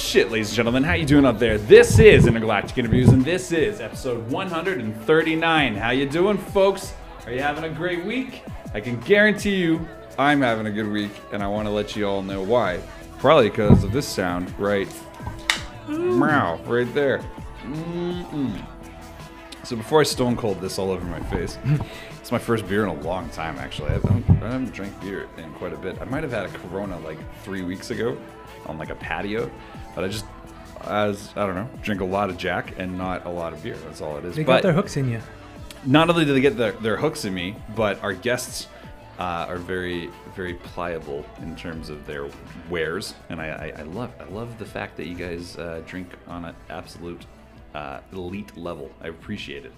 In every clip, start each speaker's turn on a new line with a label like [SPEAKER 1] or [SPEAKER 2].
[SPEAKER 1] shit, ladies and gentlemen. How you doing out there? This is Intergalactic Interviews, and this is episode 139. How you doing, folks? Are you having a great week? I can guarantee you I'm having a good week, and I want to let you all know why. Probably because of this sound right, meow, right there. So before I stone cold this all over my face, it's my first beer in a long time, actually. I haven't drank beer in quite a bit. I might have had a Corona like 3 weeks ago on like a patio, but I don't know, drink a lot of Jack and not a lot of beer. That's all it is.
[SPEAKER 2] They got their hooks in you.
[SPEAKER 1] Not only do they get their hooks in me, but our guests are very, very pliable in terms of their wares, and I love the fact that you guys drink on an absolute elite level. I appreciate it.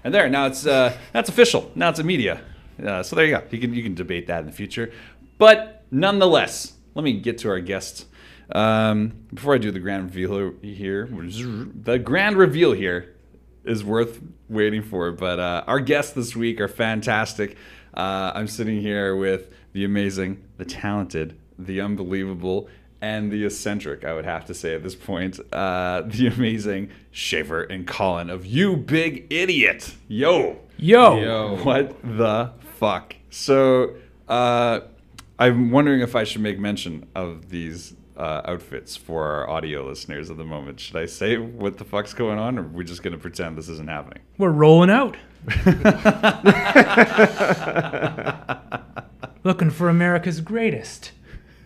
[SPEAKER 1] And there, now it's that's official. Now it's a media. So there you go. You can debate that in the future, but nonetheless, let me get to our guests. Before I do the grand reveal here, the grand reveal here is worth waiting for. But our guests this week are fantastic. I'm sitting here with the amazing, the talented, the unbelievable, and the eccentric, I would have to say at this point, the amazing Shafer and Colin of You Big Idiot. Yo. What the fuck? So I'm wondering if I should make mention of these outfits for our audio listeners at the moment. Should I say what the fuck's going on, or are we just going to pretend this isn't happening?
[SPEAKER 2] We're rolling out. Looking for America's greatest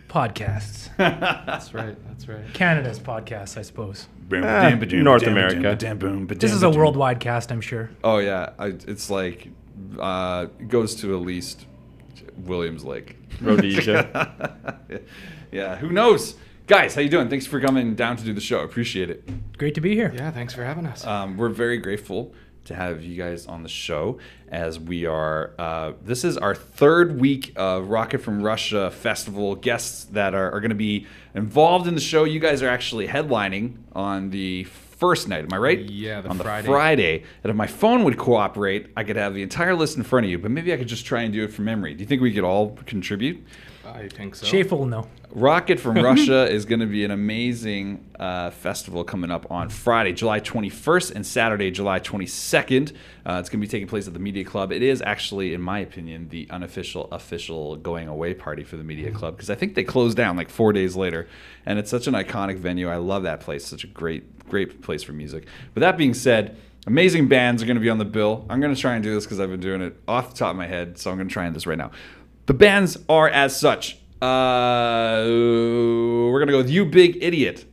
[SPEAKER 2] podcasts.
[SPEAKER 3] That's right.
[SPEAKER 2] Canada's podcasts, I suppose.
[SPEAKER 3] North America.
[SPEAKER 2] This is a worldwide cast, I'm sure.
[SPEAKER 1] Oh yeah, it's like it goes to at least Williams Lake,
[SPEAKER 3] Rhodesia.
[SPEAKER 1] Yeah, who knows? Guys, how you doing? Thanks for coming down to do the show. Appreciate it.
[SPEAKER 2] Great to be here.
[SPEAKER 3] Yeah, thanks for having us.
[SPEAKER 1] We're very grateful to have you guys on the show, as we are, this is our third week of Rocket from Russia Festival guests that are going to be involved in the show. You guys are actually headlining on the first night, am I right?
[SPEAKER 3] Yeah,
[SPEAKER 1] on the Friday. And if my phone would cooperate, I could have the entire list in front of you, but maybe I could just try and do it from memory. Do you think we could all contribute?
[SPEAKER 3] I think so.
[SPEAKER 2] Shafer will know.
[SPEAKER 1] Rocket from Russia is going to be an amazing festival coming up on Friday, July 21st, and Saturday, July 22nd. It's going to be taking place at the Media Club. It is actually, in my opinion, the unofficial, official going away party for the Media Club, because I think they closed down like 4 days later, and it's such an iconic venue. I love that place. Such a great place for music. But that being said, amazing bands are going to be on the bill. I'm going to try and do this because I've been doing it off the top of my head, so I'm going to try and do this right now. The bands are as such. We're going to go with You Big Idiot,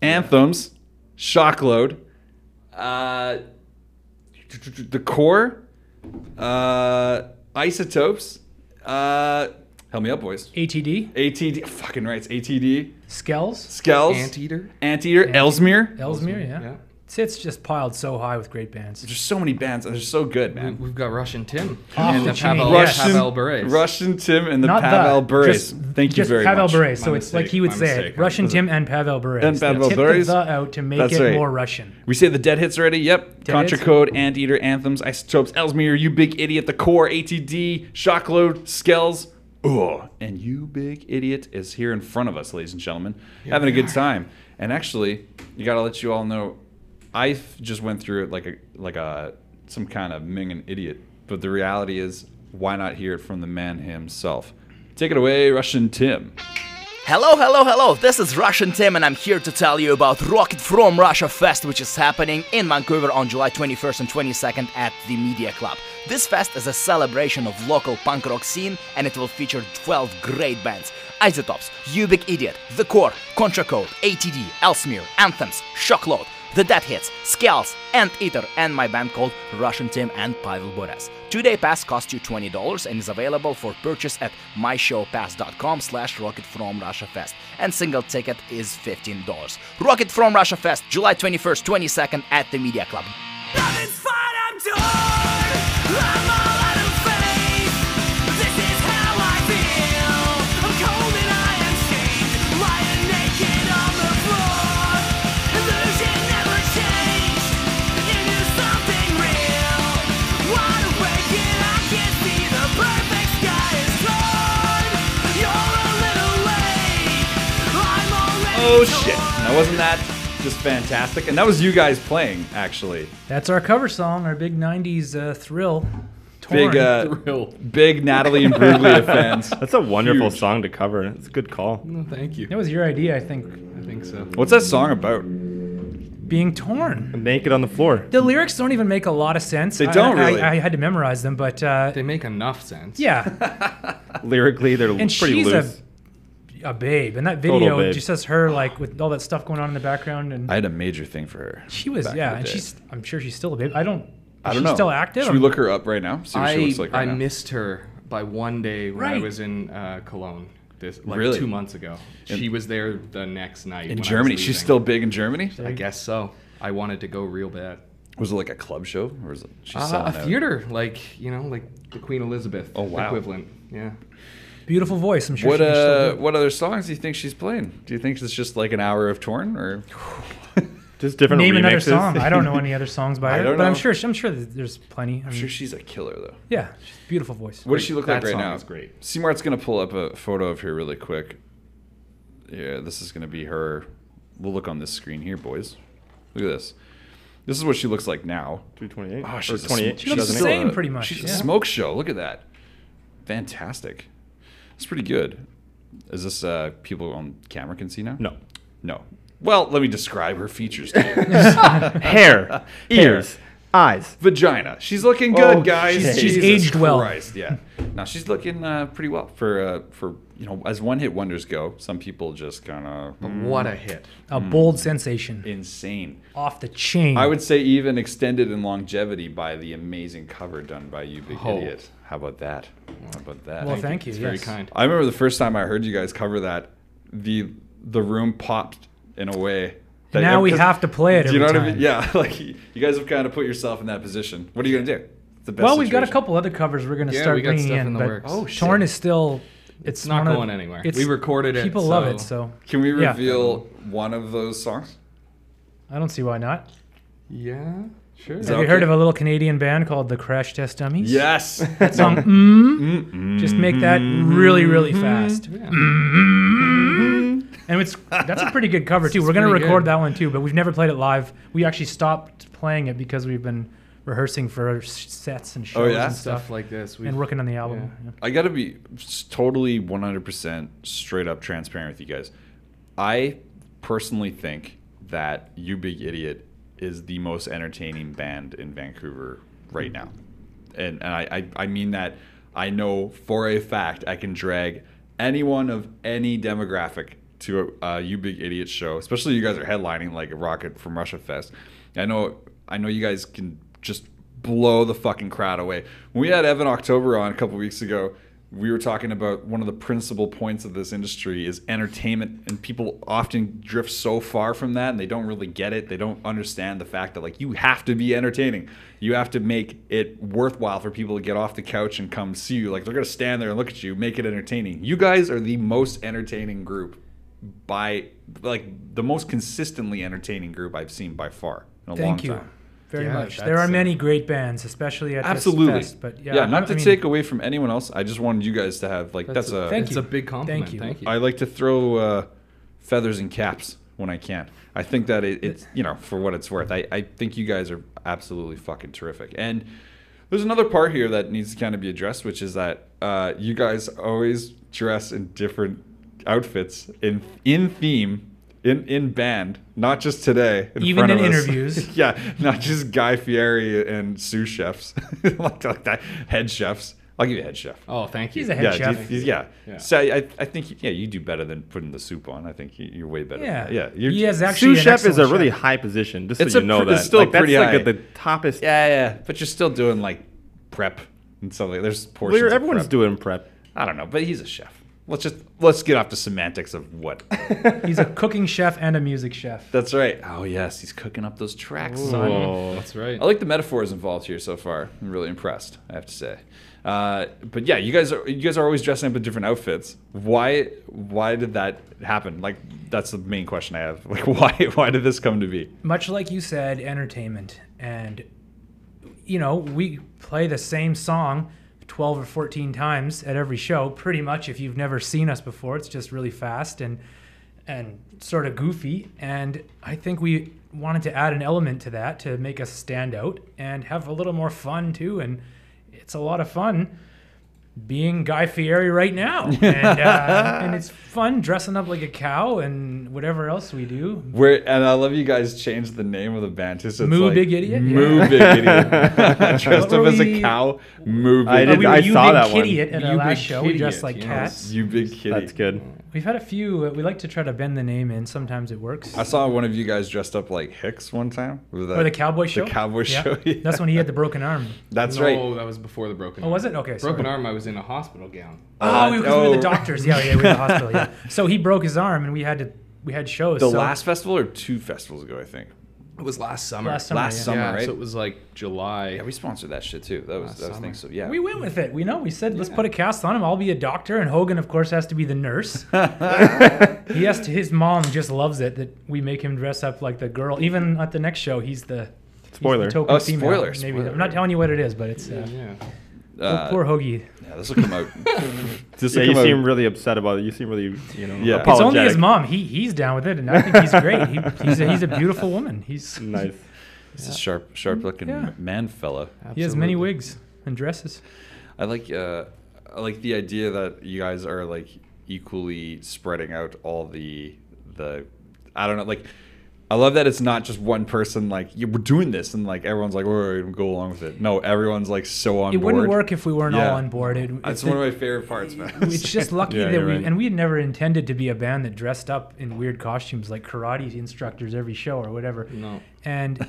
[SPEAKER 1] Anthems, Shockload, The Core, Isotopes, help me out, boys.
[SPEAKER 2] ATD.
[SPEAKER 1] Fucking right, it's ATD.
[SPEAKER 2] Skells.
[SPEAKER 3] Anteater.
[SPEAKER 1] Ellesmere.
[SPEAKER 2] Yeah. It's just piled so high with great bands.
[SPEAKER 1] There's so many bands, and they're so good, man.
[SPEAKER 3] We've got Russian Tim
[SPEAKER 2] and the
[SPEAKER 3] Pavel Berets.
[SPEAKER 1] Russian Tim and the
[SPEAKER 2] Not
[SPEAKER 1] Pavel
[SPEAKER 2] the,
[SPEAKER 1] Berets. Thank you very
[SPEAKER 2] Pavel
[SPEAKER 1] much.
[SPEAKER 2] Berets. So
[SPEAKER 3] My
[SPEAKER 2] it's like
[SPEAKER 3] mistake,
[SPEAKER 2] he would
[SPEAKER 3] my
[SPEAKER 2] say
[SPEAKER 3] mistake.
[SPEAKER 2] it. Russian Tim and Pavel Berets.
[SPEAKER 1] And Pavel
[SPEAKER 2] They tip
[SPEAKER 1] Berets.
[SPEAKER 2] the out to make
[SPEAKER 1] That's
[SPEAKER 2] it
[SPEAKER 1] right.
[SPEAKER 2] more Russian.
[SPEAKER 1] We say the dead hits already. Yep.
[SPEAKER 2] Dead
[SPEAKER 1] Contra
[SPEAKER 2] hits.
[SPEAKER 1] Code, Anteater, Anthems, Isotopes, Ellesmere, You Big Idiot, The Core, ATD, Shockload, Skells. And You Big Idiot is here in front of us, ladies and gentlemen. Having a good time. And actually, you got to let you all know, I just went through it like some kind of minging idiot. But the reality is, why not hear it from the man himself? Take it away, Russian Tim.
[SPEAKER 4] Hello, this is Russian Tim, and I'm here to tell you about Rocket from Russia Fest, which is happening in Vancouver on July 21st and 22nd at the Media Club. This fest is a celebration of local punk rock scene, and it will feature 12 great bands: Isotopes, You Big Idiot, The Core, Contra Code, ATD, Ellesmere, Anthems, Shockload, The Dead Hits, Skells, Anteater, and my band called Russian Tim and Pavel Berets. 2-day pass costs you $20 and is available for purchase at myshowpass.com/Rocket from Russia Fest, and single ticket is $15. Rocket from Russia Fest, July 21st, 22nd at the Media Club. Nothing's fine, I'm done. I'm all out of faith. This is how I feel. I'm cold and I am shamed, lying naked on the floor. Illusion never changed into something real. Wide awake and I can see the perfect sky is torn. You're a little late. I'm already
[SPEAKER 1] Oh shit. Now, wasn't that just fantastic? And that was you guys playing, actually.
[SPEAKER 2] That's our cover song, our big 90s thrill. Torn.
[SPEAKER 1] Big Natalie and Bruglia fans.
[SPEAKER 5] That's a wonderful
[SPEAKER 1] Huge.
[SPEAKER 5] song to cover. It's a good call.
[SPEAKER 3] No, thank you.
[SPEAKER 2] That was your idea, I think.
[SPEAKER 3] I think so.
[SPEAKER 1] What's that song about?
[SPEAKER 2] Being torn.
[SPEAKER 5] Naked on the floor.
[SPEAKER 2] The lyrics don't even make a lot of sense.
[SPEAKER 1] They don't really.
[SPEAKER 2] I had to memorize them, but
[SPEAKER 3] They make enough sense.
[SPEAKER 2] yeah.
[SPEAKER 5] Lyrically, they're
[SPEAKER 2] And
[SPEAKER 5] pretty
[SPEAKER 2] she's
[SPEAKER 5] loose.
[SPEAKER 2] a babe. And that
[SPEAKER 5] Total
[SPEAKER 2] video
[SPEAKER 5] babe.
[SPEAKER 2] just says her like with all that stuff going on in the background, and
[SPEAKER 1] I had a major thing for her.
[SPEAKER 2] she was
[SPEAKER 1] back in
[SPEAKER 2] yeah,
[SPEAKER 1] the
[SPEAKER 2] and
[SPEAKER 1] day.
[SPEAKER 2] I'm sure she's still a babe. I don't
[SPEAKER 1] I don't
[SPEAKER 2] she's
[SPEAKER 1] know.
[SPEAKER 2] still active.
[SPEAKER 1] Should we look her up right now? See what she looks like right
[SPEAKER 3] I
[SPEAKER 1] now.
[SPEAKER 3] missed her by one day when I
[SPEAKER 2] Right.
[SPEAKER 3] was in Cologne.
[SPEAKER 1] Really?
[SPEAKER 3] 2 months ago. She was there the next night.
[SPEAKER 1] In
[SPEAKER 3] when I was
[SPEAKER 1] Germany. She's
[SPEAKER 3] leaving.
[SPEAKER 1] still big in Germany?
[SPEAKER 3] I guess so. I wanted to go real bad.
[SPEAKER 1] Was it like a club show? Or was it she's
[SPEAKER 3] A
[SPEAKER 1] selling out?
[SPEAKER 3] theater, like the Queen Elizabeth
[SPEAKER 1] Oh, wow.
[SPEAKER 3] equivalent. Yeah.
[SPEAKER 2] Beautiful voice. I'm sure
[SPEAKER 1] What
[SPEAKER 2] she can still do it.
[SPEAKER 1] what other songs do you think she's playing? Do you think it's just like an hour of Torn or
[SPEAKER 5] Just different
[SPEAKER 2] Name
[SPEAKER 5] remixes.
[SPEAKER 2] another song. I don't know any other songs by
[SPEAKER 1] I
[SPEAKER 2] her,
[SPEAKER 1] don't
[SPEAKER 2] but I'm
[SPEAKER 1] know.
[SPEAKER 2] sure that there's plenty. I
[SPEAKER 1] I'm
[SPEAKER 2] mean,
[SPEAKER 1] sure she's a killer though.
[SPEAKER 2] yeah, she's a beautiful voice.
[SPEAKER 1] What does she look like
[SPEAKER 3] That
[SPEAKER 1] right
[SPEAKER 3] song
[SPEAKER 1] now?
[SPEAKER 3] is great.
[SPEAKER 1] C-Mart's gonna pull up a photo of her really quick. Yeah, this is gonna be her. We'll look on this screen here, boys. Look at this. This is what she looks like now.
[SPEAKER 5] 228.
[SPEAKER 1] Oh,
[SPEAKER 5] or
[SPEAKER 1] she's
[SPEAKER 5] 28.
[SPEAKER 2] She looks the
[SPEAKER 5] 2008.
[SPEAKER 2] same pretty much.
[SPEAKER 1] She's
[SPEAKER 2] yeah.
[SPEAKER 1] a smoke show. Look at that. Fantastic. It's pretty good. Is this people on camera can see now?
[SPEAKER 5] No.
[SPEAKER 1] No. Well, let me describe her features to you.
[SPEAKER 5] Hair, ears, eyes.
[SPEAKER 1] Vagina. She's looking good,
[SPEAKER 5] Oh,
[SPEAKER 1] guys.
[SPEAKER 2] she's
[SPEAKER 1] Jesus
[SPEAKER 2] aged well.
[SPEAKER 1] Christ, yeah. Now she's looking pretty well for as one-hit wonders go. Some people just kind of
[SPEAKER 3] What a hit.
[SPEAKER 2] A bold sensation,
[SPEAKER 1] insane.
[SPEAKER 2] off the chain.
[SPEAKER 1] I would say even extended in longevity by the amazing cover done by you, big
[SPEAKER 3] Oh.
[SPEAKER 1] idiot. How about that? How about that?
[SPEAKER 2] Well, thank you.
[SPEAKER 3] It's very
[SPEAKER 2] yes.
[SPEAKER 3] kind.
[SPEAKER 1] I remember the first time I heard you guys cover that, the room popped in a way. That
[SPEAKER 2] Now we
[SPEAKER 1] 'cause-
[SPEAKER 2] have to play it
[SPEAKER 1] Do you know
[SPEAKER 2] every
[SPEAKER 1] what I mean?
[SPEAKER 2] time.
[SPEAKER 1] Yeah, like you guys have kind of put yourself in that position. What are you gonna do? It's the best
[SPEAKER 2] Well, we've got a
[SPEAKER 1] situation.
[SPEAKER 2] couple other covers we're going to
[SPEAKER 3] Yeah,
[SPEAKER 2] start
[SPEAKER 3] we got
[SPEAKER 2] bringing
[SPEAKER 3] stuff
[SPEAKER 2] in,
[SPEAKER 3] in the
[SPEAKER 2] but
[SPEAKER 3] works.
[SPEAKER 1] Oh, shit.
[SPEAKER 2] Torn is still.
[SPEAKER 3] It's not
[SPEAKER 2] one of-
[SPEAKER 3] going anywhere.
[SPEAKER 2] it's-
[SPEAKER 3] We recorded it.
[SPEAKER 2] People love it, so
[SPEAKER 1] Can we
[SPEAKER 2] Yeah.
[SPEAKER 1] reveal one of those songs?
[SPEAKER 2] I don't see why not.
[SPEAKER 3] Yeah, sure.
[SPEAKER 1] Is
[SPEAKER 2] Have
[SPEAKER 1] that
[SPEAKER 2] you heard
[SPEAKER 1] okay?
[SPEAKER 2] of a little Canadian band called the Crash Test Dummies?
[SPEAKER 1] Yes.
[SPEAKER 2] That song, just make that really, really fast.
[SPEAKER 3] Yeah.
[SPEAKER 2] And that's a pretty good cover too. We're gonna
[SPEAKER 3] pretty
[SPEAKER 2] record
[SPEAKER 3] good.
[SPEAKER 2] that one too, but we've never played it live. We actually stopped playing it because we've been rehearsing for our sets and shows
[SPEAKER 1] yeah?
[SPEAKER 2] and stuff,
[SPEAKER 3] Stuff like this.
[SPEAKER 2] and working on the album.
[SPEAKER 3] yeah.
[SPEAKER 2] Yeah.
[SPEAKER 1] I gotta be totally 100% straight up transparent with you guys. I personally think that You Big Idiot is the most entertaining band in Vancouver right now. And I mean that. I know for a fact I can drag anyone of any demographic to a You Big Idiot show, especially you guys are headlining like a Rocket from Russia Fest. I know you guys can just blow the fucking crowd away. When we had Evan October on a couple weeks ago, we were talking about one of the principal points of this industry is entertainment, and people often drift so far from that and they don't really get it. They don't understand the fact that like you have to be entertaining. You have to make it worthwhile for people to get off the couch and come see you. Like they're gonna stand there and look at you, make it entertaining. You guys are the most entertaining group by like the most consistently entertaining group I've seen by far in a long
[SPEAKER 2] Thank you
[SPEAKER 1] time.
[SPEAKER 2] very
[SPEAKER 3] Yeah,
[SPEAKER 2] much. There
[SPEAKER 3] that's,
[SPEAKER 2] are many great bands, especially at
[SPEAKER 1] Absolutely.
[SPEAKER 2] this fest. But yeah,
[SPEAKER 1] not
[SPEAKER 2] I
[SPEAKER 1] to
[SPEAKER 2] mean,
[SPEAKER 1] take away from anyone else. I just wanted you guys to have like that's a
[SPEAKER 2] Thank
[SPEAKER 3] It's
[SPEAKER 2] you.
[SPEAKER 3] a big compliment.
[SPEAKER 2] Thank you.
[SPEAKER 1] I like to throw feathers in caps when I can. I think that it's for what it's worth. I think you guys are absolutely fucking terrific. And there's another part here that needs to kind of be addressed, which is that you guys always dress in different outfits in theme. In band, not just today.
[SPEAKER 2] Even
[SPEAKER 1] front
[SPEAKER 2] in
[SPEAKER 1] of us.
[SPEAKER 2] interviews.
[SPEAKER 1] Yeah, not just Guy Fieri and sous chefs, like that, head chefs. I'll give you a head chef.
[SPEAKER 3] Oh, thank you.
[SPEAKER 2] He's a head chef.
[SPEAKER 1] Yeah.
[SPEAKER 3] Yeah.
[SPEAKER 1] So I think you do better than putting the soup on. I think you're way better.
[SPEAKER 2] Yeah.
[SPEAKER 1] Than that. Yeah.
[SPEAKER 2] He has actually
[SPEAKER 5] Sous
[SPEAKER 2] an
[SPEAKER 5] chef is a
[SPEAKER 2] excellent
[SPEAKER 5] really
[SPEAKER 2] chef.
[SPEAKER 5] high position, just
[SPEAKER 1] It's
[SPEAKER 5] so
[SPEAKER 1] a
[SPEAKER 5] you know
[SPEAKER 1] pr-
[SPEAKER 5] that.
[SPEAKER 1] it's still
[SPEAKER 5] like, that's
[SPEAKER 1] pretty
[SPEAKER 5] like
[SPEAKER 1] high.
[SPEAKER 5] at the toppest.
[SPEAKER 1] Yeah. But you're still doing like prep and stuff like. There's portions.
[SPEAKER 5] Well,
[SPEAKER 1] of
[SPEAKER 5] everyone's
[SPEAKER 1] prep.
[SPEAKER 5] doing prep.
[SPEAKER 1] I don't know, but he's a chef. Let's get off the semantics of what.
[SPEAKER 2] He's a cooking chef and a music chef.
[SPEAKER 1] That's right. Oh yes, he's cooking up those tracks, son.
[SPEAKER 5] Oh,
[SPEAKER 3] That's right.
[SPEAKER 1] I like the metaphors involved here so far. I'm really impressed, I have to say. But yeah, you guys are always dressing up in different outfits. Why did that happen? Like that's the main question I have. Like why did this come to be?
[SPEAKER 2] Much like you said, entertainment. And, we play the same song 12 or 14 times at every show, pretty much. If you've never seen us before, it's just really fast. And and sort of goofy. And I think we wanted to add an element to that to make us stand out and have a little more fun too. And it's a lot of fun being Guy Fieri right now, and it's fun dressing up like a cow and whatever else we do.
[SPEAKER 1] And I love you guys changed the name of the band too. So it's
[SPEAKER 2] Moo
[SPEAKER 1] like,
[SPEAKER 2] Big Idiot?
[SPEAKER 1] Moo
[SPEAKER 2] Yeah.
[SPEAKER 1] Big Idiot. Dressed
[SPEAKER 2] What
[SPEAKER 1] up
[SPEAKER 2] were
[SPEAKER 1] as a
[SPEAKER 2] we-
[SPEAKER 1] cow. Moo Big
[SPEAKER 5] I did-
[SPEAKER 2] We
[SPEAKER 1] Idiot.
[SPEAKER 2] were
[SPEAKER 5] I
[SPEAKER 2] You
[SPEAKER 5] saw
[SPEAKER 2] Big
[SPEAKER 5] that one.
[SPEAKER 2] Kitty at our
[SPEAKER 3] You
[SPEAKER 2] last
[SPEAKER 3] Big
[SPEAKER 2] show. We dressed
[SPEAKER 3] Kitty,
[SPEAKER 2] like
[SPEAKER 3] yes.
[SPEAKER 2] cats.
[SPEAKER 1] You Big Kitty.
[SPEAKER 5] That's good.
[SPEAKER 2] We've had a few. We like to try to bend the name in. Sometimes it works.
[SPEAKER 1] I saw one of you guys dressed up like Hicks one time. With
[SPEAKER 2] Or the cowboy show.
[SPEAKER 1] The cowboy
[SPEAKER 2] Yeah.
[SPEAKER 1] show. Yeah.
[SPEAKER 2] That's when he had the broken arm.
[SPEAKER 1] That's
[SPEAKER 3] No,
[SPEAKER 1] right.
[SPEAKER 3] that was before the broken
[SPEAKER 2] Oh,
[SPEAKER 3] arm.
[SPEAKER 2] was it? Okay.
[SPEAKER 3] Broken
[SPEAKER 2] sorry.
[SPEAKER 3] arm, I was in a hospital gown.
[SPEAKER 2] Oh, because we were
[SPEAKER 1] oh.
[SPEAKER 2] the doctors. Yeah, we were in the hospital. Yeah. So he broke his arm, and we had shows.
[SPEAKER 1] The
[SPEAKER 2] so
[SPEAKER 1] last festival or 2 festivals ago, I think.
[SPEAKER 3] It was last summer.
[SPEAKER 2] last summer.
[SPEAKER 1] last
[SPEAKER 2] yeah.
[SPEAKER 1] summer.
[SPEAKER 3] yeah,
[SPEAKER 1] right?
[SPEAKER 3] so it was like July.
[SPEAKER 1] Yeah, we sponsored that shit too. That was
[SPEAKER 3] Last
[SPEAKER 1] thing.
[SPEAKER 3] summer.
[SPEAKER 1] So yeah.
[SPEAKER 2] We went with it. We said let's
[SPEAKER 3] Yeah.
[SPEAKER 2] put a cast on him. I'll be a doctor, and Hogan, of course, has to be the nurse. He has to. His mom just loves it that we make him dress up like the girl. Even at the next show, he's the
[SPEAKER 5] Spoiler.
[SPEAKER 2] He's the token
[SPEAKER 1] Oh,
[SPEAKER 2] female.
[SPEAKER 1] spoiler,
[SPEAKER 2] Maybe
[SPEAKER 1] spoiler.
[SPEAKER 2] I'm not telling you what it is, but it's
[SPEAKER 3] Yeah.
[SPEAKER 2] poor Hoagie.
[SPEAKER 1] Yeah, this will come out. This
[SPEAKER 5] Yeah,
[SPEAKER 1] will
[SPEAKER 5] you
[SPEAKER 1] come
[SPEAKER 5] seem
[SPEAKER 1] out.
[SPEAKER 5] really upset about it. You seem really,
[SPEAKER 1] Yeah.
[SPEAKER 2] It's only his
[SPEAKER 5] apologetic.
[SPEAKER 2] mom. He's down with it, and I think he's great. He's a beautiful woman. He's
[SPEAKER 5] Nice.
[SPEAKER 1] This is sharp looking
[SPEAKER 2] Yeah.
[SPEAKER 1] man fella.
[SPEAKER 2] he has many
[SPEAKER 3] Absolutely.
[SPEAKER 2] wigs and dresses.
[SPEAKER 1] I like the idea that you guys are like equally spreading out all the I don't know, like I love that it's not just one person like we're doing this and like everyone's like, all right, go along with it. No, everyone's like so on
[SPEAKER 2] It
[SPEAKER 1] board.
[SPEAKER 2] wouldn't work if we weren't
[SPEAKER 1] Yeah.
[SPEAKER 2] all on board.
[SPEAKER 1] That's one of my favorite parts, man.
[SPEAKER 2] It's just lucky
[SPEAKER 5] Yeah,
[SPEAKER 2] that
[SPEAKER 5] you're
[SPEAKER 2] we
[SPEAKER 5] right.
[SPEAKER 2] and we had never intended to be a band that dressed up in weird costumes like karate instructors every show or whatever.
[SPEAKER 3] No.
[SPEAKER 2] And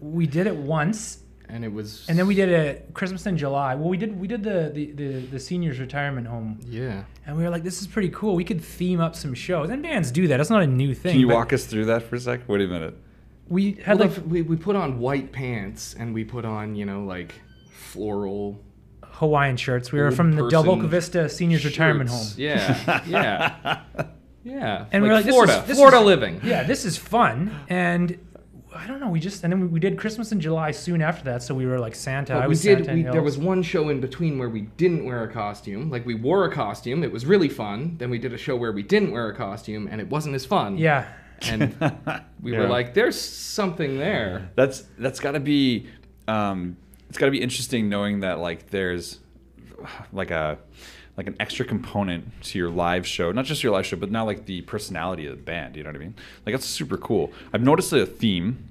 [SPEAKER 2] we did it once,
[SPEAKER 3] And it was.
[SPEAKER 2] and then we did a Christmas in July. Well, we did the seniors retirement home,
[SPEAKER 3] Yeah.
[SPEAKER 2] and we were like, this is pretty cool. We could theme up some shows, and bands do that. It's not a new thing.
[SPEAKER 1] Can you
[SPEAKER 2] but
[SPEAKER 1] walk us through that for a sec? Wait a minute.
[SPEAKER 2] We had
[SPEAKER 3] Well,
[SPEAKER 2] like
[SPEAKER 3] we put on white pants and we put on, like floral
[SPEAKER 2] Hawaiian shirts. We were
[SPEAKER 3] old
[SPEAKER 2] from the Del
[SPEAKER 3] person
[SPEAKER 2] Boca Vista Seniors Retirement Home.
[SPEAKER 3] shirts. Yeah. Yeah. Yeah.
[SPEAKER 2] And we're like, this
[SPEAKER 3] Florida.
[SPEAKER 2] is-
[SPEAKER 3] Florida living.
[SPEAKER 2] Yeah, this is fun. And I don't know, and then we did Christmas in July soon after that. So we were like Santa.
[SPEAKER 3] But
[SPEAKER 2] I
[SPEAKER 3] we
[SPEAKER 2] was
[SPEAKER 3] did.
[SPEAKER 2] Santa. and
[SPEAKER 3] There
[SPEAKER 2] Hills.
[SPEAKER 3] was one show in between where we didn't wear a costume. Like we wore a costume. It was really fun. Then we did a show where we didn't wear a costume, and it wasn't as fun.
[SPEAKER 2] Yeah.
[SPEAKER 3] And we
[SPEAKER 5] Yeah.
[SPEAKER 3] were like, "There's something there."
[SPEAKER 1] That's got to be it's got to be interesting knowing that like there's like an extra component to your live show, not just your live show, but now like the personality of the band. You know what I mean? Like that's super cool. I've noticed a theme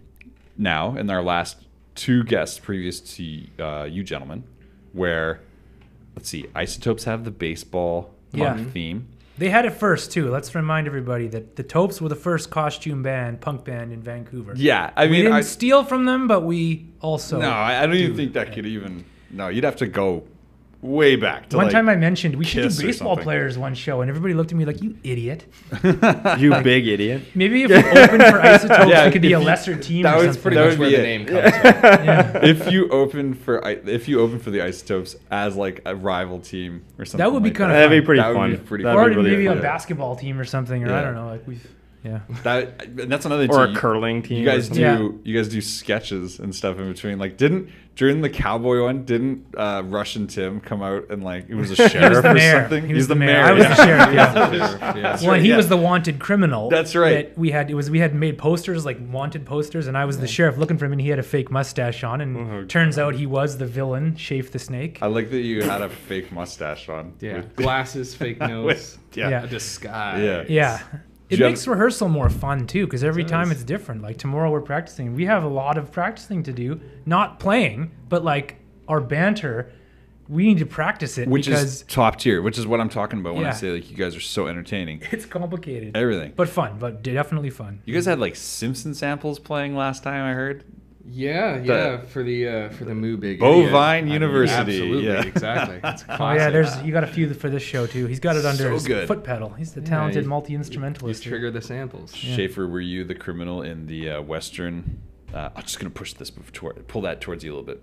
[SPEAKER 1] now in our last 2 guests previous to you gentlemen, where let's see, Isotopes have the baseball punk
[SPEAKER 2] Yeah.
[SPEAKER 1] theme.
[SPEAKER 2] They had it first too. Let's remind everybody that the Topes were the first costume punk band in Vancouver.
[SPEAKER 1] Yeah, I
[SPEAKER 2] We
[SPEAKER 1] mean,
[SPEAKER 2] didn't steal from them, but we also.
[SPEAKER 1] no, I don't even think that could even. No, you'd have to go way back to
[SPEAKER 2] One
[SPEAKER 1] like,
[SPEAKER 2] time I mentioned we should
[SPEAKER 1] Kiss
[SPEAKER 2] do
[SPEAKER 1] or
[SPEAKER 2] baseball
[SPEAKER 1] something.
[SPEAKER 2] players one show, and everybody looked at me like, "You idiot."
[SPEAKER 5] You big idiot.
[SPEAKER 2] Maybe if we opened for Isotopes,
[SPEAKER 1] Yeah,
[SPEAKER 2] we could be
[SPEAKER 1] if
[SPEAKER 2] a
[SPEAKER 1] you-
[SPEAKER 2] lesser team
[SPEAKER 1] that
[SPEAKER 2] or
[SPEAKER 1] was
[SPEAKER 2] something.
[SPEAKER 1] pretty
[SPEAKER 3] That
[SPEAKER 1] That
[SPEAKER 3] was
[SPEAKER 1] would
[SPEAKER 3] where
[SPEAKER 1] be
[SPEAKER 3] the
[SPEAKER 1] it.
[SPEAKER 3] name comes from.
[SPEAKER 2] Yeah.
[SPEAKER 1] if you open for the Isotopes as like a rival team or something.
[SPEAKER 2] That would be
[SPEAKER 1] like
[SPEAKER 2] kinda
[SPEAKER 1] that.
[SPEAKER 5] That'd be pretty
[SPEAKER 1] That would
[SPEAKER 5] fun.
[SPEAKER 1] be pretty
[SPEAKER 5] That'd
[SPEAKER 2] Or
[SPEAKER 5] be really
[SPEAKER 2] maybe
[SPEAKER 5] fun.
[SPEAKER 2] a basketball team or something, or I
[SPEAKER 1] Yeah.
[SPEAKER 2] don't know. Like we've, yeah.
[SPEAKER 1] That and that's another
[SPEAKER 5] Or
[SPEAKER 1] team.
[SPEAKER 5] a curling team.
[SPEAKER 1] You guys
[SPEAKER 5] or
[SPEAKER 1] do
[SPEAKER 5] something.
[SPEAKER 2] Yeah.
[SPEAKER 1] you guys do sketches and stuff in between. Like during the cowboy one, didn't Russian Tim come out and like it was a sheriff
[SPEAKER 2] He was the
[SPEAKER 1] or
[SPEAKER 2] mayor.
[SPEAKER 1] something?
[SPEAKER 2] He was
[SPEAKER 1] He's
[SPEAKER 2] the mayor. I was
[SPEAKER 1] yeah.
[SPEAKER 2] the sheriff. Yeah.
[SPEAKER 1] That's
[SPEAKER 2] Well,
[SPEAKER 1] right,
[SPEAKER 2] and he
[SPEAKER 1] yeah.
[SPEAKER 2] was the wanted criminal.
[SPEAKER 1] That's right.
[SPEAKER 2] That we had made posters, like wanted posters, and I was the sheriff looking for him, and he had a fake mustache on, and
[SPEAKER 1] Uh-huh.
[SPEAKER 2] turns out he was the villain, Shafe the Snake.
[SPEAKER 1] I like that you had a fake mustache on.
[SPEAKER 3] Yeah.
[SPEAKER 1] With-
[SPEAKER 3] Glasses, fake nose,
[SPEAKER 1] yeah.
[SPEAKER 2] Yeah.
[SPEAKER 3] a disguise.
[SPEAKER 1] Yeah.
[SPEAKER 2] Yeah. It
[SPEAKER 1] Do you
[SPEAKER 2] makes rehearsal more fun too, because every time
[SPEAKER 3] does.
[SPEAKER 2] it's different. Like tomorrow we're practicing. We have a lot of practicing to do, not playing, but like our banter. We need to practice it
[SPEAKER 1] Which
[SPEAKER 2] because
[SPEAKER 1] is top tier, which is what I'm talking about when I
[SPEAKER 2] Yeah.
[SPEAKER 1] say like you guys are so entertaining.
[SPEAKER 2] it's complicated.
[SPEAKER 1] Everything.
[SPEAKER 2] But fun, but definitely fun.
[SPEAKER 1] You guys had like Simpson samples playing last time I heard.
[SPEAKER 3] Yeah, for the Moo Big
[SPEAKER 1] Bovine
[SPEAKER 3] Idiot.
[SPEAKER 1] University,
[SPEAKER 3] Absolutely,
[SPEAKER 1] yeah.
[SPEAKER 3] exactly. It's
[SPEAKER 2] Oh
[SPEAKER 3] classic.
[SPEAKER 2] yeah, you got a few for this show too. He's got it under
[SPEAKER 1] So
[SPEAKER 2] his
[SPEAKER 1] good.
[SPEAKER 2] foot pedal. He's the talented
[SPEAKER 3] he-
[SPEAKER 2] multi
[SPEAKER 3] Let's
[SPEAKER 2] instrumentalist.
[SPEAKER 3] trigger the samples.
[SPEAKER 1] Schaefer, were you the criminal in the Western? I'm just gonna push this pull that towards you a little bit.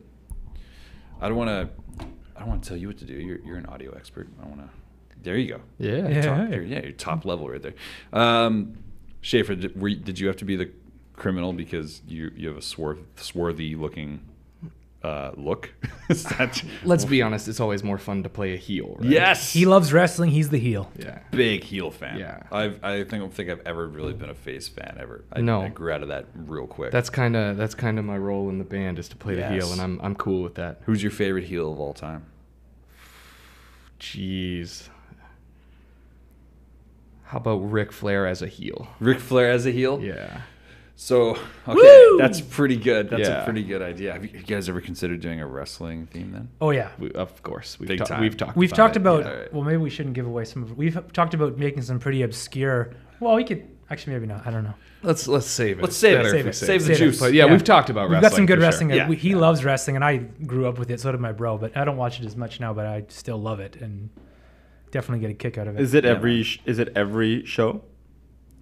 [SPEAKER 1] I don't want to tell you what to do. You're an audio expert. I want to. There you go.
[SPEAKER 3] Yeah.
[SPEAKER 2] Yeah.
[SPEAKER 1] You're top level right there. Schaefer, did you have to be the criminal because you have a swarthy looking look. Is that
[SPEAKER 3] Let's be honest, it's always more fun to play a heel, right?
[SPEAKER 1] yes?
[SPEAKER 2] He loves wrestling. He's the heel.
[SPEAKER 3] Yeah.
[SPEAKER 1] Big heel fan.
[SPEAKER 3] Yeah.
[SPEAKER 1] I don't think I've ever really been a face fan ever. I
[SPEAKER 3] No.
[SPEAKER 1] grew out of that real quick.
[SPEAKER 3] That's kind of my role in the band is to play the heel,
[SPEAKER 1] Yes.
[SPEAKER 3] and I'm cool with that.
[SPEAKER 1] Who's your favorite heel of all time?
[SPEAKER 3] Jeez. How about Ric Flair as a heel?
[SPEAKER 1] Ric Flair as a heel?
[SPEAKER 3] Yeah.
[SPEAKER 1] So, okay,
[SPEAKER 2] Woo!
[SPEAKER 1] that's pretty good. That's
[SPEAKER 3] Yeah.
[SPEAKER 1] a pretty good idea. Have you guys ever considered doing a wrestling theme then?
[SPEAKER 2] Oh yeah.
[SPEAKER 3] Of course.
[SPEAKER 1] Big time.
[SPEAKER 3] We've talked
[SPEAKER 2] We've
[SPEAKER 3] about
[SPEAKER 2] talked
[SPEAKER 3] it,
[SPEAKER 2] about.
[SPEAKER 3] yeah.
[SPEAKER 1] Alright.
[SPEAKER 2] Well, maybe we shouldn't give away some of it. We've talked about making some pretty obscure. Well, we could actually maybe not. I don't know.
[SPEAKER 3] Let's save it.
[SPEAKER 1] Let's save it.
[SPEAKER 3] Better if
[SPEAKER 1] Save
[SPEAKER 3] we
[SPEAKER 1] it. Save the
[SPEAKER 2] Save it.
[SPEAKER 1] juice.
[SPEAKER 3] But yeah,
[SPEAKER 2] Yeah.
[SPEAKER 3] we've talked about
[SPEAKER 2] We've
[SPEAKER 3] wrestling.
[SPEAKER 2] got some good
[SPEAKER 3] for sure.
[SPEAKER 2] wrestling.
[SPEAKER 1] Yeah.
[SPEAKER 2] He loves wrestling, and I grew up with it. So did my bro, but I don't watch it as much now. But I still love it and definitely get a kick out of it.
[SPEAKER 5] Is it
[SPEAKER 1] Yeah,
[SPEAKER 5] every is it every show?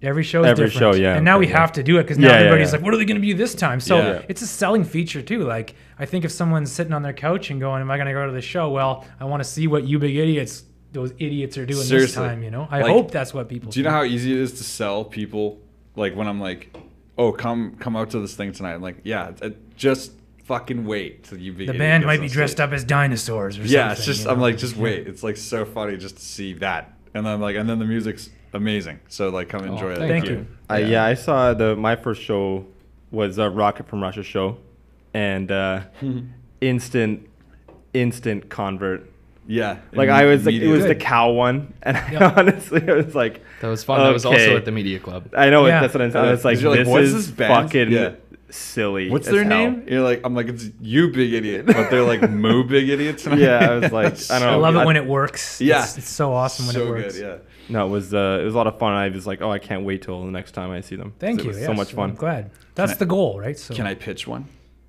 [SPEAKER 2] Every show is
[SPEAKER 5] Every
[SPEAKER 2] different.
[SPEAKER 5] show, yeah,
[SPEAKER 2] And now
[SPEAKER 5] okay,
[SPEAKER 2] we
[SPEAKER 5] yeah.
[SPEAKER 2] have to do it because now
[SPEAKER 5] Yeah, yeah,
[SPEAKER 2] everybody's
[SPEAKER 5] yeah.
[SPEAKER 2] like, what are they going to be this time? So
[SPEAKER 1] Yeah.
[SPEAKER 2] it's a selling feature too. Like, I think if someone's sitting on their couch and going, am I going to go to the show? Well, I want to see what you big idiots, those idiots are doing this
[SPEAKER 1] Seriously.
[SPEAKER 2] time, you know? I
[SPEAKER 1] Like,
[SPEAKER 2] hope that's what people
[SPEAKER 1] Do you know how easy it is to sell people? Like when I'm like, oh, come out to this thing tonight. I'm like, yeah, just fucking wait till you be.
[SPEAKER 2] the band might be dressed up as dinosaurs or something.
[SPEAKER 1] Yeah, it's just
[SPEAKER 2] you
[SPEAKER 1] I'm
[SPEAKER 2] know?
[SPEAKER 1] like, just wait. It's like so funny just to see that, and then I'm like, and then the music's amazing. So like, come enjoy that.
[SPEAKER 2] thank you.
[SPEAKER 5] Yeah, I saw my first show was a Rocket from Russia show, and instant convert.
[SPEAKER 1] Yeah,
[SPEAKER 5] Like I was like, it was
[SPEAKER 1] immediately.
[SPEAKER 5] the cow one, and
[SPEAKER 2] Yeah.
[SPEAKER 5] honestly, I was like,
[SPEAKER 3] That was fun. That was also
[SPEAKER 5] Okay.
[SPEAKER 3] at the media club.
[SPEAKER 5] I know
[SPEAKER 2] Yeah.
[SPEAKER 5] that's what I'm saying. I was like,
[SPEAKER 1] You're like,
[SPEAKER 5] this
[SPEAKER 1] what is
[SPEAKER 5] is
[SPEAKER 1] this band?
[SPEAKER 5] fucking
[SPEAKER 1] Yeah.
[SPEAKER 5] silly.
[SPEAKER 1] What's
[SPEAKER 5] as
[SPEAKER 1] their
[SPEAKER 5] hell.
[SPEAKER 1] name? You're like, I'm like, it's you, big idiot, but they're like moo, big idiot tonight.
[SPEAKER 5] Yeah, I was like, I don't
[SPEAKER 2] I
[SPEAKER 5] know.
[SPEAKER 2] love it when it works.
[SPEAKER 1] Yeah.
[SPEAKER 2] It's so awesome when
[SPEAKER 1] so
[SPEAKER 2] it works.
[SPEAKER 1] good. Yeah.
[SPEAKER 5] No, it was a lot of fun. I was like, oh, I can't wait till the next time I see them.
[SPEAKER 2] Thank
[SPEAKER 5] It
[SPEAKER 2] you.
[SPEAKER 5] was
[SPEAKER 2] Yes,
[SPEAKER 5] so much
[SPEAKER 2] I'm
[SPEAKER 5] fun.
[SPEAKER 2] glad. That's
[SPEAKER 1] I-
[SPEAKER 2] the goal, right? So
[SPEAKER 1] Can I pitch one?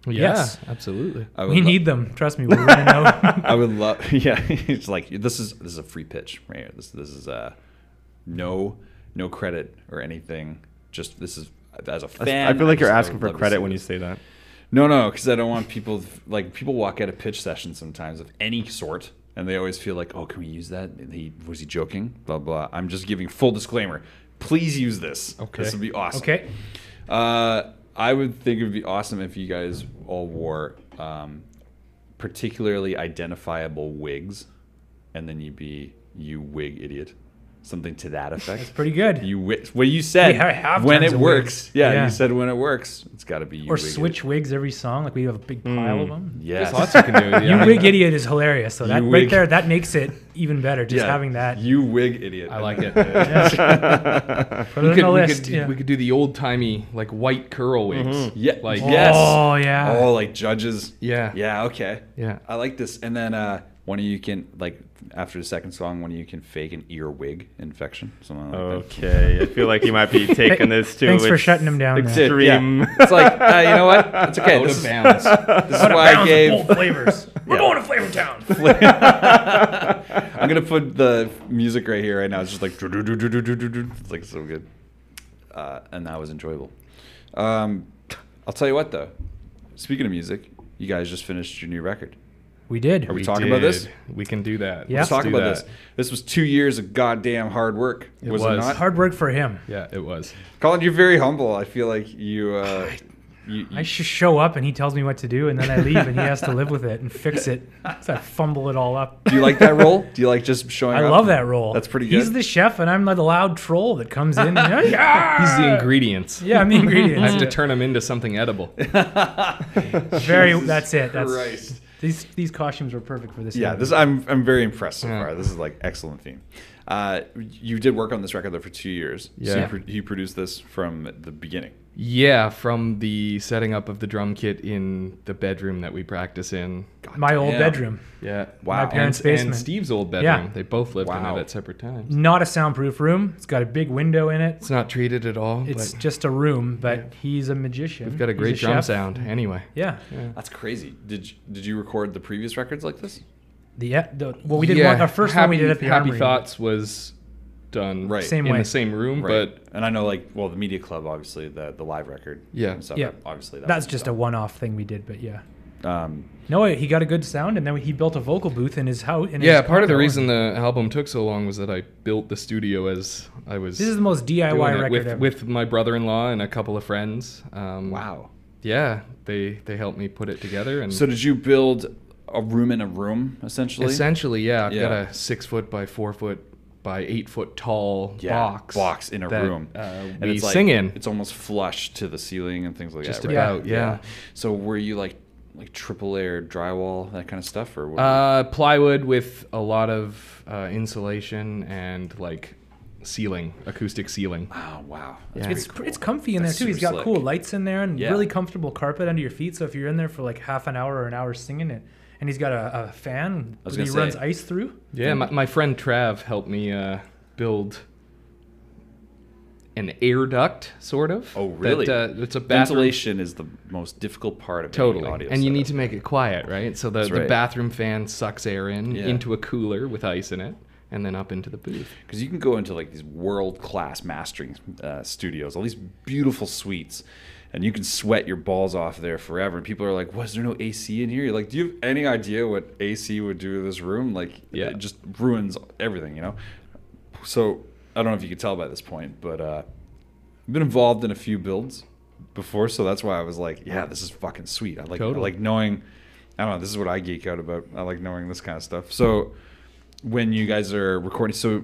[SPEAKER 3] Yeah,
[SPEAKER 2] Yes.
[SPEAKER 3] absolutely.
[SPEAKER 1] I would
[SPEAKER 2] we
[SPEAKER 1] lo-
[SPEAKER 2] need them. Trust me, we're running out.
[SPEAKER 1] I would love. Yeah, it's like this is a free pitch right here. This is no credit or anything. Just this is as a fan.
[SPEAKER 5] I feel like you're
[SPEAKER 1] just- I
[SPEAKER 5] asking
[SPEAKER 1] would
[SPEAKER 5] for
[SPEAKER 1] love to
[SPEAKER 5] credit
[SPEAKER 1] see
[SPEAKER 5] when you
[SPEAKER 1] this.
[SPEAKER 5] say that.
[SPEAKER 1] No, because I don't want people like people walk out of pitch sessions sometimes of any sort, and they always feel like, oh, can we use that? Was he joking? Blah blah. I'm just giving full disclaimer. Please use this.
[SPEAKER 3] Okay.
[SPEAKER 1] This would be awesome.
[SPEAKER 2] Okay.
[SPEAKER 1] I would think it would be awesome if you guys all wore particularly identifiable wigs, and then you'd be you wig idiot, something to that effect.
[SPEAKER 2] Pretty good.
[SPEAKER 1] You well, you said
[SPEAKER 2] We have
[SPEAKER 1] when
[SPEAKER 2] tons
[SPEAKER 1] it
[SPEAKER 2] of
[SPEAKER 1] works.
[SPEAKER 2] wigs.
[SPEAKER 1] Yeah,
[SPEAKER 2] Yeah.
[SPEAKER 1] you said when it works. It's got to be you.
[SPEAKER 2] Or
[SPEAKER 1] wig
[SPEAKER 2] switch
[SPEAKER 1] idiot.
[SPEAKER 2] wigs every song. Like we have a big pile of them.
[SPEAKER 1] Yes.
[SPEAKER 3] There's lots you can do.
[SPEAKER 2] You
[SPEAKER 3] Yeah.
[SPEAKER 2] wig idiot is hilarious. So that
[SPEAKER 1] You
[SPEAKER 2] right
[SPEAKER 1] wig-
[SPEAKER 2] there, that makes it even better. Just
[SPEAKER 1] Yeah,
[SPEAKER 2] having that.
[SPEAKER 1] You wig idiot.
[SPEAKER 3] I like it.
[SPEAKER 2] Put it
[SPEAKER 3] We
[SPEAKER 2] on
[SPEAKER 3] could,
[SPEAKER 2] the
[SPEAKER 3] we,
[SPEAKER 2] list.
[SPEAKER 3] could,
[SPEAKER 2] yeah.
[SPEAKER 3] we could do the old timey like white curl wigs.
[SPEAKER 1] Yeah.
[SPEAKER 3] Like
[SPEAKER 1] yes.
[SPEAKER 2] Oh yeah.
[SPEAKER 1] Oh, like judges.
[SPEAKER 3] yeah.
[SPEAKER 1] Yeah. Okay.
[SPEAKER 3] Yeah.
[SPEAKER 1] I like this. And then one of you can like after the second song, one of you can fake an earwig infection. Something like that.
[SPEAKER 5] Okay, I feel like you might be taking this too.
[SPEAKER 2] Thanks for shutting him down there.
[SPEAKER 5] Extreme.
[SPEAKER 1] Yeah. It's like you know what? It's okay.
[SPEAKER 3] Out
[SPEAKER 1] This
[SPEAKER 3] of
[SPEAKER 1] is,
[SPEAKER 3] bounds.
[SPEAKER 1] this is why I gave.
[SPEAKER 2] Both flavors. We're going to Flavor Town.
[SPEAKER 1] I'm gonna put the music right here right now. It's just like it's like so good, and that was enjoyable. I'll tell you what though. Speaking of music, you guys just finished your new record.
[SPEAKER 2] We did.
[SPEAKER 1] Are we talking about this?
[SPEAKER 3] We can do that.
[SPEAKER 2] Yeah.
[SPEAKER 1] Let's talk
[SPEAKER 3] do
[SPEAKER 1] about
[SPEAKER 3] that.
[SPEAKER 1] this. This was 2 years of goddamn hard work.
[SPEAKER 3] It
[SPEAKER 1] Was it
[SPEAKER 3] was.
[SPEAKER 1] not?
[SPEAKER 2] Hard work for him.
[SPEAKER 3] Yeah, it was.
[SPEAKER 1] Colin, you're very humble. I feel like you.
[SPEAKER 2] I just show up and he tells me what to do, and then I leave and he has to live with it and fix it. So I fumble it all up.
[SPEAKER 1] Do you like that role? Do you like just showing
[SPEAKER 2] I
[SPEAKER 1] up?
[SPEAKER 2] love that role.
[SPEAKER 1] That's pretty
[SPEAKER 2] He's
[SPEAKER 1] good.
[SPEAKER 2] the chef, and I'm the loud troll that comes in. And, yeah,
[SPEAKER 3] He's the ingredients.
[SPEAKER 2] Yeah, I'm the
[SPEAKER 3] I
[SPEAKER 2] ingredients.
[SPEAKER 3] have to turn them into something edible.
[SPEAKER 2] Very. That's it. That's
[SPEAKER 1] Christ.
[SPEAKER 2] these costumes were perfect for this.
[SPEAKER 1] Yeah,
[SPEAKER 2] interview.
[SPEAKER 1] this I'm very impressed so
[SPEAKER 3] Yeah.
[SPEAKER 1] far. This is like excellent theme. You did work on this record though for 2 years. So
[SPEAKER 3] Yeah.
[SPEAKER 1] you produced this from the beginning.
[SPEAKER 3] Yeah, from the setting up of the drum kit in the bedroom that we practice in.
[SPEAKER 2] my old
[SPEAKER 1] damn.
[SPEAKER 2] bedroom.
[SPEAKER 3] Yeah.
[SPEAKER 1] Wow.
[SPEAKER 2] My parents'
[SPEAKER 3] And
[SPEAKER 2] basement.
[SPEAKER 3] Steve's old bedroom.
[SPEAKER 2] Yeah.
[SPEAKER 3] They both lived in
[SPEAKER 1] Wow.
[SPEAKER 3] it at separate times.
[SPEAKER 2] Not a soundproof room. It's got a big window in it.
[SPEAKER 3] It's not treated at all.
[SPEAKER 2] It's
[SPEAKER 3] but
[SPEAKER 2] just a room, but he's a magician.
[SPEAKER 3] we've got a
[SPEAKER 2] He's
[SPEAKER 3] great drum
[SPEAKER 2] chef.
[SPEAKER 3] sound. Anyway.
[SPEAKER 2] Yeah.
[SPEAKER 1] That's crazy. Did you record the previous records like this?
[SPEAKER 2] Well, we did one. Our first one we did at the
[SPEAKER 3] Happy
[SPEAKER 2] Armory.
[SPEAKER 3] Thoughts was done
[SPEAKER 1] Right.
[SPEAKER 2] Same
[SPEAKER 3] in
[SPEAKER 2] way.
[SPEAKER 3] the same room,
[SPEAKER 1] Right.
[SPEAKER 3] but
[SPEAKER 1] And I know like the Media Club obviously the live record.
[SPEAKER 3] Yeah.
[SPEAKER 1] and stuff,
[SPEAKER 2] Yeah.
[SPEAKER 1] Obviously
[SPEAKER 2] That's just a one-off thing we did, but yeah.
[SPEAKER 1] a.
[SPEAKER 2] No, he got a good sound, and then he built a vocal booth in his house.
[SPEAKER 3] yeah, part of the reason the album took so long was that I built the studio as I was
[SPEAKER 2] This is the most DIY
[SPEAKER 3] doing it
[SPEAKER 2] record ever.
[SPEAKER 3] with my brother-in-law and a couple of friends.
[SPEAKER 1] Wow.
[SPEAKER 3] yeah, they helped me put it together. And
[SPEAKER 1] So did you build a room in a room, essentially?
[SPEAKER 3] essentially, yeah, I've got
[SPEAKER 1] Yeah.
[SPEAKER 3] a 6 foot by 4 foot by 8 foot tall
[SPEAKER 1] Yeah,
[SPEAKER 3] box
[SPEAKER 1] in a
[SPEAKER 3] that,
[SPEAKER 1] room.
[SPEAKER 3] and
[SPEAKER 1] And
[SPEAKER 3] we
[SPEAKER 1] it's like,
[SPEAKER 3] sing in.
[SPEAKER 1] It's almost flush to the ceiling and things like
[SPEAKER 3] Just
[SPEAKER 1] that, right?
[SPEAKER 3] about, yeah.
[SPEAKER 1] So were you like triple layer drywall, that kind of stuff, or what?
[SPEAKER 3] Plywood with a lot of insulation and like ceiling, acoustic ceiling.
[SPEAKER 1] Oh wow,
[SPEAKER 3] Yeah.
[SPEAKER 2] It's comfy in there
[SPEAKER 1] That's
[SPEAKER 2] too. He's
[SPEAKER 1] super
[SPEAKER 2] got
[SPEAKER 1] slick.
[SPEAKER 2] cool lights in there and
[SPEAKER 1] Yeah.
[SPEAKER 2] really comfortable carpet under your feet. So if you're in there for like half an hour or an hour singing it, and he's got a fan
[SPEAKER 1] was
[SPEAKER 2] that he
[SPEAKER 1] gonna
[SPEAKER 2] runs
[SPEAKER 1] say.
[SPEAKER 2] ice through.
[SPEAKER 3] Yeah, my friend Trav helped me build an air duct, sort of.
[SPEAKER 1] Oh really?
[SPEAKER 3] It's a bathroom.
[SPEAKER 1] Ventilation is the most difficult part of any
[SPEAKER 3] Totally.
[SPEAKER 1] audio
[SPEAKER 3] And you need
[SPEAKER 1] setup.
[SPEAKER 3] to make it quiet, right? So the
[SPEAKER 1] That's right.
[SPEAKER 3] bathroom fan sucks air in
[SPEAKER 1] Yeah.
[SPEAKER 3] into a cooler with ice in it and then up into the booth.
[SPEAKER 1] Because you can go into like these world-class mastering studios, all these beautiful suites, and you can sweat your balls off there forever. And people are like, "Was there no AC in here?" You're like, "Do you have any idea what AC would do to this room? Like,
[SPEAKER 3] Yeah.
[SPEAKER 1] it just ruins everything, you know." So I don't know if you could tell by this point, but I've been involved in a few builds before, so that's why I was like, "Yeah, this is fucking sweet." I
[SPEAKER 3] Totally.
[SPEAKER 1] like knowing. I don't know. This is what I geek out about. I like knowing this kind of stuff. So when you guys are recording, so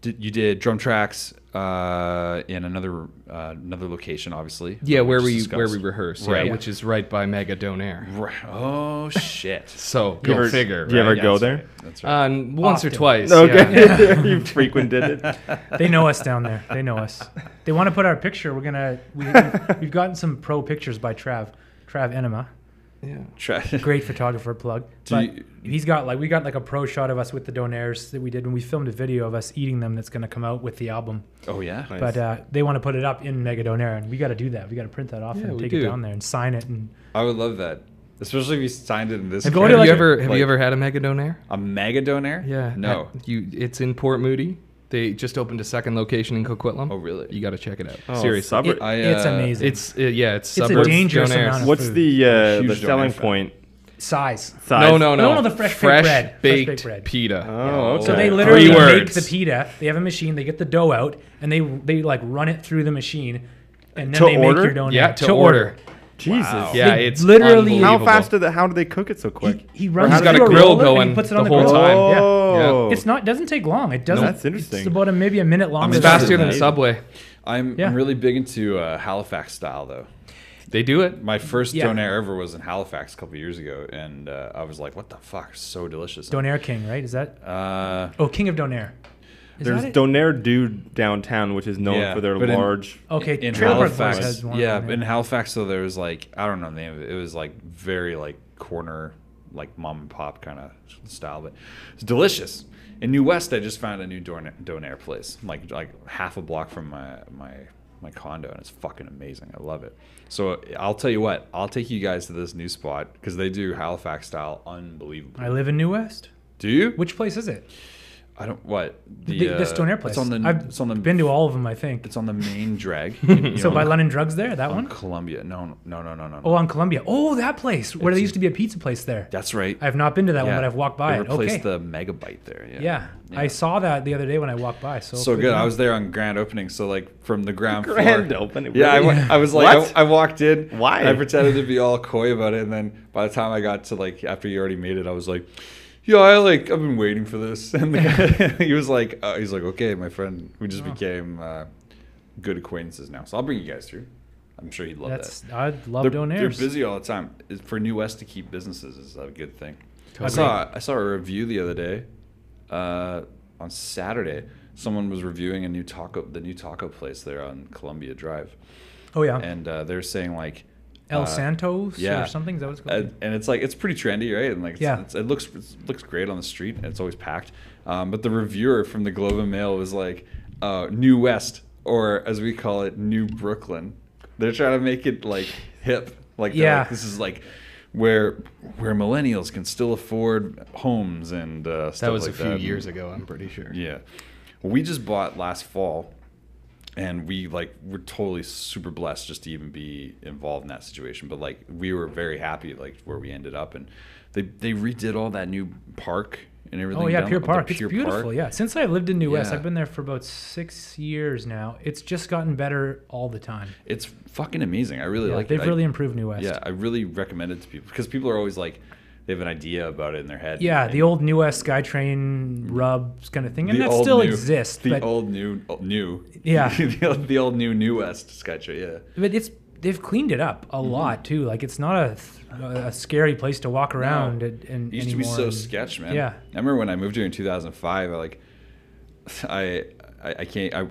[SPEAKER 1] you did drum tracks in another location, obviously.
[SPEAKER 3] Yeah,
[SPEAKER 1] like
[SPEAKER 3] where
[SPEAKER 1] just
[SPEAKER 3] we
[SPEAKER 1] discussed.
[SPEAKER 3] rehearse,
[SPEAKER 1] Right.
[SPEAKER 3] yeah, which is right by Mega Donaire.
[SPEAKER 1] Right. Oh shit.
[SPEAKER 3] So
[SPEAKER 5] You
[SPEAKER 3] go
[SPEAKER 5] ever-
[SPEAKER 3] figure.
[SPEAKER 5] do you ever
[SPEAKER 3] right?
[SPEAKER 5] go
[SPEAKER 1] That's
[SPEAKER 5] there?
[SPEAKER 1] right. That's right.
[SPEAKER 3] Once or
[SPEAKER 2] Often.
[SPEAKER 3] twice.
[SPEAKER 5] Okay,
[SPEAKER 3] Yeah.
[SPEAKER 5] you frequented it.
[SPEAKER 2] They know us down there. They know us. They want to put our picture. We've gotten some pro pictures by Trav Enema.
[SPEAKER 3] Yeah.
[SPEAKER 1] Try.
[SPEAKER 2] Great photographer plug.
[SPEAKER 1] Do
[SPEAKER 2] But
[SPEAKER 1] you-
[SPEAKER 2] he's got we got like a pro shot of us with the donaires that we did when we filmed a video of us eating them that's going to come out with the album.
[SPEAKER 1] Oh yeah.
[SPEAKER 5] Nice.
[SPEAKER 2] But they want to put it up in Mega Donaire, and we got to do that. We got to print that off
[SPEAKER 3] Yeah,
[SPEAKER 2] and
[SPEAKER 3] we
[SPEAKER 2] take it
[SPEAKER 3] do.
[SPEAKER 2] down there and sign it. And
[SPEAKER 1] I would love that, especially if you signed it in this.
[SPEAKER 2] Have
[SPEAKER 3] Have
[SPEAKER 2] Go to,
[SPEAKER 3] you
[SPEAKER 2] like,
[SPEAKER 3] ever
[SPEAKER 1] like-
[SPEAKER 3] had a Mega Donaire?
[SPEAKER 1] a mega donaire?
[SPEAKER 3] Yeah.
[SPEAKER 1] No.
[SPEAKER 3] It's in Port Moody. They just opened a second location in Coquitlam.
[SPEAKER 1] Oh really?
[SPEAKER 3] You got to check it out.
[SPEAKER 5] Oh,
[SPEAKER 3] Seriously.
[SPEAKER 5] suburb-
[SPEAKER 2] it's amazing.
[SPEAKER 3] It's it's
[SPEAKER 2] a
[SPEAKER 3] suburbs
[SPEAKER 2] dangerous
[SPEAKER 3] Donairs.
[SPEAKER 2] amount of
[SPEAKER 5] What's
[SPEAKER 2] food.
[SPEAKER 5] the
[SPEAKER 1] Huge
[SPEAKER 5] selling
[SPEAKER 1] donation.
[SPEAKER 5] point?
[SPEAKER 2] size.
[SPEAKER 5] Size?
[SPEAKER 3] No,
[SPEAKER 2] the fresh baked bread. Fresh
[SPEAKER 3] baked
[SPEAKER 2] baked bread.
[SPEAKER 3] pita.
[SPEAKER 5] Oh, okay.
[SPEAKER 2] So they
[SPEAKER 1] Okay.
[SPEAKER 2] literally
[SPEAKER 3] 3
[SPEAKER 2] make
[SPEAKER 3] words.
[SPEAKER 2] the pita. They have a machine. They get the dough out, and they like run it through the machine, and then
[SPEAKER 5] To
[SPEAKER 2] they
[SPEAKER 5] order?
[SPEAKER 2] make your dough.
[SPEAKER 3] Yeah, to order.
[SPEAKER 5] Jesus.
[SPEAKER 1] Wow.
[SPEAKER 3] Yeah,
[SPEAKER 2] They
[SPEAKER 3] it's
[SPEAKER 2] literally-
[SPEAKER 5] How
[SPEAKER 3] unbelievable.
[SPEAKER 5] fast how do they cook it so quick?
[SPEAKER 2] He runs
[SPEAKER 3] He's
[SPEAKER 2] it
[SPEAKER 3] got a
[SPEAKER 2] through
[SPEAKER 3] grill
[SPEAKER 2] roller and
[SPEAKER 3] going
[SPEAKER 2] he puts it
[SPEAKER 3] the
[SPEAKER 2] on the
[SPEAKER 3] whole
[SPEAKER 2] grill.
[SPEAKER 3] time.
[SPEAKER 5] Oh.
[SPEAKER 2] Yeah. It's not. Doesn't take long. It doesn't.
[SPEAKER 5] That's interesting.
[SPEAKER 2] It's about maybe a minute longer.
[SPEAKER 3] It's
[SPEAKER 1] Amazing.
[SPEAKER 3] faster than
[SPEAKER 1] Amazing.
[SPEAKER 3] Subway.
[SPEAKER 1] I'm
[SPEAKER 2] Yeah.
[SPEAKER 1] really big into Halifax style though.
[SPEAKER 3] They do it.
[SPEAKER 1] My first
[SPEAKER 2] Yeah.
[SPEAKER 1] donaire ever was in Halifax a couple years ago, and I was like, "What the fuck? It's so delicious."
[SPEAKER 2] Donaire King, right? Is that?
[SPEAKER 1] Uh,
[SPEAKER 2] Oh, King of Donaire. Is
[SPEAKER 5] There's
[SPEAKER 2] that it?
[SPEAKER 5] Donaire Dude downtown, which is known
[SPEAKER 1] Yeah,
[SPEAKER 5] for their
[SPEAKER 1] but in-
[SPEAKER 5] large.
[SPEAKER 2] Okay,
[SPEAKER 1] in
[SPEAKER 2] Trailer Park Boys
[SPEAKER 1] Halifax,
[SPEAKER 2] has one.
[SPEAKER 1] yeah,
[SPEAKER 2] of them,
[SPEAKER 1] in Halifax, though, there was like I don't know the name of it. It was like very like corner, like mom and pop kind of style, but it's delicious. In New West, I just found a new donaire place, like half a block from my condo, and it's fucking amazing. I love it. So I'll tell you what, I'll take you guys to this new spot because they do Halifax style unbelievable.
[SPEAKER 2] I live in New West.
[SPEAKER 1] Do you?
[SPEAKER 2] Which place is it?
[SPEAKER 1] I don't what
[SPEAKER 2] This Donaire place.
[SPEAKER 1] It's on the.
[SPEAKER 2] I've
[SPEAKER 1] it's on the.
[SPEAKER 2] been to all of them, I think.
[SPEAKER 1] It's on the main drag. you
[SPEAKER 2] So
[SPEAKER 1] know,
[SPEAKER 2] by London Drugs there, that
[SPEAKER 1] on
[SPEAKER 2] one?
[SPEAKER 1] Columbia. No.
[SPEAKER 2] Oh, on Columbia. Oh, that place where there
[SPEAKER 1] It's-
[SPEAKER 2] used to be a pizza place there.
[SPEAKER 1] That's right.
[SPEAKER 2] I've not been to that one,
[SPEAKER 1] Yeah.
[SPEAKER 2] but I've walked by
[SPEAKER 1] They
[SPEAKER 2] it.
[SPEAKER 1] replaced
[SPEAKER 2] Okay.
[SPEAKER 1] the Megabyte there.
[SPEAKER 2] Yeah. I saw that the other day when I walked by.
[SPEAKER 1] So good. I was there on grand opening. So like from the ground
[SPEAKER 5] Grand
[SPEAKER 1] floor.
[SPEAKER 5] opening.
[SPEAKER 1] Yeah,
[SPEAKER 5] really?
[SPEAKER 1] I was like,
[SPEAKER 5] What?
[SPEAKER 1] I walked in.
[SPEAKER 5] Why?
[SPEAKER 1] And I pretended to be all coy about it, and then by the time I got to like after you already made it, I was like, yeah, I've been waiting for this. And the guy, he was like, okay, my friend. We just became good acquaintances now. So I'll bring you guys through. I'm sure he'd love that.
[SPEAKER 2] I'd love
[SPEAKER 1] They're
[SPEAKER 2] Donaires.
[SPEAKER 1] busy all the time. For New West to keep businesses is a good thing.
[SPEAKER 2] Totally.
[SPEAKER 1] I saw a review the other day on Saturday. Someone was reviewing the new taco place there on Columbia Drive,
[SPEAKER 2] Oh yeah.
[SPEAKER 1] and they're saying like
[SPEAKER 2] El Santos
[SPEAKER 1] yeah.
[SPEAKER 2] or something. Is that what it's called?
[SPEAKER 1] and it's like it's pretty trendy, right? And like
[SPEAKER 2] Yeah.
[SPEAKER 1] it looks great on the street, and it's always packed. But the reviewer from the Globe and Mail was like, New West, or as we call it, New Brooklyn. They're trying to make it like hip, like they're
[SPEAKER 2] Yeah.
[SPEAKER 1] like, this is like where millennials can still afford homes and stuff
[SPEAKER 3] That was
[SPEAKER 1] like
[SPEAKER 3] a few
[SPEAKER 1] that.
[SPEAKER 3] years ago, I'm pretty sure.
[SPEAKER 1] Yeah, we just bought last fall and we're totally super blessed just to even be involved in that situation. But like we were very happy like where we ended up, and they redid all that new park and everything.
[SPEAKER 2] Oh yeah,
[SPEAKER 1] down
[SPEAKER 2] Pure
[SPEAKER 1] the
[SPEAKER 2] Park. It's
[SPEAKER 1] Pure
[SPEAKER 2] beautiful.
[SPEAKER 1] Park.
[SPEAKER 2] Yeah. Since I lived in New West,
[SPEAKER 1] Yeah.
[SPEAKER 2] I've been there for about 6 years now. It's just gotten better all the time.
[SPEAKER 1] It's fucking amazing. I really
[SPEAKER 2] Yeah,
[SPEAKER 1] like it.
[SPEAKER 2] they've really improved New West.
[SPEAKER 1] Yeah, I really recommend it to people because people are always like, they have an idea about it in their head.
[SPEAKER 2] Yeah,
[SPEAKER 1] and
[SPEAKER 2] the old New West SkyTrain rubs kind of thing, and
[SPEAKER 1] the
[SPEAKER 2] that
[SPEAKER 1] old
[SPEAKER 2] still
[SPEAKER 1] new-
[SPEAKER 2] exists.
[SPEAKER 1] The
[SPEAKER 2] but
[SPEAKER 1] old new.
[SPEAKER 2] Yeah.
[SPEAKER 1] the old New West Skytrain. Yeah.
[SPEAKER 2] but they've cleaned it up a lot too. Like it's not a scary place to walk around.
[SPEAKER 1] It used to be
[SPEAKER 2] anymore.
[SPEAKER 1] so
[SPEAKER 2] And-
[SPEAKER 1] sketch, man.
[SPEAKER 2] Yeah.
[SPEAKER 1] I remember when I moved here in 2005. I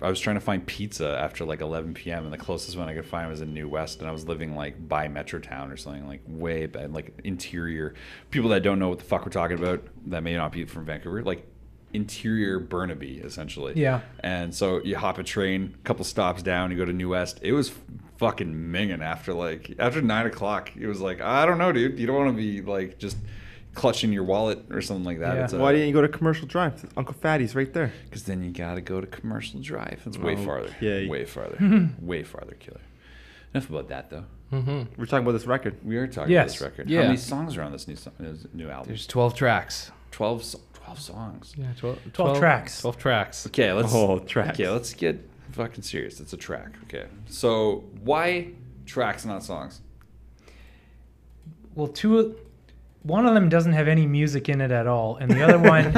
[SPEAKER 1] was trying to find pizza after like 11 p.m. and the closest one I could find was in New West, and I was living like by Metrotown or something, like way bad, like interior. People that don't know what the fuck we're talking about, that may not be from Vancouver, like interior Burnaby essentially.
[SPEAKER 2] Yeah.
[SPEAKER 1] And so you hop a train, a couple stops down, you go to New West. It was fucking minging after 9 o'clock. It was like, I don't know, dude. You don't want to be like just clutching your wallet or something like that.
[SPEAKER 2] Yeah.
[SPEAKER 5] Why didn't you go to Commercial Drive? Uncle Fatty's right there.
[SPEAKER 1] Because then you got to go to Commercial Drive. That's way farther.
[SPEAKER 5] Okay.
[SPEAKER 1] Way farther. Way farther, killer. Enough about that, though.
[SPEAKER 5] We're talking about this record.
[SPEAKER 1] We are talking
[SPEAKER 2] Yes.
[SPEAKER 1] about this record.
[SPEAKER 3] Yeah.
[SPEAKER 1] How many songs are on this new album?
[SPEAKER 3] There's 12 tracks.
[SPEAKER 1] 12 songs.
[SPEAKER 3] Yeah,
[SPEAKER 2] 12 tracks.
[SPEAKER 3] 12 tracks.
[SPEAKER 1] Okay, let's
[SPEAKER 5] tracks.
[SPEAKER 1] Okay, let's get fucking serious. It's a track. Okay. So why tracks, not songs?
[SPEAKER 2] Well, one of them doesn't have any music in it at all, and the other one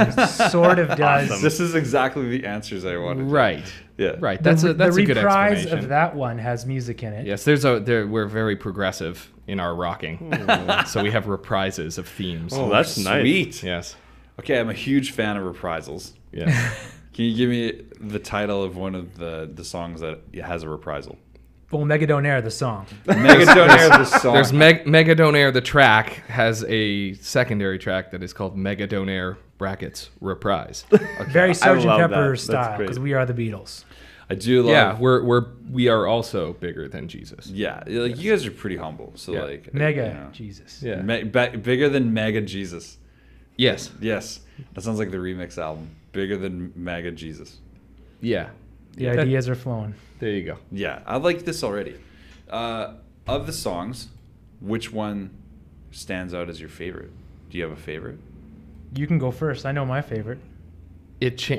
[SPEAKER 2] sort of does.
[SPEAKER 1] This is exactly the answers I wanted.
[SPEAKER 3] Right.
[SPEAKER 1] Yeah.
[SPEAKER 3] Right. That's a good
[SPEAKER 2] the reprise
[SPEAKER 3] explanation.
[SPEAKER 2] of that one has music in it.
[SPEAKER 3] Yes, we're very progressive in our rocking. So we have reprises of themes.
[SPEAKER 5] Oh, that's nice.
[SPEAKER 1] Sweet.
[SPEAKER 3] Yes.
[SPEAKER 1] Okay, I'm a huge fan of reprisals.
[SPEAKER 3] Yeah.
[SPEAKER 1] Can you give me the title of one of the songs that has a reprisal?
[SPEAKER 2] Well, Megadonaire, the song.
[SPEAKER 1] Megadonaire, the song.
[SPEAKER 3] There's Megadonaire, the track, has a secondary track that is called Megadonaire brackets reprise.
[SPEAKER 2] Very Sgt.
[SPEAKER 5] love that.
[SPEAKER 2] Pepper
[SPEAKER 5] That's
[SPEAKER 2] style,
[SPEAKER 5] great.
[SPEAKER 2] because we are the Beatles.
[SPEAKER 1] I do love.
[SPEAKER 3] Yeah, we are also bigger than Jesus.
[SPEAKER 1] Yeah, like you guys are pretty humble. So
[SPEAKER 3] Yeah.
[SPEAKER 1] like
[SPEAKER 2] Mega,
[SPEAKER 1] you know.
[SPEAKER 2] Jesus.
[SPEAKER 3] Yeah.
[SPEAKER 1] Bigger than Mega Jesus.
[SPEAKER 3] Yes.
[SPEAKER 1] Yes, that sounds like the remix album. Bigger than Mega Jesus.
[SPEAKER 3] Yeah.
[SPEAKER 2] The ideas are flowing.
[SPEAKER 3] There you go.
[SPEAKER 1] Yeah, I like this already. Of the songs, which one stands out as your favorite? Do you have a favorite?
[SPEAKER 2] You can go first. I know my favorite.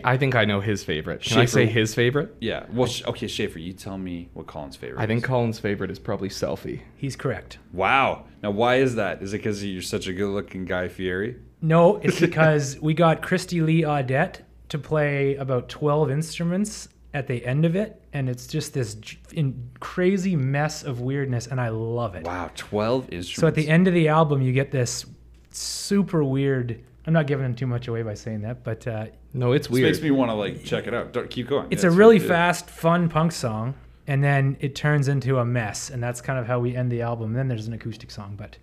[SPEAKER 3] I think I know his favorite. Can I
[SPEAKER 1] Shafer.
[SPEAKER 3] say his favorite?
[SPEAKER 1] Yeah. Well, okay, Shafer, you tell me what Colin's favorite.
[SPEAKER 3] I think
[SPEAKER 1] is.
[SPEAKER 3] Colin's favorite is probably Selfie.
[SPEAKER 2] He's correct.
[SPEAKER 1] Wow. Now, why is that? Is it because you're such a good-looking Guy Fieri?
[SPEAKER 2] No, it's because we got Christy Lee Audette to play about 12 instruments at the end of it, and it's just this crazy mess of weirdness, and I love it.
[SPEAKER 1] Wow, 12 instruments.
[SPEAKER 2] So at the end of the album, you get this super weird. I'm not giving too much away by saying that, but
[SPEAKER 3] No, it's
[SPEAKER 1] This
[SPEAKER 3] weird.
[SPEAKER 1] makes me want to like check it out. Keep going.
[SPEAKER 2] it's
[SPEAKER 1] Yeah,
[SPEAKER 2] a really
[SPEAKER 1] good.
[SPEAKER 2] fast, fun punk song, and then it turns into a mess, and that's kind of how we end the album. And then there's an acoustic song, but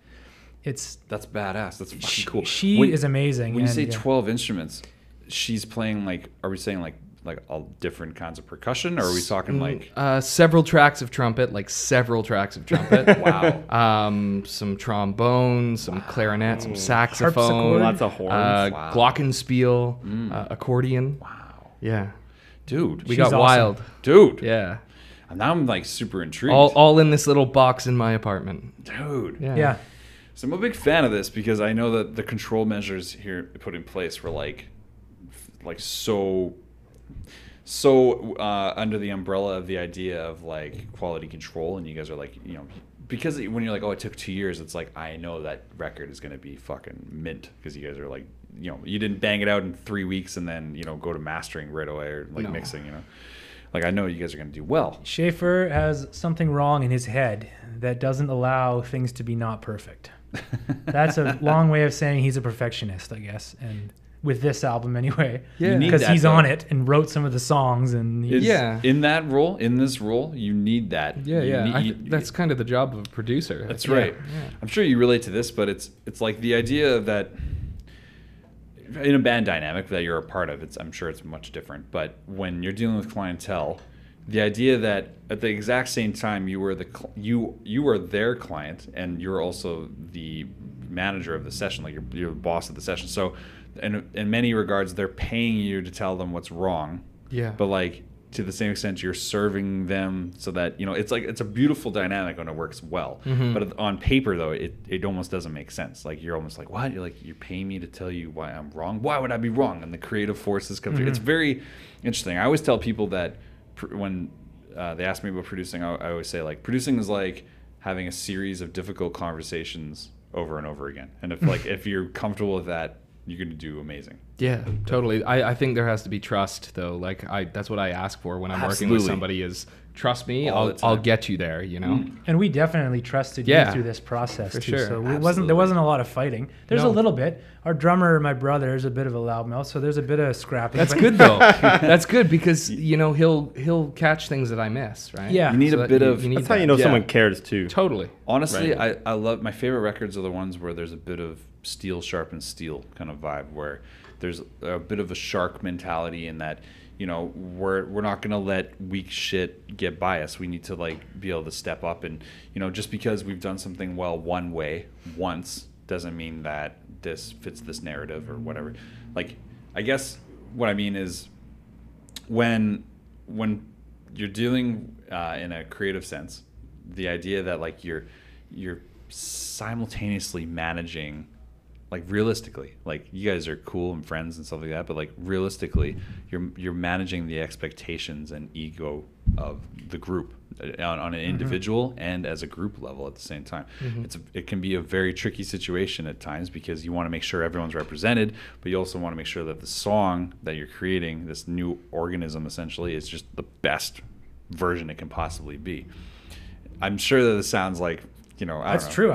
[SPEAKER 2] it's
[SPEAKER 1] That's badass. That's fucking cool.
[SPEAKER 2] she
[SPEAKER 1] When-
[SPEAKER 2] is amazing.
[SPEAKER 1] When you
[SPEAKER 2] and,
[SPEAKER 1] say
[SPEAKER 2] yeah.
[SPEAKER 1] 12 instruments, she's playing like, are we saying like all different kinds of percussion, or are we talking like?
[SPEAKER 3] Several tracks of trumpet, like several tracks of trumpet.
[SPEAKER 1] Wow.
[SPEAKER 3] Some trombone, some clarinet, some saxophone,
[SPEAKER 2] Harpsichord.
[SPEAKER 5] Lots of horns.
[SPEAKER 1] Wow.
[SPEAKER 3] glockenspiel, accordion.
[SPEAKER 1] Wow.
[SPEAKER 3] Yeah,
[SPEAKER 1] Dude.
[SPEAKER 3] we
[SPEAKER 2] She's
[SPEAKER 3] got
[SPEAKER 2] awesome.
[SPEAKER 3] wild.
[SPEAKER 1] Dude.
[SPEAKER 3] Yeah,
[SPEAKER 1] And now I'm like super intrigued.
[SPEAKER 3] all in this little box in my apartment.
[SPEAKER 1] Dude.
[SPEAKER 2] Yeah.
[SPEAKER 1] So I'm a big fan of this because I know that the control measures here put in place were like so under the umbrella of the idea of like quality control, and you guys are like, you know, because when you're like, oh, it took 2 years, it's like, I know that record is going to be fucking mint because you guys are like, you know, you didn't bang it out in 3 weeks and then, you know, go to mastering right away or like
[SPEAKER 3] No.
[SPEAKER 1] mixing, you know. Like, I know you guys are going to do well.
[SPEAKER 2] Schaefer has something wrong in his head that doesn't allow things to be not perfect. That's a long way of saying he's a perfectionist, I guess. And with this album anyway.
[SPEAKER 3] Yeah. You need
[SPEAKER 2] Because
[SPEAKER 1] that,
[SPEAKER 2] he's
[SPEAKER 1] though.
[SPEAKER 2] on it and wrote some of the songs. And he's,
[SPEAKER 3] Yeah.
[SPEAKER 1] In this role, you need that.
[SPEAKER 3] Yeah,
[SPEAKER 1] You
[SPEAKER 3] yeah.
[SPEAKER 1] need-
[SPEAKER 3] That's kind of the job of a producer.
[SPEAKER 1] That's
[SPEAKER 3] Yeah.
[SPEAKER 1] right.
[SPEAKER 3] Yeah.
[SPEAKER 1] I'm sure you relate to this, but it's like the idea that in a band dynamic that you're a part of, I'm sure it's much different. But when you're dealing with clientele, the idea that at the exact same time you were you are their client and you're also the manager of the session, like you're the boss of the session. So in many regards, they're paying you to tell them what's wrong.
[SPEAKER 3] Yeah.
[SPEAKER 1] But like to the same extent you're serving them, so that it's like it's a beautiful dynamic when it works well. But on paper though, it almost doesn't make sense. Like you're almost like, what? You're like, you're paying me to tell you why I'm wrong. Why would I be wrong? And the creative forces come through. It's very interesting. I always tell people that when they ask me about producing, I always say like producing is like having a series of difficult conversations over and over again. And if you're comfortable with that, you're going to do amazing.
[SPEAKER 3] Yeah, totally. I think there has to be trust, though. Like that's what I ask for when I'm working with somebody is trust me. I'll get you there.
[SPEAKER 2] And we definitely trusted you through this process too.
[SPEAKER 3] Sure.
[SPEAKER 2] So there wasn't a lot of fighting. There's a little bit. Our drummer, my brother, is a bit of a loudmouth, so there's a bit of scrapping.
[SPEAKER 3] That's good though. That's good because he'll catch things that I miss, right?
[SPEAKER 2] Yeah.
[SPEAKER 1] You need a bit of.
[SPEAKER 5] That's how you know someone cares too.
[SPEAKER 3] Totally.
[SPEAKER 1] Honestly, I love my favorite records are the ones where there's a bit of steel sharpens steel kind of vibe, where there's a bit of a shark mentality in that, we're not gonna let weak shit get by us. We need to like be able to step up, and just because we've done something well one way once doesn't mean that this fits this narrative or whatever. Like, I guess what I mean is when you're dealing in a creative sense, the idea that like you're simultaneously managing, like realistically, like you guys are cool and friends and stuff like that, but like realistically, you're managing the expectations and ego of the group on an individual and as a group level at the same time. It can be a very tricky situation at times because you want to make sure everyone's represented, but you also want to make sure that the song that you're creating, this new organism essentially, is just the best version it can possibly be. I'm sure that this sounds like,
[SPEAKER 2] That's true.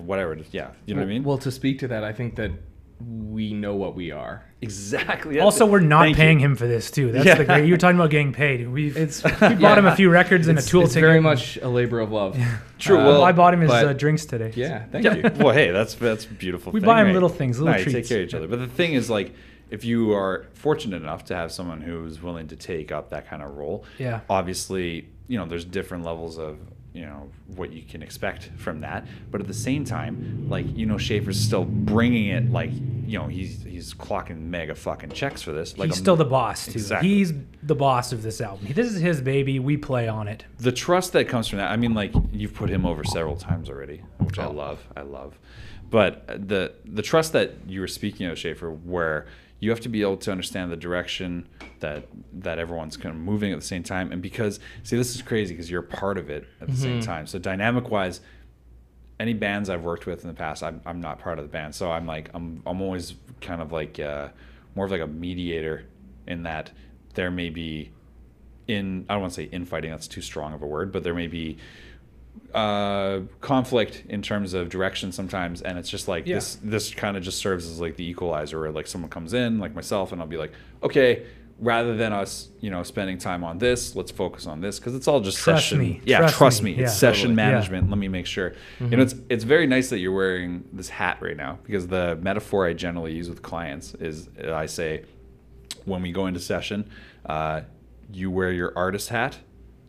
[SPEAKER 1] Whatever it is. Yeah. You know what I mean?
[SPEAKER 3] Well, to speak to that, I think that we know what we are.
[SPEAKER 1] Exactly.
[SPEAKER 2] Also, we're not paying him for this too. That's the great. You were talking about getting paid. We bought him a few records and a tool ticket.
[SPEAKER 3] It's very much a labor of love.
[SPEAKER 1] True. Well,
[SPEAKER 2] I bought him his drinks today.
[SPEAKER 3] Yeah. Thank you.
[SPEAKER 1] Well, hey, that's beautiful.
[SPEAKER 2] We buy him little things, little treats.
[SPEAKER 1] Take care of each other. But the thing is, like, if you are fortunate enough to have someone who's willing to take up that kind of role, obviously, there's different levels of what you can expect from that, but at the same time, like, Shafer's still bringing it, like, he's clocking mega fucking checks for this. Like,
[SPEAKER 2] he's still the boss too.
[SPEAKER 1] Exactly.
[SPEAKER 2] He's the boss of this album. This is his baby. We play on it.
[SPEAKER 1] The trust that comes from that, I mean, like, you've put him over several times already, which I love, but the trust that you were speaking of, Shafer, where you have to be able to understand the direction that everyone's kind of moving at the same time. And because, see, this is crazy because you're a part of it at the same time. So dynamic-wise, any bands I've worked with in the past, I'm not part of the band. So I'm like, I'm always kind of like more of like a mediator in that there may be I don't want to say infighting, that's too strong of a word, but there may be conflict in terms of direction sometimes, and it's just like this kind of just serves as like the equalizer, where like someone comes in like myself and I'll be like, okay, rather than us spending time on this, let's focus on this, because it's all just
[SPEAKER 2] trust
[SPEAKER 1] session.
[SPEAKER 2] Me.
[SPEAKER 1] Trust me. It's session
[SPEAKER 2] totally.
[SPEAKER 1] management. Let me make sure. It's very nice that you're wearing this hat right now, because the metaphor I generally use with clients is I say, when we go into session, you wear your artist hat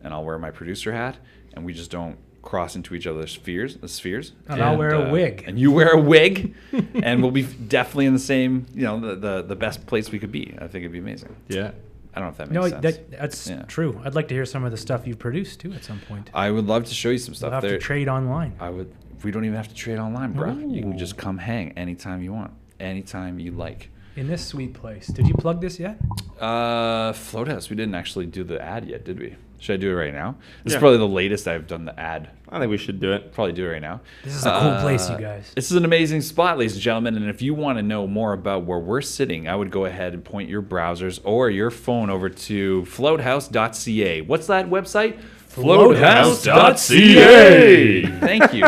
[SPEAKER 1] and I'll wear my producer hat, and we just don't cross into each other's spheres.
[SPEAKER 2] And I'll wear a wig.
[SPEAKER 1] And you wear a wig, and we'll be definitely in the same, the best place we could be. I think it'd be amazing.
[SPEAKER 3] Yeah.
[SPEAKER 1] I don't know if that makes sense.
[SPEAKER 2] That's true. I'd like to hear some of the stuff you've produced too at some point.
[SPEAKER 1] I would love to show you some stuff.
[SPEAKER 2] We'll have to trade online.
[SPEAKER 1] We don't even have to trade online, bro. You can just come hang anytime you want, anytime you like.
[SPEAKER 2] In this sweet place. Did you plug this yet?
[SPEAKER 1] Float House. We didn't actually do the ad yet, did we? Should I do it right now? This is probably the latest I've done the ad.
[SPEAKER 5] I think we should do it.
[SPEAKER 1] Probably do it right now.
[SPEAKER 2] This is a cool place, you guys.
[SPEAKER 1] This is an amazing spot, ladies and gentlemen. And if you want to know more about where we're sitting, I would go ahead and point your browsers or your phone over to floathouse.ca. What's that website?
[SPEAKER 5] Floathouse.ca.
[SPEAKER 1] Thank you.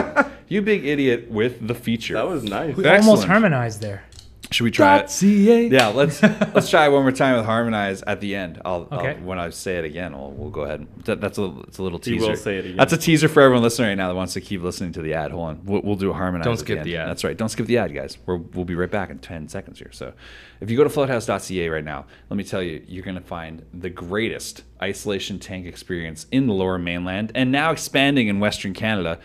[SPEAKER 1] You big idiot with the feature.
[SPEAKER 5] That was nice.
[SPEAKER 2] We almost harmonized there.
[SPEAKER 1] Should we try it?
[SPEAKER 3] .ca.
[SPEAKER 1] Yeah, let's try it one more time with harmonize at the end. I'll when I say it again, we'll go ahead. It's a little teaser.
[SPEAKER 5] You will say it again.
[SPEAKER 1] That's a teaser for everyone listening right now that wants to keep listening to the ad. Hold on, we'll do a harmonize.
[SPEAKER 3] Don't skip the ad.
[SPEAKER 1] That's right. Don't skip the ad, guys. We'll be right back in 10 seconds here. So, if you go to floathouse.ca right now, let me tell you, you're gonna find the greatest isolation tank experience in the Lower Mainland, and now expanding in Western Canada,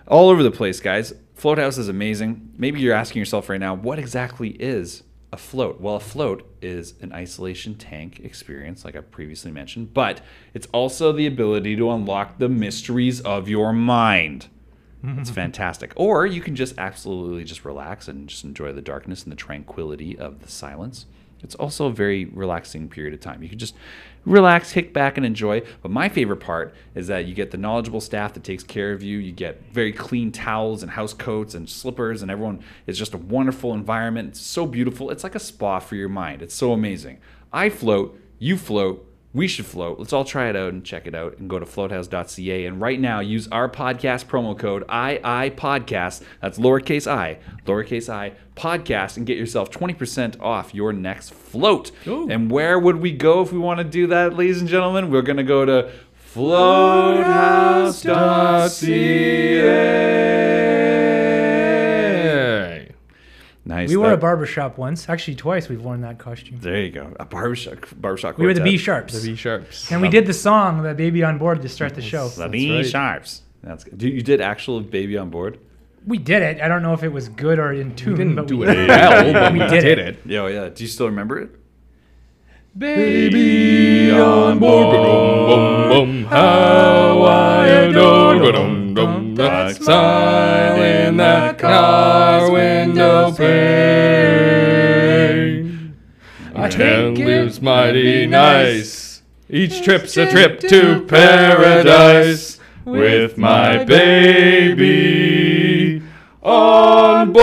[SPEAKER 1] all over the place, guys. Float House is amazing. Maybe you're asking yourself right now, what exactly is a float. Well, a float is an isolation tank experience, like I previously mentioned, but it's also the ability to unlock the mysteries of your mind. It's fantastic. Or you can just absolutely just relax and just enjoy the darkness and the tranquility of the silence. It's also a very relaxing period of time. You can just relax, kick back, and enjoy. But my favorite part is that you get the knowledgeable staff that takes care of you. You get very clean towels and house coats and slippers, and everyone is just a wonderful environment. It's so beautiful. It's like a spa for your mind. It's so amazing. I float, you float, we should float. Let's all try it out and check it out and go to floathouse.ca. And right now, use our podcast promo code IIPodcast. That's lowercase I podcast, and get yourself 20% off your next float.
[SPEAKER 2] Ooh.
[SPEAKER 1] And where would we go if we want to do that, ladies and gentlemen? We're going to go to floathouse.ca. Nice.
[SPEAKER 2] We wore a barbershop once. Actually, twice we've worn that costume.
[SPEAKER 1] There you go. A barbershop
[SPEAKER 2] We were the
[SPEAKER 1] quartet.
[SPEAKER 2] B Sharps.
[SPEAKER 3] The V-sharps.
[SPEAKER 2] And we did the song, the Baby on Board, to start the show.
[SPEAKER 1] The B Sharps. That's good. You did actual Baby on Board?
[SPEAKER 2] We did it. I don't know if it was good or in tune.
[SPEAKER 3] We didn't
[SPEAKER 2] but
[SPEAKER 3] do
[SPEAKER 2] we
[SPEAKER 3] it well, but we did it.
[SPEAKER 1] Yeah, yeah. Do you still remember it?
[SPEAKER 3] Baby on board, how I adore that smile in that car window pane. I think it's mighty nice. Each trip's a trip to paradise with my baby on board.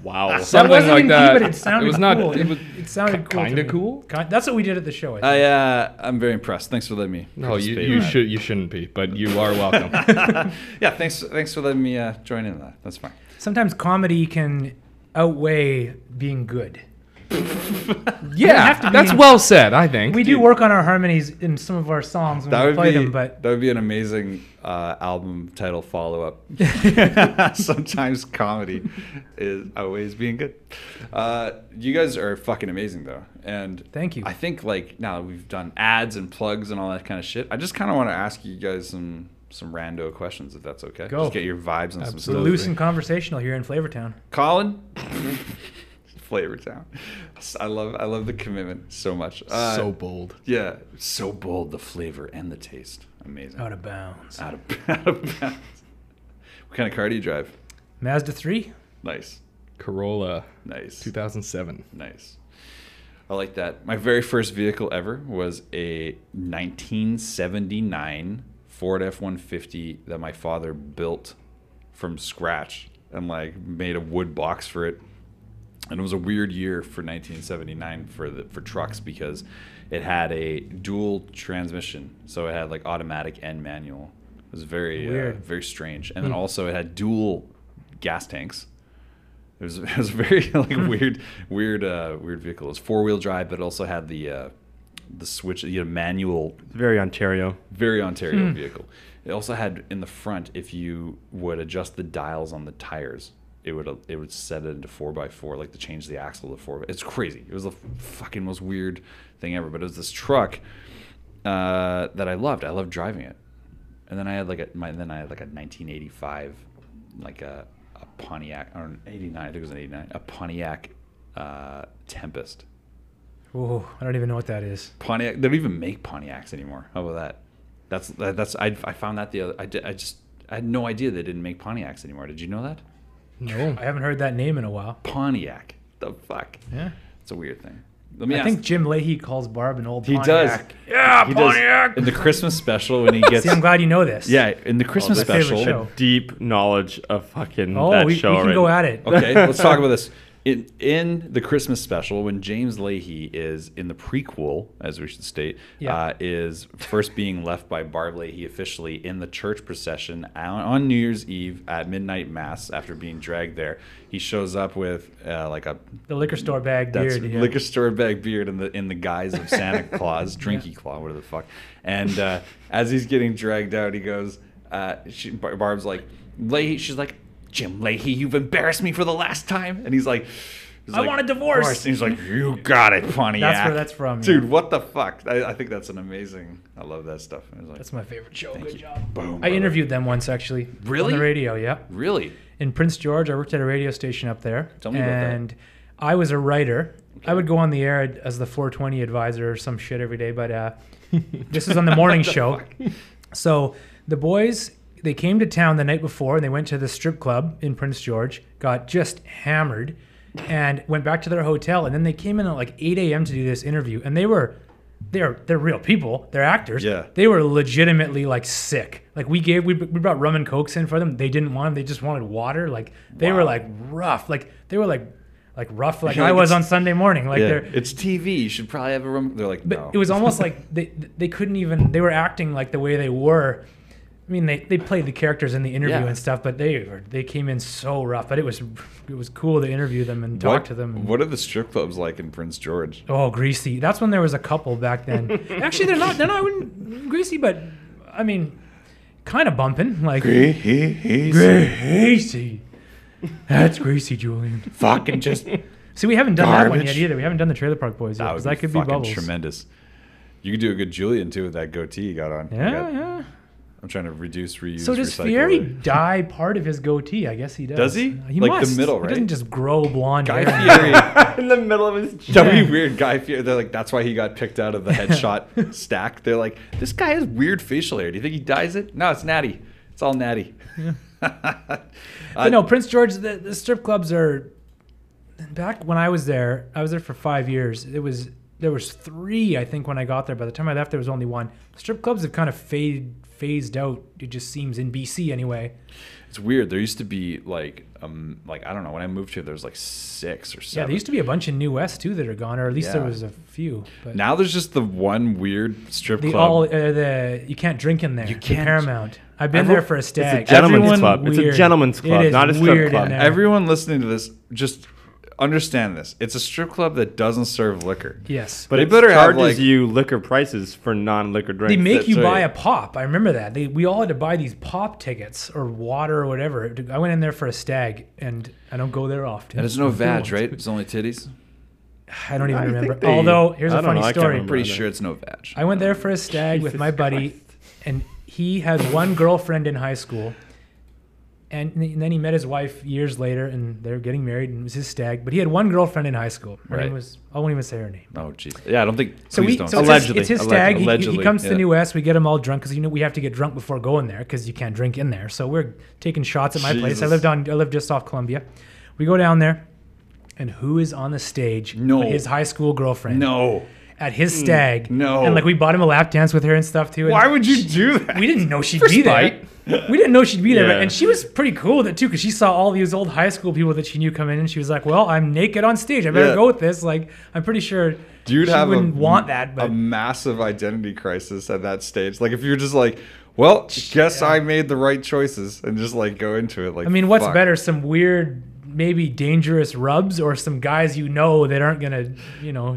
[SPEAKER 3] Wow,
[SPEAKER 2] That
[SPEAKER 3] something
[SPEAKER 2] wasn't
[SPEAKER 3] like
[SPEAKER 2] in
[SPEAKER 3] that.
[SPEAKER 2] key, but it sounded
[SPEAKER 3] It was not.
[SPEAKER 2] cool.
[SPEAKER 3] It
[SPEAKER 2] sounded cool.
[SPEAKER 3] kind
[SPEAKER 2] to
[SPEAKER 3] of
[SPEAKER 2] me.
[SPEAKER 3] cool.
[SPEAKER 2] That's what we did at the show. I think.
[SPEAKER 1] I'm very impressed. Thanks for letting me.
[SPEAKER 3] No,
[SPEAKER 1] participate
[SPEAKER 3] you
[SPEAKER 1] in that.
[SPEAKER 3] should. You shouldn't be, but you are welcome.
[SPEAKER 1] Yeah, thanks for letting me join in that. That's fine.
[SPEAKER 2] Sometimes comedy can outweigh being good.
[SPEAKER 3] Yeah,
[SPEAKER 2] to be-
[SPEAKER 3] that's well said. I think
[SPEAKER 2] We do work on our harmonies in some of our songs when
[SPEAKER 1] That
[SPEAKER 2] we
[SPEAKER 1] would
[SPEAKER 2] play
[SPEAKER 1] be
[SPEAKER 2] them, but
[SPEAKER 1] that would be an amazing album title follow-up. Sometimes comedy is always being good. You guys are fucking amazing though, and
[SPEAKER 2] Thank you.
[SPEAKER 1] I think like now that we've done ads and plugs and all that kind of shit, I just kind of want to ask you guys some rando questions if that's okay.
[SPEAKER 2] Go.
[SPEAKER 1] Just get your vibes on some
[SPEAKER 2] we're
[SPEAKER 1] stuff.
[SPEAKER 2] loose and conversational here in Flavortown.
[SPEAKER 1] Colin. Flavortown. I love the commitment so much.
[SPEAKER 3] so bold.
[SPEAKER 1] Yeah, so bold. The flavor and the taste, amazing.
[SPEAKER 2] Out of bounds.
[SPEAKER 1] Out of bounds. What kind of car do you drive?
[SPEAKER 2] Mazda 3?
[SPEAKER 1] Nice,
[SPEAKER 3] Corolla,
[SPEAKER 1] nice,
[SPEAKER 3] 2007.
[SPEAKER 1] nice. I like that. My very first vehicle ever was a 1979 Ford F-150 that my father built from scratch and like made a wood box for it. And it was a weird year for 1979 for trucks because it had a dual transmission, so it had like automatic and manual. It was very very strange, and then also it had dual gas tanks. It was a very like weird vehicle. It was 4-wheel drive, but it also had the switch, manual.
[SPEAKER 5] Very Ontario.
[SPEAKER 1] Very Ontario vehicle. It also had in the front, if you would adjust the dials on the tires, it would set it into 4x4, like to change the axle to 4. It's crazy. It was the fucking most weird thing ever. But it was this truck that I loved. I loved driving it. And then I had like a 1985, like a Pontiac, or an 89. I think it was an 89. A Pontiac Tempest.
[SPEAKER 2] Oh, I don't even know what that is.
[SPEAKER 1] Pontiac. They don't even make Pontiacs anymore. How about that? I found that the other. I had no idea they didn't make Pontiacs anymore. Did you know that?
[SPEAKER 2] No, I haven't heard that name in a while.
[SPEAKER 1] Pontiac. The fuck?
[SPEAKER 2] Yeah.
[SPEAKER 1] It's a weird thing. Let me
[SPEAKER 2] I
[SPEAKER 1] ask.
[SPEAKER 2] think Jim Leahy calls Barb an old
[SPEAKER 1] He
[SPEAKER 2] Pontiac.
[SPEAKER 1] does.
[SPEAKER 2] Yeah,
[SPEAKER 1] He does.
[SPEAKER 2] Pontiac.
[SPEAKER 1] In the Christmas special when he gets.
[SPEAKER 2] See, I'm glad you know this.
[SPEAKER 1] Yeah, in the Christmas
[SPEAKER 2] my favorite
[SPEAKER 1] special.
[SPEAKER 2] show.
[SPEAKER 5] Deep knowledge of fucking
[SPEAKER 2] Oh,
[SPEAKER 5] that
[SPEAKER 2] we
[SPEAKER 5] show
[SPEAKER 2] can
[SPEAKER 5] already.
[SPEAKER 2] go at it.
[SPEAKER 1] Okay, let's talk about this. In the Christmas special, when James Leahy is in the prequel, as we should state,
[SPEAKER 2] Yeah.
[SPEAKER 1] is first being left by Barb Leahy officially in the church procession on New Year's Eve at midnight mass after being dragged there. He shows up with like a
[SPEAKER 2] The liquor store bag
[SPEAKER 1] that's
[SPEAKER 2] beard. Yeah.
[SPEAKER 1] liquor store bag beard in the guise of Santa Claus, Drinky Claw, whatever the fuck. And as he's getting dragged out, he goes, Barb's like, Leahy, she's like, Jim Leahy, you've embarrassed me for the last time. And he's like,
[SPEAKER 2] I want a divorce.
[SPEAKER 1] And he's like, you got it, Pontiac.
[SPEAKER 2] That's where that's from.
[SPEAKER 1] Dude,
[SPEAKER 2] yeah.
[SPEAKER 1] what the fuck? I think that's an amazing. I love that stuff. I was like,
[SPEAKER 2] That's my favorite show. Good
[SPEAKER 1] you.
[SPEAKER 2] job.
[SPEAKER 1] Boom.
[SPEAKER 2] I
[SPEAKER 1] brother.
[SPEAKER 2] interviewed them once actually.
[SPEAKER 1] Really?
[SPEAKER 2] On the radio, yeah.
[SPEAKER 1] Really?
[SPEAKER 2] in Prince George. I worked at a radio station up there.
[SPEAKER 1] Tell me about that.
[SPEAKER 2] And I was a writer. Okay. I would go on the air as the 420 advisor or some shit every day, but this is on the morning show. So the boys, they came to town the night before and they went to the strip club in Prince George, got just hammered, and went back to their hotel. And then they came in at like 8 a.m. to do this interview. And they're real people. They're actors.
[SPEAKER 1] Yeah.
[SPEAKER 2] They were legitimately like sick. Like we brought rum and cokes in for them. They didn't want them. They just wanted water. Like they were like rough. Like they were like rough. Like I was on Sunday morning. Like
[SPEAKER 1] it's TV. You should probably have a rum. They're like, no.
[SPEAKER 2] It was almost like they couldn't even. They were acting like the way they were. I mean, they played the characters in the interview and stuff, but they came in so rough. But it was cool to interview them and talk to them.
[SPEAKER 1] What are the strip clubs like in Prince George?
[SPEAKER 2] Oh, greasy. That's when there was a couple back then. Actually, they're not greasy, but I mean, kind of bumping. Like greasy. That's greasy, Julian.
[SPEAKER 1] Fucking just.
[SPEAKER 2] See, we haven't done that one yet either. We haven't done the Trailer Park Boys yet because that could be bubbles.
[SPEAKER 1] Tremendous. You could do a good Julian too with that goatee you got on.
[SPEAKER 2] Yeah.
[SPEAKER 1] I'm trying to reduce, reuse,
[SPEAKER 2] So does
[SPEAKER 1] recycle.
[SPEAKER 2] Fieri dye part of his goatee? I guess he does.
[SPEAKER 1] Does he?
[SPEAKER 2] He
[SPEAKER 1] like
[SPEAKER 2] must.
[SPEAKER 1] the middle, right?
[SPEAKER 2] He doesn't just grow blonde
[SPEAKER 1] Guy
[SPEAKER 2] hair.
[SPEAKER 1] Fieri.
[SPEAKER 5] In the middle of his chin.
[SPEAKER 1] That'd be weird. Guy Fieri. They're like, that's why he got picked out of the headshot stack. They're like, this guy has weird facial hair. Do you think he dyes it? No, it's natty. It's all natty. Yeah.
[SPEAKER 2] But no, Prince George, the strip clubs are. Back when I was there for 5 years. There was 3, I think, when I got there. By the time I left, there was only 1. Strip clubs have kind of phased out. It just seems in BC anyway.
[SPEAKER 1] It's weird. There used to be like I don't know. When I moved here, there was like 6 or 7.
[SPEAKER 2] Yeah, there used to be a bunch in New West too that are gone, or at least there was a few. But
[SPEAKER 1] now there's just the one weird strip club.
[SPEAKER 2] You can't drink in there.
[SPEAKER 1] You can't.
[SPEAKER 2] Paramount. I've been there for a stag.
[SPEAKER 5] It's a gentleman's club. It's a gentleman's club, not a strip club.
[SPEAKER 1] Everyone listening to this, just understand this. It's a strip club that doesn't serve liquor.
[SPEAKER 2] Yes.
[SPEAKER 5] But it better charges you liquor prices for non-liquor drinks.
[SPEAKER 2] They make you buy a pop. I remember that. We all had to buy these pop tickets or water or whatever. I went in there for a stag, and I don't go there often.
[SPEAKER 1] And it's no vag, right? It's only titties?
[SPEAKER 2] I don't even remember. Although, here's a funny story.
[SPEAKER 1] I'm pretty sure it's no vag.
[SPEAKER 2] I went there for a stag with my buddy, and he had one girlfriend in high school. And then he met his wife years later, and they're getting married, and it was his stag. But he had one girlfriend in high school. Her name was, I won't even say her name.
[SPEAKER 1] Oh, jeez. Yeah, I don't think.
[SPEAKER 2] Allegedly. It's his stag. He comes to New West. We get him all drunk because we have to get drunk before going there because you can't drink in there. So we're taking shots at my place. I lived just off Columbia. We go down there, and who is on the stage?
[SPEAKER 1] No.
[SPEAKER 2] His high school girlfriend.
[SPEAKER 1] No.
[SPEAKER 2] At his stag.
[SPEAKER 1] No.
[SPEAKER 2] And we bought him a lap dance with her and stuff too. And
[SPEAKER 1] why would you do that?
[SPEAKER 2] We didn't know she'd be there. We didn't know she'd be there, and she was pretty cool with it too, because she saw all these old high school people that she knew come in, and she was like, "Well, I'm naked on stage. I better go with this." Like, I'm pretty sure
[SPEAKER 1] Dude
[SPEAKER 2] she wouldn't want that. But
[SPEAKER 1] a massive identity crisis at that stage. Like, if you're just like, "Well, guess I made the right choices," and just go into it. Like,
[SPEAKER 2] I mean, what's better? Some weird, maybe dangerous rubs, or some guys that aren't gonna,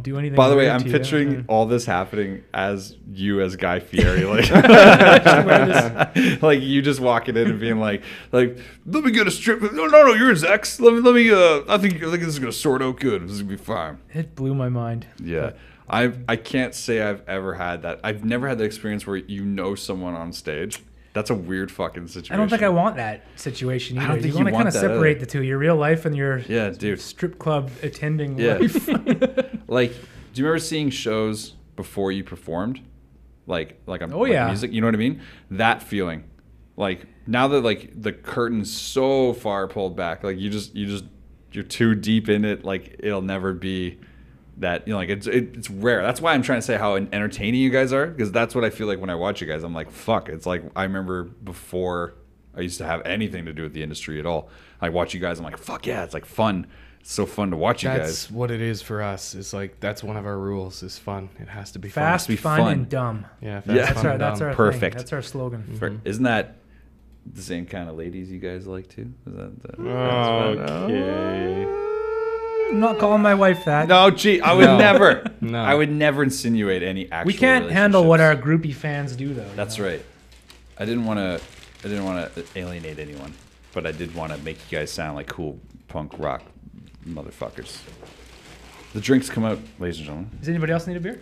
[SPEAKER 2] do anything.
[SPEAKER 1] By the way, I'm picturing all this happening as you as Guy Fieri, like you just walking in and being like, let me get a strip. No, you're his ex. Let me. I think this is gonna sort out good. This is gonna be fine.
[SPEAKER 2] It blew my mind.
[SPEAKER 1] Yeah, I can't say I've ever had that. I've never had the experience where someone on stage. That's a weird fucking situation.
[SPEAKER 2] I don't think I want that situation either.
[SPEAKER 1] I don't think
[SPEAKER 2] you want to kind of separate
[SPEAKER 1] the
[SPEAKER 2] two, your real life and your
[SPEAKER 1] strip
[SPEAKER 2] club attending life.
[SPEAKER 1] Like, do you remember seeing shows before you performed? Like music, you know what I mean? That feeling. Like, now that the curtain's so far pulled back, you're too deep in it, it'll never be that, it's rare. That's why I'm trying to say how entertaining you guys are, because that's what I feel like when I watch you guys. I'm like, fuck. It's like, I remember before I used to have anything to do with the industry at all. I watch you guys, I'm like, fuck yeah, it's fun. It's so fun to watch you guys.
[SPEAKER 3] That's what it is for us. It's that's one of our rules, is fun. It has to be
[SPEAKER 2] fast, fun, and dumb.
[SPEAKER 3] Yeah,
[SPEAKER 2] that's our
[SPEAKER 1] perfect
[SPEAKER 2] thing. That's our slogan.
[SPEAKER 1] Mm-hmm. Isn't that the same kind of ladies you guys like too? Is that
[SPEAKER 5] okay.
[SPEAKER 2] I'm not calling my wife that.
[SPEAKER 1] No, gee, I would never. No. I would never insinuate any actual.
[SPEAKER 2] We can't handle what our groupie fans do, though.
[SPEAKER 1] That's right. I didn't want to alienate anyone, but I did want to make you guys sound like cool punk rock motherfuckers. The drinks come out, ladies and gentlemen.
[SPEAKER 2] Does anybody else need a beer?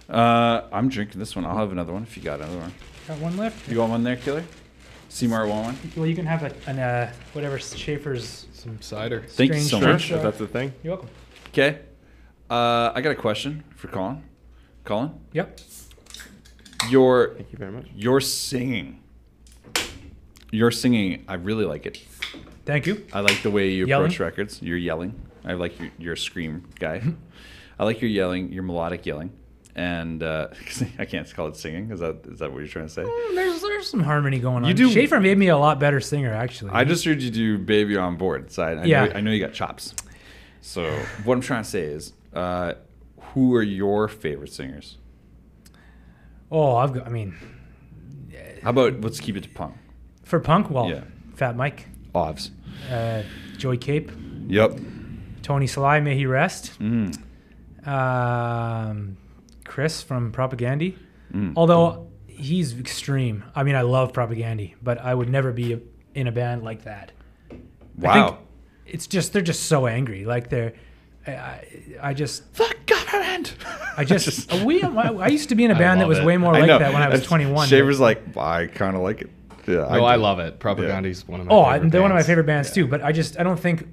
[SPEAKER 1] I'm drinking this one. I'll have another one if you got another one.
[SPEAKER 2] Got one left.
[SPEAKER 1] You want one there, Killer? C-Mart want one?
[SPEAKER 2] Well, you can have whatever Shafer's.
[SPEAKER 3] Some cider.
[SPEAKER 1] Thank you so
[SPEAKER 2] Strange
[SPEAKER 1] much.
[SPEAKER 2] drink.
[SPEAKER 5] If that's the thing.
[SPEAKER 2] You're welcome.
[SPEAKER 1] Okay. I got a question for Colin. Colin,
[SPEAKER 2] Yep.
[SPEAKER 5] Thank you very much.
[SPEAKER 1] your singing. Your singing, I really like it.
[SPEAKER 2] Thank you.
[SPEAKER 1] I like the way you
[SPEAKER 2] Yelling?
[SPEAKER 1] approach records. You're yelling. I like you're a scream guy. I like your yelling, your melodic yelling. And I can't call it singing. Is that what you're trying to say?
[SPEAKER 2] There's some harmony going on.
[SPEAKER 1] You do-
[SPEAKER 2] Shafer made me a lot better singer, actually.
[SPEAKER 1] I just heard you do Baby on Board. So I know you got chops. So what I'm trying to say is, who are your favorite singers?
[SPEAKER 2] Oh,
[SPEAKER 1] How about let's keep it to punk.
[SPEAKER 2] for punk, well,
[SPEAKER 1] Yeah.
[SPEAKER 2] Fat Mike,
[SPEAKER 1] Ovs.
[SPEAKER 2] Joey Cape,
[SPEAKER 1] Yep.
[SPEAKER 2] Tony Sly, may he rest.
[SPEAKER 1] Mm.
[SPEAKER 2] Chris from Propagandy.
[SPEAKER 1] Mm.
[SPEAKER 2] Although he's extreme. I mean, I love Propagandy, but I would never be in a band like that.
[SPEAKER 1] Wow.
[SPEAKER 2] I think it's just they're just so angry. Like I just
[SPEAKER 1] The government.
[SPEAKER 2] I used to be in a band that
[SPEAKER 3] love
[SPEAKER 2] was
[SPEAKER 3] it.
[SPEAKER 2] way more
[SPEAKER 1] I
[SPEAKER 2] like
[SPEAKER 1] know.
[SPEAKER 2] that when I was
[SPEAKER 1] That's-
[SPEAKER 2] 21.
[SPEAKER 1] Shaver's like, I kind of like it. Yeah.
[SPEAKER 3] No, I
[SPEAKER 1] do.
[SPEAKER 3] love it. Propaganda's one of my
[SPEAKER 2] Oh,
[SPEAKER 3] favorite
[SPEAKER 2] they're one of my
[SPEAKER 3] bands.
[SPEAKER 2] favorite bands too. But I don't think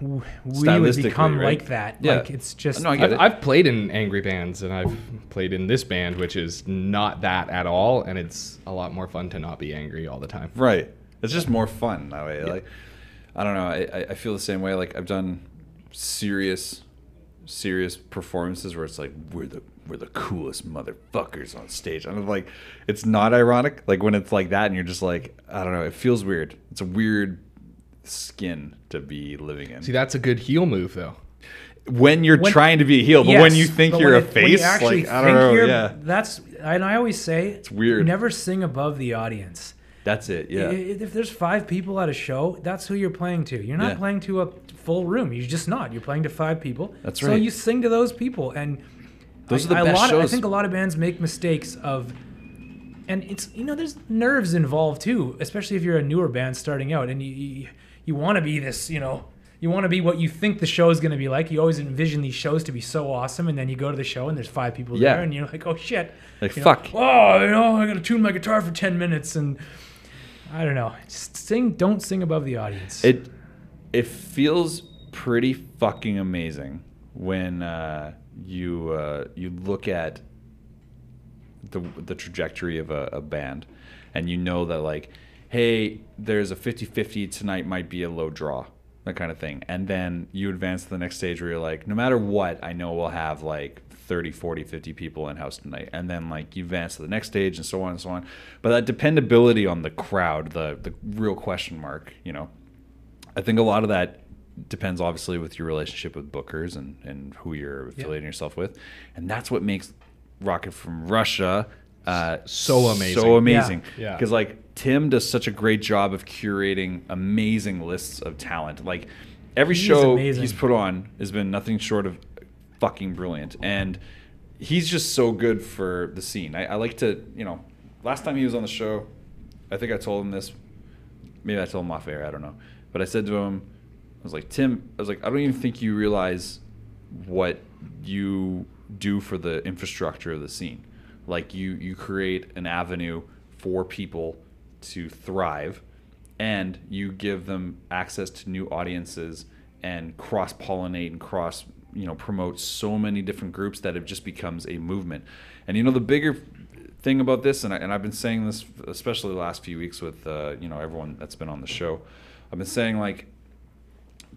[SPEAKER 2] we would
[SPEAKER 1] Stylistically,
[SPEAKER 2] become
[SPEAKER 1] right?
[SPEAKER 2] like that.
[SPEAKER 1] Yeah.
[SPEAKER 2] Like it's just
[SPEAKER 1] No, I get it.
[SPEAKER 3] I've played in angry bands, and I've played in this band, which is not that at all, and it's a lot more fun to not be angry all the time.
[SPEAKER 1] Right. It's just more fun that way. Like, I don't know. I feel the same way. Like I've done serious performances where it's like we're the coolest motherfuckers on stage. And I'm like, it's not ironic. Like when it's like that, and you're just like, I don't know. It feels weird. It's a weird skin to be living in.
[SPEAKER 3] See, that's a good heel move, though.
[SPEAKER 1] When you're trying to be a heel, but when you think you're a face, like I don't know. Yeah,
[SPEAKER 2] That's and I always say it's
[SPEAKER 1] weird.
[SPEAKER 2] Never sing above the audience.
[SPEAKER 1] that's it. Yeah.
[SPEAKER 2] If there's 5 people at a show, that's who you're playing to. You're not
[SPEAKER 1] Yeah.
[SPEAKER 2] playing to a full room. You're just not. You're playing to 5 people.
[SPEAKER 1] That's
[SPEAKER 2] So
[SPEAKER 1] right.
[SPEAKER 2] you sing to those people, and
[SPEAKER 1] Those are the best
[SPEAKER 2] I
[SPEAKER 1] shows.
[SPEAKER 2] think a lot of bands make mistakes of, and it's there's nerves involved too, especially if you're a newer band starting out, and you want to be this, you want to be what you think the show is going to be like. You always envision these shows to be so awesome, and then you go to the show and there's 5 people
[SPEAKER 1] Yeah.
[SPEAKER 2] there, and you're like, oh shit,
[SPEAKER 1] Like, fuck.
[SPEAKER 2] Oh, I got to tune my guitar for 10 minutes, and I don't know. Just don't sing above the audience.
[SPEAKER 1] It feels pretty fucking amazing when you look at the trajectory of a band, and you know that like, hey, there's a 50-50 tonight, might be a low draw, that kind of thing. And then you advance to the next stage where you're like, no matter what, I know we'll have like 30, 40, 50 people in house tonight. And then like you advance to the next stage and so on and so on. But that dependability on the crowd, the real question mark, I think a lot of that depends obviously with your relationship with bookers and who you're affiliating yourself with. And that's what makes Rocket from Russia
[SPEAKER 3] So amazing.
[SPEAKER 1] So amazing.
[SPEAKER 3] Yeah.
[SPEAKER 1] Because like Tim does such a great job of curating amazing lists of talent. Like every
[SPEAKER 2] He's
[SPEAKER 1] show
[SPEAKER 2] amazing.
[SPEAKER 1] he's put on has been nothing short of fucking brilliant. And he's just so good for the scene. I like to, last time he was on the show, I think I told him this. Maybe I told him off air, I don't know. But I said to him, I was like, Tim, I don't even think you realize what you do for the infrastructure of the scene. Like you create an avenue for people to thrive, and you give them access to new audiences and cross-pollinate and promote so many different groups that it just becomes a movement. And the bigger thing about this, and I've been saying this especially the last few weeks with everyone that's been on the show, I've been saying, like,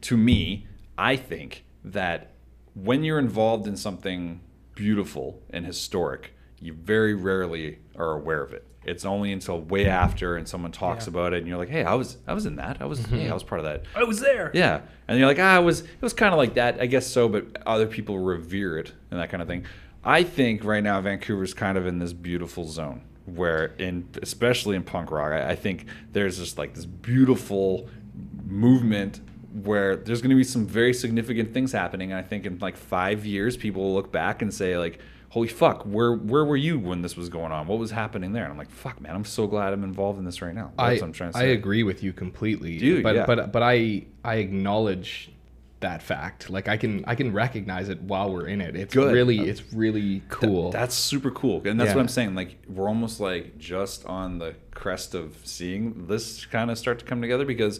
[SPEAKER 1] to me, I think that when you're involved in something beautiful and historic, you very rarely are aware of it. It's only until way after and someone talks about it and you're like, hey, I was in that. I was part of that.
[SPEAKER 2] I was there.
[SPEAKER 1] Yeah. And you're like, it was kind of like that, I guess so, but other people revere it and that kind of thing. I think right now Vancouver's kind of in this beautiful zone where especially in punk rock, I think there's just like this beautiful movement where there's going to be some very significant things happening. And I think in like 5 years, people will look back and say like, holy fuck, where were you when this was going on? What was happening there? And I'm like, fuck, man, I'm so glad I'm involved in this right now. That's what I'm trying to say.
[SPEAKER 3] I agree with you completely.
[SPEAKER 1] Dude,
[SPEAKER 3] but
[SPEAKER 1] yeah.
[SPEAKER 3] but I acknowledge that fact. Like I can recognize it while we're in it. It's
[SPEAKER 1] Good.
[SPEAKER 3] really cool.
[SPEAKER 1] That's super cool, and that's
[SPEAKER 3] Yeah.
[SPEAKER 1] what I'm saying. Like we're almost like just on the crest of seeing this kind of start to come together because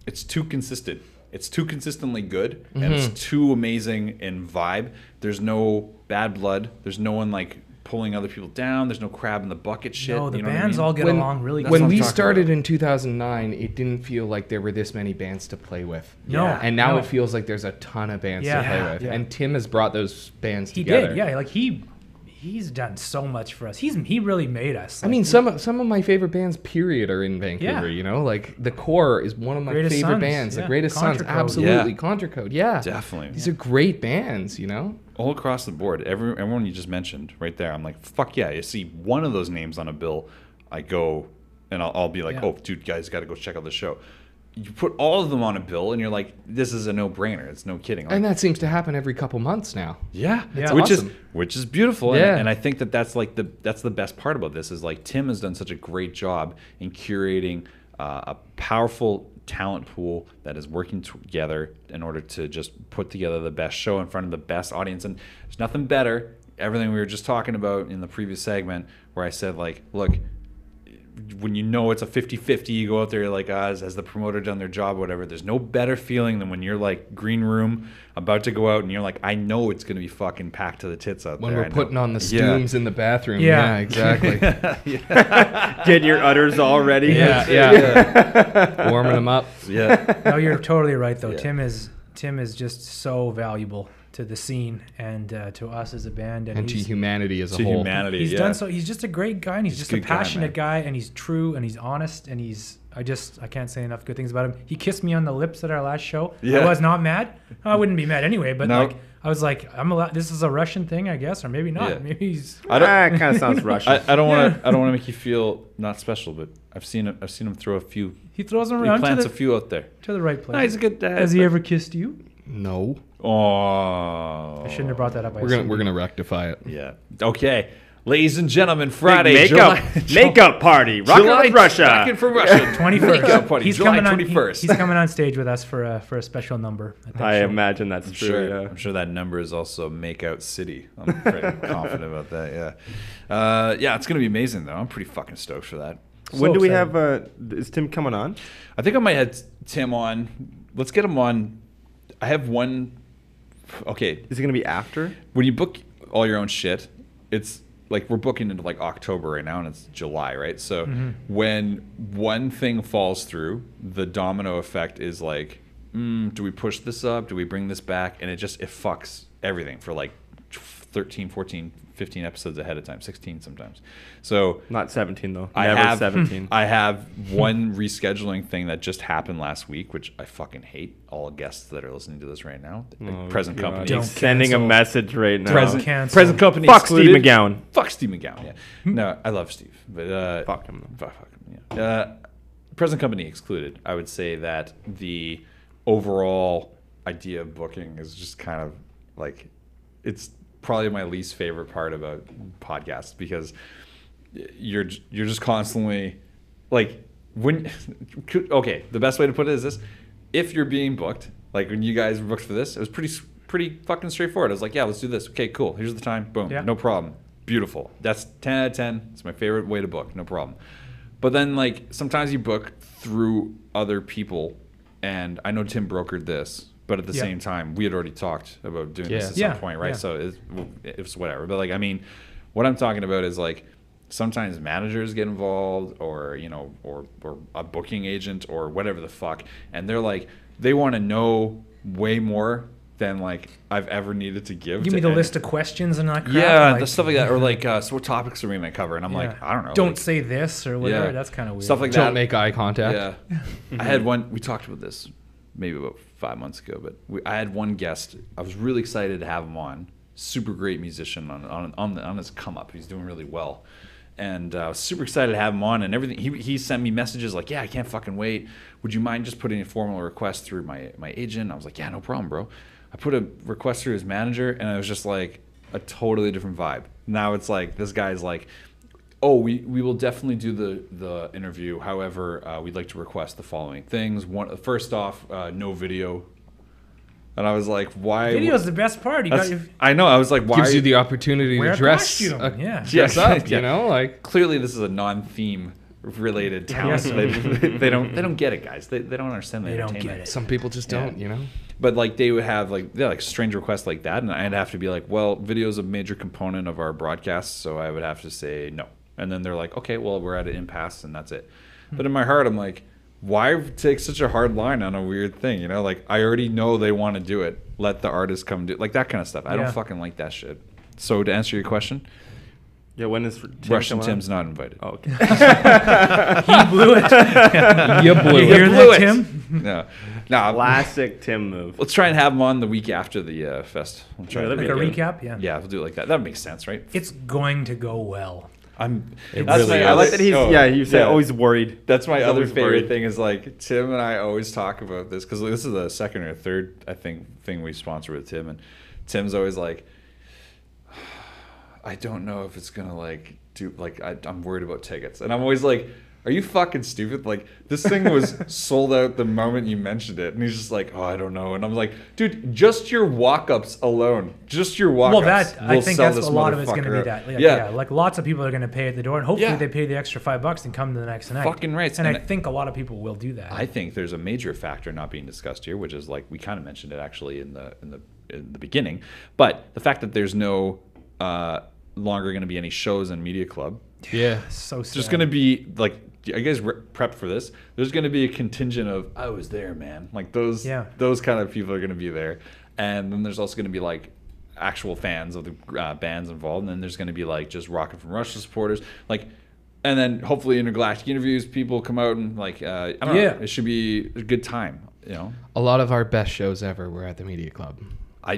[SPEAKER 1] it's too consistent. It's too consistently good, and it's too amazing in vibe. There's no bad blood. There's no one like pulling other people down. There's no crab in the bucket shit.
[SPEAKER 2] No, the
[SPEAKER 1] you know what I
[SPEAKER 2] bands
[SPEAKER 1] mean?
[SPEAKER 2] all get along really good.
[SPEAKER 1] what
[SPEAKER 3] When
[SPEAKER 1] I'm
[SPEAKER 3] we
[SPEAKER 1] talking
[SPEAKER 3] started
[SPEAKER 1] about.
[SPEAKER 3] in 2009, it didn't feel like there were this many bands to play with.
[SPEAKER 2] No.
[SPEAKER 1] Yeah.
[SPEAKER 3] And now
[SPEAKER 2] No.
[SPEAKER 3] it feels like there's a ton of bands
[SPEAKER 2] Yeah.
[SPEAKER 3] to play with.
[SPEAKER 2] Yeah.
[SPEAKER 3] And Tim has brought those bands
[SPEAKER 2] He
[SPEAKER 3] together.
[SPEAKER 2] did, yeah. Like he's done so much for us. He really made us.
[SPEAKER 3] I mean, some of my favorite bands, period, are in Vancouver.
[SPEAKER 2] Yeah.
[SPEAKER 3] You know, like the Core is one of my
[SPEAKER 2] Greatest
[SPEAKER 3] favorite
[SPEAKER 2] Sons,
[SPEAKER 3] bands. The
[SPEAKER 2] yeah.
[SPEAKER 3] Greatest Sons,
[SPEAKER 2] Contra Code.
[SPEAKER 3] absolutely.
[SPEAKER 1] Yeah.
[SPEAKER 3] Contra Code, yeah,
[SPEAKER 1] Definitely.
[SPEAKER 3] These are great bands. You know,
[SPEAKER 1] All across the board, everyone you just mentioned right there, I'm like, fuck yeah. You see one of those names on a bill, I go and I'll be like,
[SPEAKER 2] Yeah.
[SPEAKER 1] oh, dude, guys, got to go check out the show. You put all of them on a bill, and you're like, this is a no-brainer. It's no kidding. Like,
[SPEAKER 3] and that seems to happen every couple months now.
[SPEAKER 1] yeah,
[SPEAKER 2] It's
[SPEAKER 1] which
[SPEAKER 3] awesome.
[SPEAKER 1] is beautiful.
[SPEAKER 3] Yeah.
[SPEAKER 1] And I think that's like that's the best part about this is like Tim has done such a great job in curating a powerful talent pool that is working together in order to just put together the best show in front of the best audience. And there's nothing better. Everything we were just talking about in the previous segment where I said like, look, when you know it's a 50-50, you go out there, you're like, has the promoter done their job, whatever. There's no better feeling than when you're like green room about to go out and you're like, I know it's going to be fucking packed to the tits out
[SPEAKER 3] When
[SPEAKER 1] there.
[SPEAKER 3] we're
[SPEAKER 1] I know.
[SPEAKER 3] putting on the
[SPEAKER 1] Yeah.
[SPEAKER 3] stooms in the bathroom.
[SPEAKER 2] Yeah.
[SPEAKER 3] Yeah, exactly.
[SPEAKER 5] Getting your udders all ready.
[SPEAKER 3] yeah. Warming them up.
[SPEAKER 1] Yeah.
[SPEAKER 2] No, you're totally right though.
[SPEAKER 1] Yeah.
[SPEAKER 2] Tim is just so valuable to the scene and to us as a band
[SPEAKER 3] And to
[SPEAKER 2] he's-
[SPEAKER 3] humanity as a
[SPEAKER 1] To
[SPEAKER 3] whole.
[SPEAKER 1] humanity,
[SPEAKER 2] He's
[SPEAKER 1] yeah.
[SPEAKER 2] done so. He's just a great guy, and he's
[SPEAKER 1] He's
[SPEAKER 2] just
[SPEAKER 1] a
[SPEAKER 2] a
[SPEAKER 1] good guy,
[SPEAKER 2] passionate
[SPEAKER 1] man.
[SPEAKER 2] guy, and he's true, and he's honest, and I can't say enough good things about him. He kissed me on the lips at our last show.
[SPEAKER 1] Yeah.
[SPEAKER 2] I was not mad. I wouldn't be mad anyway, but
[SPEAKER 1] No.
[SPEAKER 2] like I was like, I'm allowed. This is a Russian thing, I guess, or maybe not.
[SPEAKER 1] Yeah.
[SPEAKER 2] Maybe he's.
[SPEAKER 5] It kind of sounds Russian.
[SPEAKER 1] I don't want to make you feel not special, but I've seen him throw a few.
[SPEAKER 2] He throws them
[SPEAKER 1] He
[SPEAKER 2] around to
[SPEAKER 1] plants a
[SPEAKER 2] the,
[SPEAKER 1] few out there.
[SPEAKER 2] to the right place.
[SPEAKER 1] No, he's a good dad.
[SPEAKER 2] Has he ever kissed you?
[SPEAKER 3] No.
[SPEAKER 1] Oh.
[SPEAKER 2] I shouldn't have brought that up. I
[SPEAKER 3] We're gonna rectify it.
[SPEAKER 1] Yeah. Okay. Ladies and gentlemen, Friday,
[SPEAKER 5] Big makeup party. Rockin' with Russia.
[SPEAKER 1] Rockin' for Russia.
[SPEAKER 2] 21st.
[SPEAKER 1] Makeup party.
[SPEAKER 2] He's
[SPEAKER 1] July
[SPEAKER 2] coming on.
[SPEAKER 1] 21st.
[SPEAKER 2] He's coming on stage with us for a special number. At that
[SPEAKER 5] I
[SPEAKER 2] show.
[SPEAKER 5] imagine that's
[SPEAKER 1] I'm
[SPEAKER 5] true.
[SPEAKER 1] sure,
[SPEAKER 5] Yeah.
[SPEAKER 1] I'm sure that number is also Makeout City. I'm pretty confident about that. Yeah. It's gonna be amazing though. I'm pretty fucking stoked for that.
[SPEAKER 5] When
[SPEAKER 2] So
[SPEAKER 5] do we
[SPEAKER 2] excited.
[SPEAKER 5] have? Is Tim coming on?
[SPEAKER 1] I think I might have Tim on. Let's get him on. I have one. Okay,
[SPEAKER 5] Is it gonna be after?
[SPEAKER 1] when you book all your own shit, it's like we're booking into like October right now, and it's July, right? So when one thing falls through, the domino effect is like, do we push this up? Do we bring this back? And it fucks everything for like 13, 14, 15 episodes ahead of time, 16 sometimes. So
[SPEAKER 5] Not 17 though.
[SPEAKER 1] I
[SPEAKER 5] Never
[SPEAKER 1] have
[SPEAKER 5] 17.
[SPEAKER 1] I have one rescheduling thing that just happened last week, which I fucking hate. All guests that are listening to this right now, present
[SPEAKER 5] God.
[SPEAKER 1] company,
[SPEAKER 2] Don't
[SPEAKER 5] Sending
[SPEAKER 2] cancel.
[SPEAKER 5] a message right now.
[SPEAKER 2] Present. Cancel.
[SPEAKER 1] present company
[SPEAKER 5] Fuck
[SPEAKER 1] excluded.
[SPEAKER 5] Steve McGowan.
[SPEAKER 1] Fuck Steve McGowan. Yeah, no, I love Steve, but
[SPEAKER 5] Fuck him.
[SPEAKER 1] fuck him. Yeah. Present company excluded. I would say that the overall idea of booking is just kind of like it's probably my least favorite part about podcasts because you're just constantly like when okay, the best way to put it is this: if you're being booked, like when you guys were booked for this, it was pretty fucking straightforward. I was like, yeah, let's do this. Okay, cool. Here's the time. Boom.
[SPEAKER 2] Yeah.
[SPEAKER 1] No problem. Beautiful. That's 10 out of 10. It's my favorite way to book. No problem. But then like sometimes you book through other people, and I know Tim brokered this, but at the
[SPEAKER 2] Yeah.
[SPEAKER 1] same time, we had already talked about doing this at
[SPEAKER 2] Yeah.
[SPEAKER 1] some point, right?
[SPEAKER 2] Yeah.
[SPEAKER 1] So it was whatever. But like, I mean, what I'm talking about is like sometimes managers get involved, or or a booking agent or whatever the fuck, and they're like they want to know way more than like I've ever needed to give.
[SPEAKER 2] Give
[SPEAKER 1] to
[SPEAKER 2] me the
[SPEAKER 1] any-
[SPEAKER 2] list of questions and that crap.
[SPEAKER 1] Yeah,
[SPEAKER 2] like,
[SPEAKER 1] the stuff like that, or like so what topics are we gonna cover? And I'm like,
[SPEAKER 2] yeah.
[SPEAKER 1] I don't know.
[SPEAKER 2] Don't
[SPEAKER 1] like,
[SPEAKER 2] say this or whatever.
[SPEAKER 1] Yeah.
[SPEAKER 2] That's kind of weird.
[SPEAKER 1] stuff like
[SPEAKER 3] Don't
[SPEAKER 1] that.
[SPEAKER 3] make eye contact.
[SPEAKER 1] Yeah, I had one. We talked about this maybe about 5 months ago, but I had one guest. I was really excited to have him on. Super great musician on his come up. He's doing really well, and I was super excited to have him on and everything. He sent me messages like, yeah, I can't fucking wait. Would you mind just putting a formal request through my agent? I was like, yeah, no problem, bro. I put a request through his manager, and it was just like a totally different vibe. Now it's like this guy's like, oh, we will definitely do the interview. However, we'd like to request the following things. First off, no video. And I was like, why?
[SPEAKER 2] Video's the best part. You got your
[SPEAKER 1] I know. I was like, why?
[SPEAKER 3] Gives you the opportunity
[SPEAKER 2] wear
[SPEAKER 3] to
[SPEAKER 2] a
[SPEAKER 3] dress,
[SPEAKER 2] costume. Yeah.
[SPEAKER 3] dress
[SPEAKER 1] Yeah,
[SPEAKER 3] up.
[SPEAKER 1] yeah.
[SPEAKER 3] You know, like
[SPEAKER 1] Clearly, this is a non-theme related talent.
[SPEAKER 2] Yeah.
[SPEAKER 1] They don't get it, guys. They don't understand the
[SPEAKER 2] They don't
[SPEAKER 1] entertainment.
[SPEAKER 2] get it.
[SPEAKER 3] some people just don't. You know.
[SPEAKER 1] But like they would have like strange requests like that, and I'd have to be like, well, video is a major component of our broadcasts, so I would have to say no. And then they're like, okay, well, we're at an impasse, and that's it. But in my heart, I'm like, why take such a hard line on a weird thing? You know, like I already know they want to do it. Let the artist come do like that kind of stuff. I
[SPEAKER 2] Yeah.
[SPEAKER 1] don't fucking like that shit. So to answer your question,
[SPEAKER 5] Yeah, when is Tim
[SPEAKER 1] Russian
[SPEAKER 5] coming
[SPEAKER 1] Tim's not invited.
[SPEAKER 5] on? Oh, okay.
[SPEAKER 2] He blew it.
[SPEAKER 3] You blew
[SPEAKER 2] You
[SPEAKER 3] it.
[SPEAKER 2] hear that, Tim?
[SPEAKER 1] No, no.
[SPEAKER 5] Classic Tim move.
[SPEAKER 1] Let's try and have them on the week after the fest. We'll try
[SPEAKER 5] Yeah,
[SPEAKER 1] to
[SPEAKER 5] that'd
[SPEAKER 2] Like a
[SPEAKER 5] be good.
[SPEAKER 2] recap? Yeah.
[SPEAKER 1] Yeah, we'll do it like that. That makes sense, right?
[SPEAKER 2] It's going to go well.
[SPEAKER 3] It
[SPEAKER 1] That's
[SPEAKER 3] really
[SPEAKER 1] my
[SPEAKER 3] is.
[SPEAKER 5] I
[SPEAKER 1] other-
[SPEAKER 5] like that he's you said always worried.
[SPEAKER 1] That's my
[SPEAKER 5] He's
[SPEAKER 1] other
[SPEAKER 5] always
[SPEAKER 1] favorite
[SPEAKER 5] worried.
[SPEAKER 1] thing is like Tim and I always talk about this because this is the second or third thing we sponsor with Tim, and Tim's always like, I don't know if it's gonna like do like I'm worried about tickets, and I'm always like, are you fucking stupid? Like this thing was sold out the moment you mentioned it, and he's just like, oh, I don't know, and I'm like, dude, just your walk-ups alone, just your walk-ups.
[SPEAKER 2] Well, that I
[SPEAKER 1] will
[SPEAKER 2] think
[SPEAKER 1] sell
[SPEAKER 2] that's
[SPEAKER 1] this
[SPEAKER 2] a lot of it's going to be
[SPEAKER 1] motherfucker
[SPEAKER 2] that.
[SPEAKER 1] out.
[SPEAKER 2] Like,
[SPEAKER 1] Yeah.
[SPEAKER 2] like lots of people are going to pay at the door, and hopefully
[SPEAKER 1] Yeah.
[SPEAKER 2] they pay the extra $5 and come to the next night.
[SPEAKER 1] Fucking right.
[SPEAKER 2] And
[SPEAKER 1] And
[SPEAKER 2] I think a lot of people will do that.
[SPEAKER 1] I think there's a major factor not being discussed here, which is like we kind of mentioned it actually in the beginning, but the fact that there's no longer going to be any shows in Media Club.
[SPEAKER 3] Yeah.
[SPEAKER 2] So sad.
[SPEAKER 1] There's going to be like, are you guys prepped for this? There's going to be a contingent of I was there, man. Like those kind of people are going to be there, and then there's also going to be like actual fans of the bands involved, and then there's going to be like just Rocket from Russia supporters, like. And then hopefully Intergalactic interviews, people come out and like, I don't know, it should be a good time, you know?
[SPEAKER 3] A lot of our best shows ever were at the Media Club.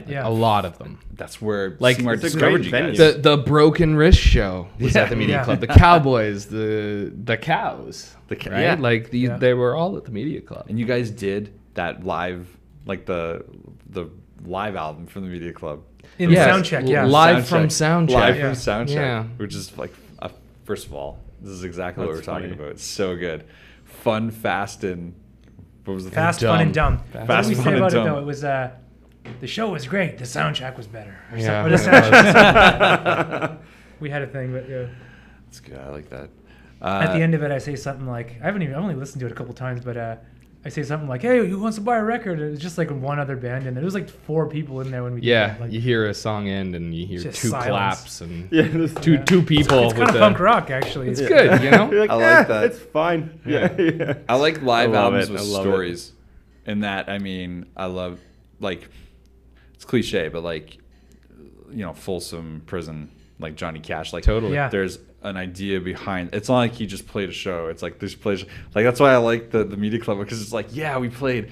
[SPEAKER 2] Yeah.
[SPEAKER 3] A lot of them.
[SPEAKER 1] That's where
[SPEAKER 3] Like,
[SPEAKER 1] C-Mart
[SPEAKER 5] it's a
[SPEAKER 1] discovered
[SPEAKER 5] great
[SPEAKER 1] you
[SPEAKER 5] venue.
[SPEAKER 1] guys.
[SPEAKER 3] The Broken Wrist show was at the Media
[SPEAKER 2] Yeah.
[SPEAKER 3] Club. The Cowboys, the Cows, right?
[SPEAKER 1] yeah.
[SPEAKER 3] Like these,
[SPEAKER 2] Yeah.
[SPEAKER 3] they were all at the Media Club.
[SPEAKER 1] And you guys did that live, like the live album from the Media Club.
[SPEAKER 2] in
[SPEAKER 3] Yeah,
[SPEAKER 2] Soundcheck, yeah.
[SPEAKER 3] live from Soundcheck.
[SPEAKER 1] Live
[SPEAKER 2] Yeah.
[SPEAKER 1] from Soundcheck,
[SPEAKER 3] Yeah.
[SPEAKER 1] which is like, first of all, this is exactly what
[SPEAKER 5] That's
[SPEAKER 1] we're talking
[SPEAKER 5] funny.
[SPEAKER 1] about. It's so good. Fun, fast, and what was the
[SPEAKER 2] Fast,
[SPEAKER 1] thing?
[SPEAKER 2] fun, and dumb.
[SPEAKER 3] Fast,
[SPEAKER 2] What did we
[SPEAKER 1] fun,
[SPEAKER 2] say
[SPEAKER 1] and
[SPEAKER 2] about it
[SPEAKER 1] dumb.
[SPEAKER 2] though? It was the show was great. The soundtrack was better. Or
[SPEAKER 3] Yeah.
[SPEAKER 2] or the soundtrack. We had a thing, but yeah.
[SPEAKER 1] That's good. I like that.
[SPEAKER 2] At the end of it, I say something like, I've only listened to it a couple times, but I say something like, "Hey, who wants to buy a record?" And it was just like one other band, and there was like 4 people in there when we did
[SPEAKER 3] Yeah,
[SPEAKER 2] that. Like,
[SPEAKER 3] you hear a song end and you hear
[SPEAKER 2] Just
[SPEAKER 3] 2
[SPEAKER 2] silence.
[SPEAKER 3] claps and
[SPEAKER 5] Yeah, this-
[SPEAKER 3] two people
[SPEAKER 2] it's kind
[SPEAKER 3] with
[SPEAKER 2] of
[SPEAKER 3] the.
[SPEAKER 2] punk rock, actually.
[SPEAKER 3] It's good, you know.
[SPEAKER 5] You're like,
[SPEAKER 1] I like that.
[SPEAKER 5] It's fine. Yeah.
[SPEAKER 1] I like live
[SPEAKER 5] I love
[SPEAKER 1] albums
[SPEAKER 5] it.
[SPEAKER 1] with
[SPEAKER 5] I love it.
[SPEAKER 1] stories. In that, I mean, I love, like, it's cliche, but like, you know, Folsom Prison, like Johnny Cash, like
[SPEAKER 3] Totally.
[SPEAKER 2] Yeah.
[SPEAKER 1] there's an idea behind. It's not like he just played a show. It's like there's plays. Like that's why I like the Media Club, because it's like, yeah, we played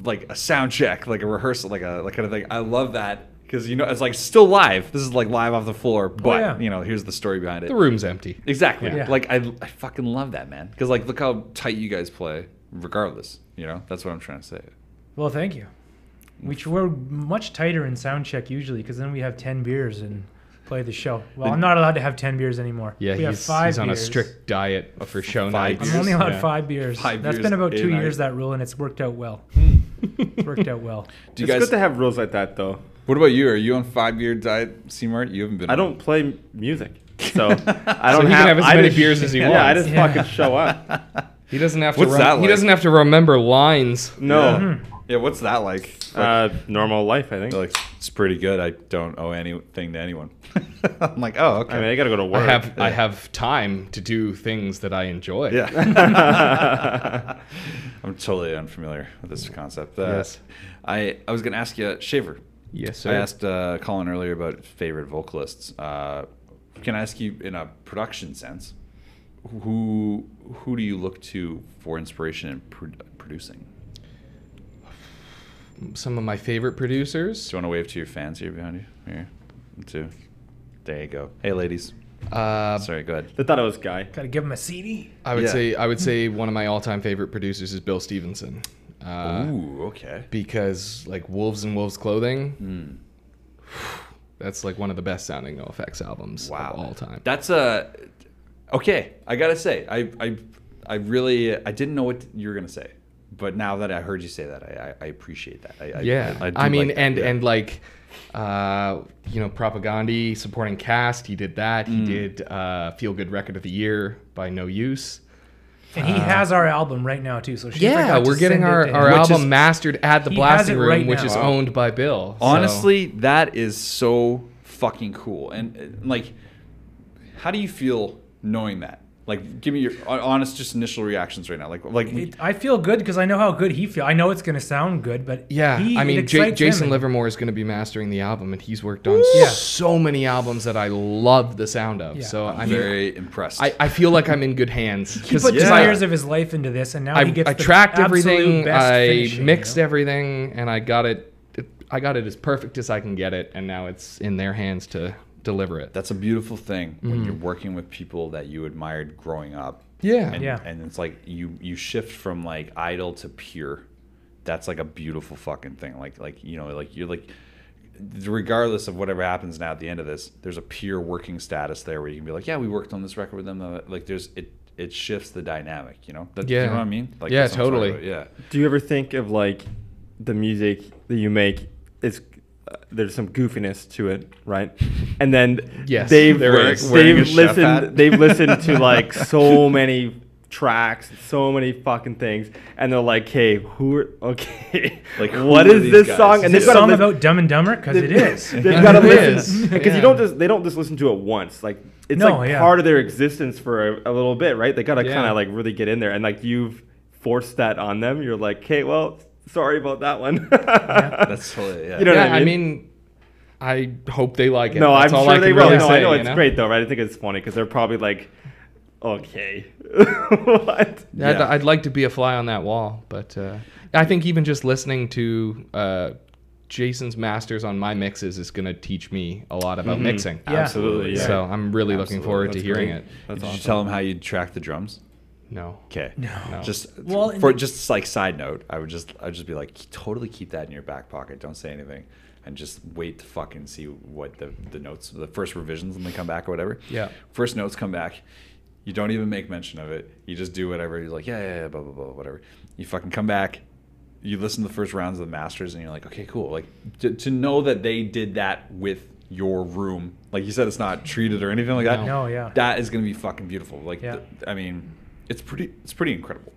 [SPEAKER 1] like a sound check, like a rehearsal, like kind of thing. I love that because you know it's like still live. This is like live off the floor, but
[SPEAKER 2] yeah.
[SPEAKER 1] you know, here's the story behind it.
[SPEAKER 3] The room's empty.
[SPEAKER 1] Exactly.
[SPEAKER 2] Yeah.
[SPEAKER 1] Like I fucking love that, man. Because like look how tight you guys play, regardless. You know, that's what I'm trying to say.
[SPEAKER 2] Well, thank you. We're much tighter in soundcheck usually, because then we have 10 beers and play the show. Well, I'm not allowed to have 10 beers anymore.
[SPEAKER 3] Yeah,
[SPEAKER 2] we have
[SPEAKER 3] he's
[SPEAKER 2] 5
[SPEAKER 3] on a
[SPEAKER 2] beers.
[SPEAKER 3] strict diet for show
[SPEAKER 1] 5
[SPEAKER 3] nights.
[SPEAKER 2] I'm only allowed
[SPEAKER 3] Yeah.
[SPEAKER 2] 5 beers.
[SPEAKER 1] 5
[SPEAKER 2] That's
[SPEAKER 1] beers
[SPEAKER 2] been about
[SPEAKER 1] a
[SPEAKER 2] 2
[SPEAKER 1] night.
[SPEAKER 2] years, that rule, and it's worked out well. It's worked out well.
[SPEAKER 1] Do you
[SPEAKER 5] It's
[SPEAKER 1] guys?
[SPEAKER 5] good to have rules like that, though.
[SPEAKER 1] What about you? Are you on 5-year diet, C-Mart? You haven't been.
[SPEAKER 5] I
[SPEAKER 1] on
[SPEAKER 5] don't play music, so I
[SPEAKER 3] So
[SPEAKER 5] don't
[SPEAKER 3] he can have as
[SPEAKER 5] I
[SPEAKER 3] many
[SPEAKER 5] just-
[SPEAKER 3] beers as he
[SPEAKER 5] Yeah, I
[SPEAKER 3] wants.
[SPEAKER 5] just
[SPEAKER 2] Yeah.
[SPEAKER 5] fucking show up.
[SPEAKER 3] He doesn't have to.
[SPEAKER 1] What's that
[SPEAKER 3] He
[SPEAKER 1] like?
[SPEAKER 3] doesn't have to remember lines.
[SPEAKER 5] No,
[SPEAKER 1] Yeah, what's that like?
[SPEAKER 5] normal life, I think.
[SPEAKER 1] Like it's pretty good. I don't owe anything to anyone. I'm like, oh, okay.
[SPEAKER 5] I mean, I gotta go to work.
[SPEAKER 3] I have time to do things that I enjoy.
[SPEAKER 1] Yeah. I'm totally unfamiliar with this concept.
[SPEAKER 3] Yes.
[SPEAKER 1] I was going to ask you, Shafer.
[SPEAKER 3] Yes, sir.
[SPEAKER 1] I asked Colin earlier about favorite vocalists. Can I ask you, in a production sense, who do you look to for inspiration in producing?
[SPEAKER 3] Some of my favorite producers.
[SPEAKER 1] Do you want to wave to your fans here behind you? Here, 2. There you go. Hey, ladies.
[SPEAKER 3] Uh,
[SPEAKER 1] Sorry, go ahead.
[SPEAKER 5] They thought it was Guy.
[SPEAKER 2] Got to give him a CD.
[SPEAKER 3] I would
[SPEAKER 1] Yeah.
[SPEAKER 3] say one of my all-time favorite producers is Bill Stevenson.
[SPEAKER 1] Ooh, okay.
[SPEAKER 3] Because like Wolves in Wolves Clothing,
[SPEAKER 1] Hmm.
[SPEAKER 3] that's like one of the best sounding NoFX albums of all time.
[SPEAKER 1] That's okay. I gotta say, I didn't know what you were gonna say, but now that I heard you say that, I appreciate that.
[SPEAKER 3] I mean,
[SPEAKER 1] like that,
[SPEAKER 3] and like, you know, Propaganda supporting cast. He did that. He did Feel Good Record of the Year by No Use.
[SPEAKER 2] And he has our album right now too. So Shafer
[SPEAKER 3] Yeah,
[SPEAKER 2] got to
[SPEAKER 3] we're getting
[SPEAKER 2] send it to
[SPEAKER 3] our
[SPEAKER 2] him.
[SPEAKER 3] album mastered at the
[SPEAKER 2] He
[SPEAKER 3] Blasting
[SPEAKER 2] has it
[SPEAKER 3] Room,
[SPEAKER 2] right
[SPEAKER 3] which
[SPEAKER 2] now.
[SPEAKER 3] is
[SPEAKER 2] Wow.
[SPEAKER 3] owned by Bill. So-
[SPEAKER 1] Honestly, that is so fucking cool. And like, how do you feel knowing that? Like, give me your honest, just initial reactions right now. Like
[SPEAKER 2] I feel good because I know how good he feels. I know it's going to sound good, but
[SPEAKER 3] yeah,
[SPEAKER 2] it
[SPEAKER 3] I mean,
[SPEAKER 2] excites
[SPEAKER 3] Jason
[SPEAKER 2] him.
[SPEAKER 3] Livermore is going to be mastering the album, and he's worked on
[SPEAKER 2] Yeah.
[SPEAKER 3] so many albums that I love the sound of.
[SPEAKER 2] Yeah.
[SPEAKER 3] So
[SPEAKER 1] I'm
[SPEAKER 3] I mean,
[SPEAKER 1] very impressed.
[SPEAKER 3] I feel like I'm in good hands.
[SPEAKER 2] He put 2 years of his life into this, and now he gets
[SPEAKER 3] I
[SPEAKER 2] the
[SPEAKER 3] tracked
[SPEAKER 2] absolute
[SPEAKER 3] everything,
[SPEAKER 2] best
[SPEAKER 3] I
[SPEAKER 2] finishing,
[SPEAKER 3] mixed
[SPEAKER 2] you know?
[SPEAKER 3] everything, and I got it as perfect as I can get it, and now it's in their hands to deliver it.
[SPEAKER 1] That's a beautiful thing when you're working with people that you admired growing up.
[SPEAKER 3] Yeah.
[SPEAKER 1] And,
[SPEAKER 2] Yeah.
[SPEAKER 1] and it's like you shift from like idol to pure. That's like a beautiful fucking thing. Like you know, like you're like, regardless of whatever happens now at the end of this, there's a pure working status there where you can be like, yeah, we worked on this record with them. Like there's it shifts the dynamic. You know. You know what I mean? Like,
[SPEAKER 3] Yeah,
[SPEAKER 1] that's what I'm talking
[SPEAKER 3] totally.
[SPEAKER 1] about, yeah.
[SPEAKER 5] Do you ever think of like the music that you make is there's some goofiness to it, right? And then
[SPEAKER 3] Yes,
[SPEAKER 5] they've
[SPEAKER 3] there is.
[SPEAKER 1] Wearing a chef hat.
[SPEAKER 5] they've listened to like so many tracks, so many fucking things, and they're like, "Hey,
[SPEAKER 1] Like, who
[SPEAKER 5] what
[SPEAKER 1] are
[SPEAKER 5] is
[SPEAKER 1] these
[SPEAKER 5] this
[SPEAKER 1] guys?
[SPEAKER 5] song?"
[SPEAKER 2] Is
[SPEAKER 5] And
[SPEAKER 2] this
[SPEAKER 5] they've got
[SPEAKER 2] song
[SPEAKER 5] to
[SPEAKER 2] about Dumb and Dumber? Because it is.
[SPEAKER 5] They've got to
[SPEAKER 3] It
[SPEAKER 5] listen
[SPEAKER 3] is.
[SPEAKER 5] because
[SPEAKER 3] Yeah.
[SPEAKER 5] they don't just listen to it once. Like it's
[SPEAKER 2] No,
[SPEAKER 5] like
[SPEAKER 2] yeah.
[SPEAKER 5] part of their existence for a little bit, right? They got to
[SPEAKER 3] Yeah.
[SPEAKER 5] kind of like really get in there, and like you've forced that on them. You're like, "Okay, well, sorry about that one."
[SPEAKER 1] That's totally yeah.
[SPEAKER 5] You know what
[SPEAKER 3] Yeah,
[SPEAKER 5] I
[SPEAKER 3] I
[SPEAKER 5] mean?
[SPEAKER 3] mean, I hope they like it.
[SPEAKER 5] No,
[SPEAKER 3] That's
[SPEAKER 5] I'm
[SPEAKER 3] all
[SPEAKER 5] sure
[SPEAKER 3] I
[SPEAKER 5] they
[SPEAKER 3] can
[SPEAKER 5] will.
[SPEAKER 3] really
[SPEAKER 5] No,
[SPEAKER 3] say,
[SPEAKER 5] I know
[SPEAKER 3] you
[SPEAKER 5] it's great though, right? I think it's funny because they're probably like, "Okay, what?"
[SPEAKER 3] Yeah. I'd like to be a fly on that wall, but I think even just listening to Jason's masters on my mixes is going to teach me a lot about mixing.
[SPEAKER 2] Yeah.
[SPEAKER 5] Absolutely. Yeah.
[SPEAKER 3] So I'm really looking forward to
[SPEAKER 5] That's
[SPEAKER 3] hearing
[SPEAKER 5] great.
[SPEAKER 3] it.
[SPEAKER 5] That's
[SPEAKER 1] Did
[SPEAKER 5] awesome.
[SPEAKER 1] you tell them how you track the drums?
[SPEAKER 3] No.
[SPEAKER 1] Okay.
[SPEAKER 2] No.
[SPEAKER 1] Just
[SPEAKER 2] Well,
[SPEAKER 1] just like side note, I'd just be like, totally keep that in your back pocket. Don't say anything, and just wait to fucking see what the notes, the first revisions when they come back or whatever.
[SPEAKER 3] Yeah.
[SPEAKER 1] First notes come back. You don't even make mention of it. You just do whatever. You're like, yeah, blah blah blah, whatever. You fucking come back. You listen to the first rounds of the masters, and you're like, okay, cool. Like to know that they did that with your room, like you said, it's not treated or anything like that.
[SPEAKER 2] No, yeah.
[SPEAKER 1] That is gonna be fucking beautiful. Like,
[SPEAKER 2] Yeah.
[SPEAKER 1] I mean, it's pretty incredible.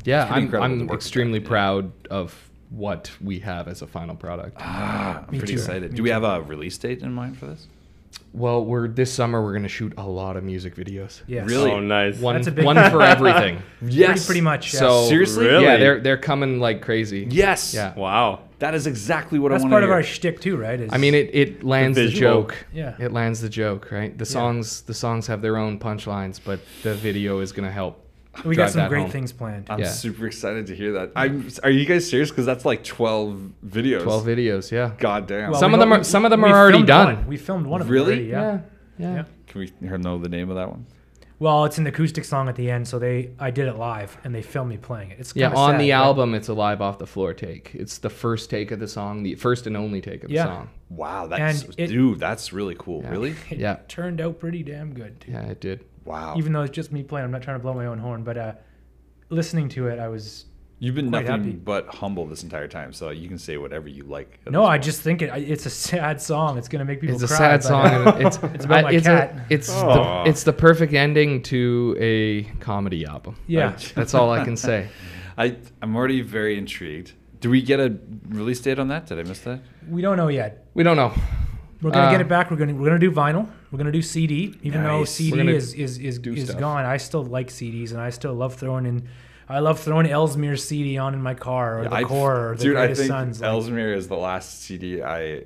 [SPEAKER 3] Yeah,
[SPEAKER 1] pretty incredible to
[SPEAKER 3] I'm
[SPEAKER 1] work with
[SPEAKER 3] extremely
[SPEAKER 1] that, yeah.
[SPEAKER 3] proud of what we have as a final product.
[SPEAKER 1] I'm
[SPEAKER 2] Me
[SPEAKER 1] pretty
[SPEAKER 2] too.
[SPEAKER 1] excited.
[SPEAKER 2] Me
[SPEAKER 1] Do we have a release date in mind for this?
[SPEAKER 3] Well, this summer we're going to shoot a lot of music videos.
[SPEAKER 2] Yes.
[SPEAKER 1] Really?
[SPEAKER 5] Oh, nice.
[SPEAKER 3] One
[SPEAKER 2] That's a big-
[SPEAKER 3] one for everything.
[SPEAKER 2] Pretty much. Yeah.
[SPEAKER 3] So
[SPEAKER 1] Seriously?
[SPEAKER 5] Really?
[SPEAKER 3] Yeah, they're coming like crazy.
[SPEAKER 1] Yes.
[SPEAKER 3] Yeah.
[SPEAKER 5] Wow.
[SPEAKER 1] That is exactly what
[SPEAKER 2] That's
[SPEAKER 1] I want
[SPEAKER 2] part
[SPEAKER 1] to
[SPEAKER 2] of
[SPEAKER 1] hear.
[SPEAKER 2] our shtick too, right? Is
[SPEAKER 3] I mean, it lands the
[SPEAKER 5] visual.
[SPEAKER 3] joke.
[SPEAKER 2] Yeah.
[SPEAKER 3] It lands the joke, right? The songs have their own punchlines, but the video is going to help.
[SPEAKER 2] we
[SPEAKER 3] drive
[SPEAKER 2] got some
[SPEAKER 3] that
[SPEAKER 2] great
[SPEAKER 3] home.
[SPEAKER 2] things planned.
[SPEAKER 1] I'm
[SPEAKER 3] Yeah.
[SPEAKER 1] super excited to hear that. Are you guys serious? Because that's like 12 videos.
[SPEAKER 3] 12 videos, yeah.
[SPEAKER 1] God damn.
[SPEAKER 2] Well,
[SPEAKER 3] Some
[SPEAKER 2] we
[SPEAKER 3] of them
[SPEAKER 2] got-
[SPEAKER 3] are- some of them
[SPEAKER 2] we
[SPEAKER 3] are already
[SPEAKER 2] filmed
[SPEAKER 3] done.
[SPEAKER 2] one. We filmed one of them
[SPEAKER 1] Really?
[SPEAKER 2] already, yeah.
[SPEAKER 3] Yeah.
[SPEAKER 1] Can we know the name of that one?
[SPEAKER 2] Well, it's an acoustic song at the end, so I did it live and they filmed me playing it. It's
[SPEAKER 3] Yeah,
[SPEAKER 2] kinda
[SPEAKER 3] on
[SPEAKER 2] sad,
[SPEAKER 3] the
[SPEAKER 2] but-
[SPEAKER 3] album, it's a live off the floor take. It's the first take of the song, the first and only take of the
[SPEAKER 2] Yeah.
[SPEAKER 3] song.
[SPEAKER 1] Wow, that's
[SPEAKER 2] And it-
[SPEAKER 1] dude, that's really cool.
[SPEAKER 3] Yeah.
[SPEAKER 1] Really?
[SPEAKER 2] It
[SPEAKER 3] Yeah.
[SPEAKER 2] turned out pretty damn good too.
[SPEAKER 3] Yeah, it did.
[SPEAKER 1] Wow.
[SPEAKER 2] Even though it's just me playing, I'm not trying to blow my own horn, but listening to it, I was
[SPEAKER 1] You've been
[SPEAKER 2] quite
[SPEAKER 1] nothing
[SPEAKER 2] happy.
[SPEAKER 1] but humble this entire time, so you can say whatever you like. at
[SPEAKER 2] no,
[SPEAKER 1] this
[SPEAKER 2] I
[SPEAKER 1] point.
[SPEAKER 2] just think it's a sad song. It's gonna make people
[SPEAKER 3] It's a
[SPEAKER 2] cry.
[SPEAKER 3] sad
[SPEAKER 2] but,
[SPEAKER 3] song. And it's
[SPEAKER 2] It's about my cat.
[SPEAKER 5] Aw.
[SPEAKER 3] it's the perfect ending to a comedy album.
[SPEAKER 2] Yeah.
[SPEAKER 3] That's all I can say.
[SPEAKER 1] I'm already very intrigued. Do we get a release date on that? Did I miss that?
[SPEAKER 2] We don't know yet.
[SPEAKER 3] We don't know.
[SPEAKER 2] We're gonna get it back. We're gonna do vinyl. We're gonna do CD. Even though
[SPEAKER 1] Nice.
[SPEAKER 2] CD
[SPEAKER 3] We're gonna
[SPEAKER 2] is
[SPEAKER 3] do stuff.
[SPEAKER 2] gone, I still like CDs, and I still love throwing Ellesmere's CD on in my car, or the Core, or the
[SPEAKER 1] dude, I
[SPEAKER 2] Greatest
[SPEAKER 1] think
[SPEAKER 2] Sons. like-
[SPEAKER 1] Ellesmere is the last CD I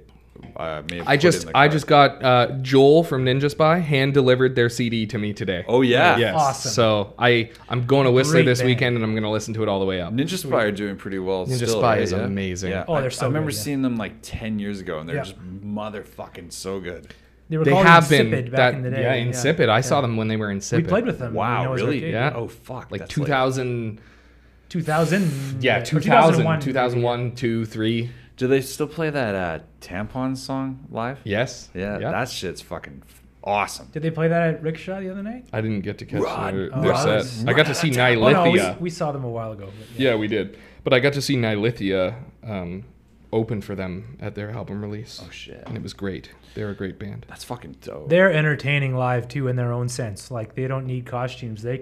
[SPEAKER 1] may have
[SPEAKER 3] I
[SPEAKER 1] put
[SPEAKER 3] just
[SPEAKER 1] in the car.
[SPEAKER 3] got Joel from Ninja Spy hand delivered their CD to me today.
[SPEAKER 1] Oh yeah.
[SPEAKER 5] Yes.
[SPEAKER 2] Awesome.
[SPEAKER 3] So I'm going to Whistler
[SPEAKER 2] Great
[SPEAKER 3] this
[SPEAKER 2] band.
[SPEAKER 3] weekend and I'm going to listen to it all the way up.
[SPEAKER 1] Ninja Spy are doing pretty well.
[SPEAKER 3] Ninja
[SPEAKER 1] still,
[SPEAKER 3] Spy
[SPEAKER 1] right?
[SPEAKER 3] is
[SPEAKER 1] Yeah.
[SPEAKER 3] amazing.
[SPEAKER 1] Yeah.
[SPEAKER 2] Oh, they're so
[SPEAKER 1] I remember
[SPEAKER 2] good, yeah.
[SPEAKER 1] seeing them like 10 years ago, and they're
[SPEAKER 2] Yeah.
[SPEAKER 1] just motherfucking so good.
[SPEAKER 2] They were
[SPEAKER 3] They
[SPEAKER 2] called
[SPEAKER 3] have been
[SPEAKER 2] Insipid back in the day.
[SPEAKER 3] yeah, Insipid. I saw them when they were
[SPEAKER 2] We
[SPEAKER 3] Insipid.
[SPEAKER 2] played with them.
[SPEAKER 1] Wow,
[SPEAKER 2] in Noah's
[SPEAKER 1] really?
[SPEAKER 2] Arcade.
[SPEAKER 3] Yeah.
[SPEAKER 1] Oh fuck.
[SPEAKER 3] like
[SPEAKER 1] that's
[SPEAKER 3] 2000.
[SPEAKER 2] 2000.
[SPEAKER 3] Yeah,
[SPEAKER 2] or
[SPEAKER 3] 2000,
[SPEAKER 2] 2001.
[SPEAKER 3] 2001, 2, 3.
[SPEAKER 1] Do they still play that tampon song live?
[SPEAKER 3] Yes.
[SPEAKER 1] Yeah, that shit's fucking Awesome.
[SPEAKER 2] Did they play that at Rickshaw the other night?
[SPEAKER 3] I didn't get to catch their
[SPEAKER 2] Oh,
[SPEAKER 3] set. I got to see
[SPEAKER 2] Oh,
[SPEAKER 3] Nihilithia.
[SPEAKER 2] no, we saw them a while ago. But
[SPEAKER 3] Yeah, we did. But I got to see Nihilithia open for them at their album release.
[SPEAKER 1] Oh shit.
[SPEAKER 3] And it was great. They're a great band.
[SPEAKER 1] That's fucking dope.
[SPEAKER 2] They're entertaining live too in their own sense. Like they don't need costumes. They're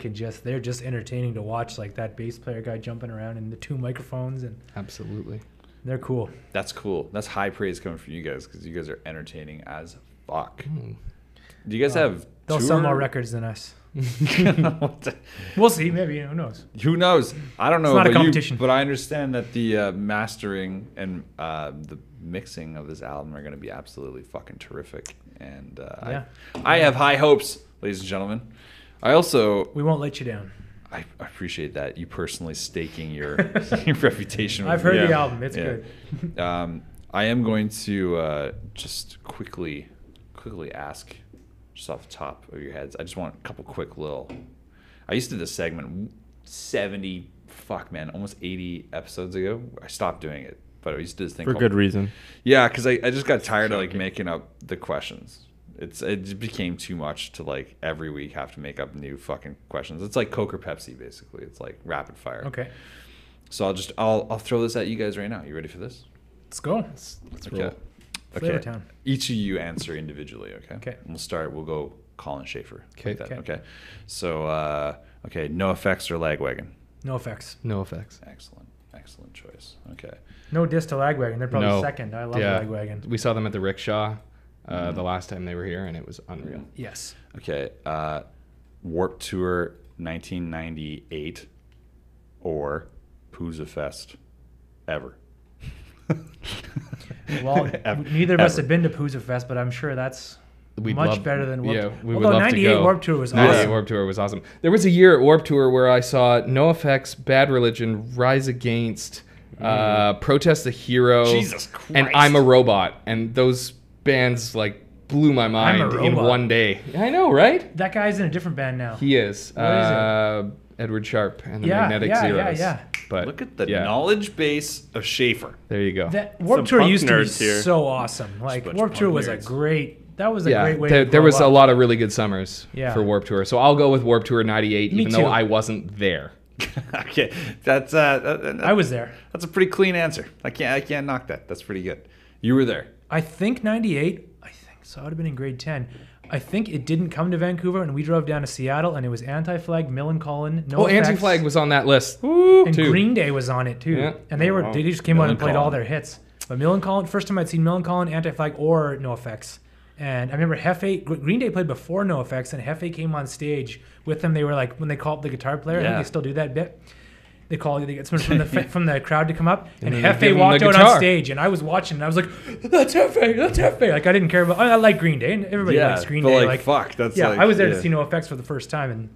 [SPEAKER 2] just entertaining to watch. Like that bass player guy jumping around and the 2 microphones, and
[SPEAKER 3] Absolutely.
[SPEAKER 2] they're cool.
[SPEAKER 1] That's cool. That's high praise coming from you guys because you guys are entertaining as fuck. Do you guys have?
[SPEAKER 2] They'll sell more records than us. We'll see. Maybe, who knows?
[SPEAKER 1] Who knows? I don't know.
[SPEAKER 2] It's not a
[SPEAKER 1] about
[SPEAKER 2] competition.
[SPEAKER 1] but I understand that the mastering and the mixing of this album are going to be absolutely fucking terrific. And
[SPEAKER 2] Yeah.
[SPEAKER 1] I have high hopes, ladies and gentlemen. I also
[SPEAKER 2] We won't let you down.
[SPEAKER 1] I appreciate that you personally staking your your reputation.
[SPEAKER 2] I've
[SPEAKER 1] with
[SPEAKER 2] heard
[SPEAKER 1] me.
[SPEAKER 2] the album. It's
[SPEAKER 1] Yeah.
[SPEAKER 2] good.
[SPEAKER 1] I am going to just quickly ask, just off the top of your heads. I just want a couple quick little. I used to do this segment almost 80 episodes ago. I stopped doing it, but I used to do this thing
[SPEAKER 5] For
[SPEAKER 1] called,
[SPEAKER 5] good reason.
[SPEAKER 1] Yeah, because I just got tired of like making up the questions. It just became too much to like every week have to make up new fucking questions. It's like Coke or Pepsi basically. It's like rapid fire.
[SPEAKER 2] Okay.
[SPEAKER 1] So I'll throw this at you guys right now. You ready for this?
[SPEAKER 2] Let's go.
[SPEAKER 3] Let's roll.
[SPEAKER 1] Okay.
[SPEAKER 2] Flavor Town.
[SPEAKER 1] Each of you answer individually, okay?
[SPEAKER 2] Okay.
[SPEAKER 1] We'll start. We'll go Colin Shafer.
[SPEAKER 3] Okay.
[SPEAKER 1] Like that,
[SPEAKER 2] Okay.
[SPEAKER 1] okay. So, no effects or Lagwagon.
[SPEAKER 2] No effects.
[SPEAKER 3] No effects.
[SPEAKER 1] Excellent choice. Okay.
[SPEAKER 2] No diss to Lagwagon. They're probably
[SPEAKER 3] No.
[SPEAKER 2] second. I love
[SPEAKER 3] Yeah.
[SPEAKER 2] Lagwagon.
[SPEAKER 3] We saw them at the Rickshaw the last time they were here, and it was unreal.
[SPEAKER 2] Yes.
[SPEAKER 1] Okay. Warped Tour 1998 or Pooza Fest ever.
[SPEAKER 2] Well,
[SPEAKER 1] Ever.
[SPEAKER 2] neither of us
[SPEAKER 1] Ever.
[SPEAKER 2] have been to Pooza Fest, but I'm sure that's
[SPEAKER 3] We'd
[SPEAKER 2] much
[SPEAKER 3] love-
[SPEAKER 2] better than Warped
[SPEAKER 3] yeah,
[SPEAKER 2] Tour.
[SPEAKER 3] we would
[SPEAKER 2] Although
[SPEAKER 3] love to
[SPEAKER 2] 98
[SPEAKER 3] go.
[SPEAKER 2] Warped Tour was
[SPEAKER 3] 98
[SPEAKER 2] awesome.
[SPEAKER 3] Warped Tour was awesome. There was a year at Warped Tour where I saw No Effects, Bad Religion, Rise Against, Protest the Hero,
[SPEAKER 1] Jesus
[SPEAKER 3] and
[SPEAKER 1] Christ.
[SPEAKER 3] I'm a Robot, and those bands like blew my mind in
[SPEAKER 2] Robot.
[SPEAKER 3] one day. I know, right?
[SPEAKER 2] That guy's in a different band now.
[SPEAKER 3] He is.
[SPEAKER 2] What is
[SPEAKER 3] Edward Sharp and the
[SPEAKER 2] Yeah,
[SPEAKER 3] Magnetic
[SPEAKER 2] yeah,
[SPEAKER 3] Zeros.
[SPEAKER 2] yeah.
[SPEAKER 3] But
[SPEAKER 1] Look at the
[SPEAKER 3] yeah,
[SPEAKER 1] knowledge base of Schaefer.
[SPEAKER 3] There you go.
[SPEAKER 2] That Warped
[SPEAKER 5] Some
[SPEAKER 2] Tour
[SPEAKER 5] punk
[SPEAKER 2] used to be
[SPEAKER 5] nerds here.
[SPEAKER 2] so awesome. Like
[SPEAKER 1] bunch of
[SPEAKER 2] Warped Tour
[SPEAKER 1] punk
[SPEAKER 2] was a
[SPEAKER 1] nerds.
[SPEAKER 2] great. That was a
[SPEAKER 3] Yeah,
[SPEAKER 2] great way.
[SPEAKER 3] there,
[SPEAKER 2] to
[SPEAKER 3] there
[SPEAKER 2] grow
[SPEAKER 3] was a
[SPEAKER 2] up.
[SPEAKER 3] lot of really good summers
[SPEAKER 2] Yeah.
[SPEAKER 3] for Warped Tour. So I'll go with Warped Tour 98,
[SPEAKER 2] Me
[SPEAKER 3] even
[SPEAKER 2] too.
[SPEAKER 3] though I wasn't there.
[SPEAKER 1] Okay, that's
[SPEAKER 2] I was there.
[SPEAKER 1] That's a pretty clean answer. I can't knock that. That's pretty good. You were there.
[SPEAKER 2] I think 98. I think so. I would have been in grade 10. I think it didn't come to Vancouver, and we drove down to Seattle, and it was Anti-Flag, Millen Collin, No
[SPEAKER 3] Oh,
[SPEAKER 2] Effects,
[SPEAKER 3] Anti-Flag was on that list. Woo,
[SPEAKER 2] and
[SPEAKER 3] too.
[SPEAKER 2] Green Day was on it too.
[SPEAKER 3] Yeah.
[SPEAKER 2] And they
[SPEAKER 5] wow.
[SPEAKER 2] they just came out and played all
[SPEAKER 1] Millencolin.
[SPEAKER 2] their hits. But Millen Collin, first time I'd seen Millen Collin, Anti-Flag, or No Effects. And I remember Green Day played before No Effects, and Hefe came on stage with them. They were like, when they call up the guitar player, I think
[SPEAKER 1] Yeah.
[SPEAKER 2] they still do that bit. They get someone from the crowd to come up, and
[SPEAKER 3] then they give
[SPEAKER 2] Hefe
[SPEAKER 3] them
[SPEAKER 2] walked
[SPEAKER 3] the
[SPEAKER 2] out on
[SPEAKER 3] guitar.
[SPEAKER 2] stage, and I was watching, and I was like, "That's Hefe, that's Hefe." Like I didn't care about. I like Green Day, and everybody likes Green
[SPEAKER 1] but
[SPEAKER 2] Day.
[SPEAKER 1] like fuck, that's
[SPEAKER 2] yeah,
[SPEAKER 1] like,
[SPEAKER 2] I was there
[SPEAKER 1] yeah.
[SPEAKER 2] to see No Effects for the first time, and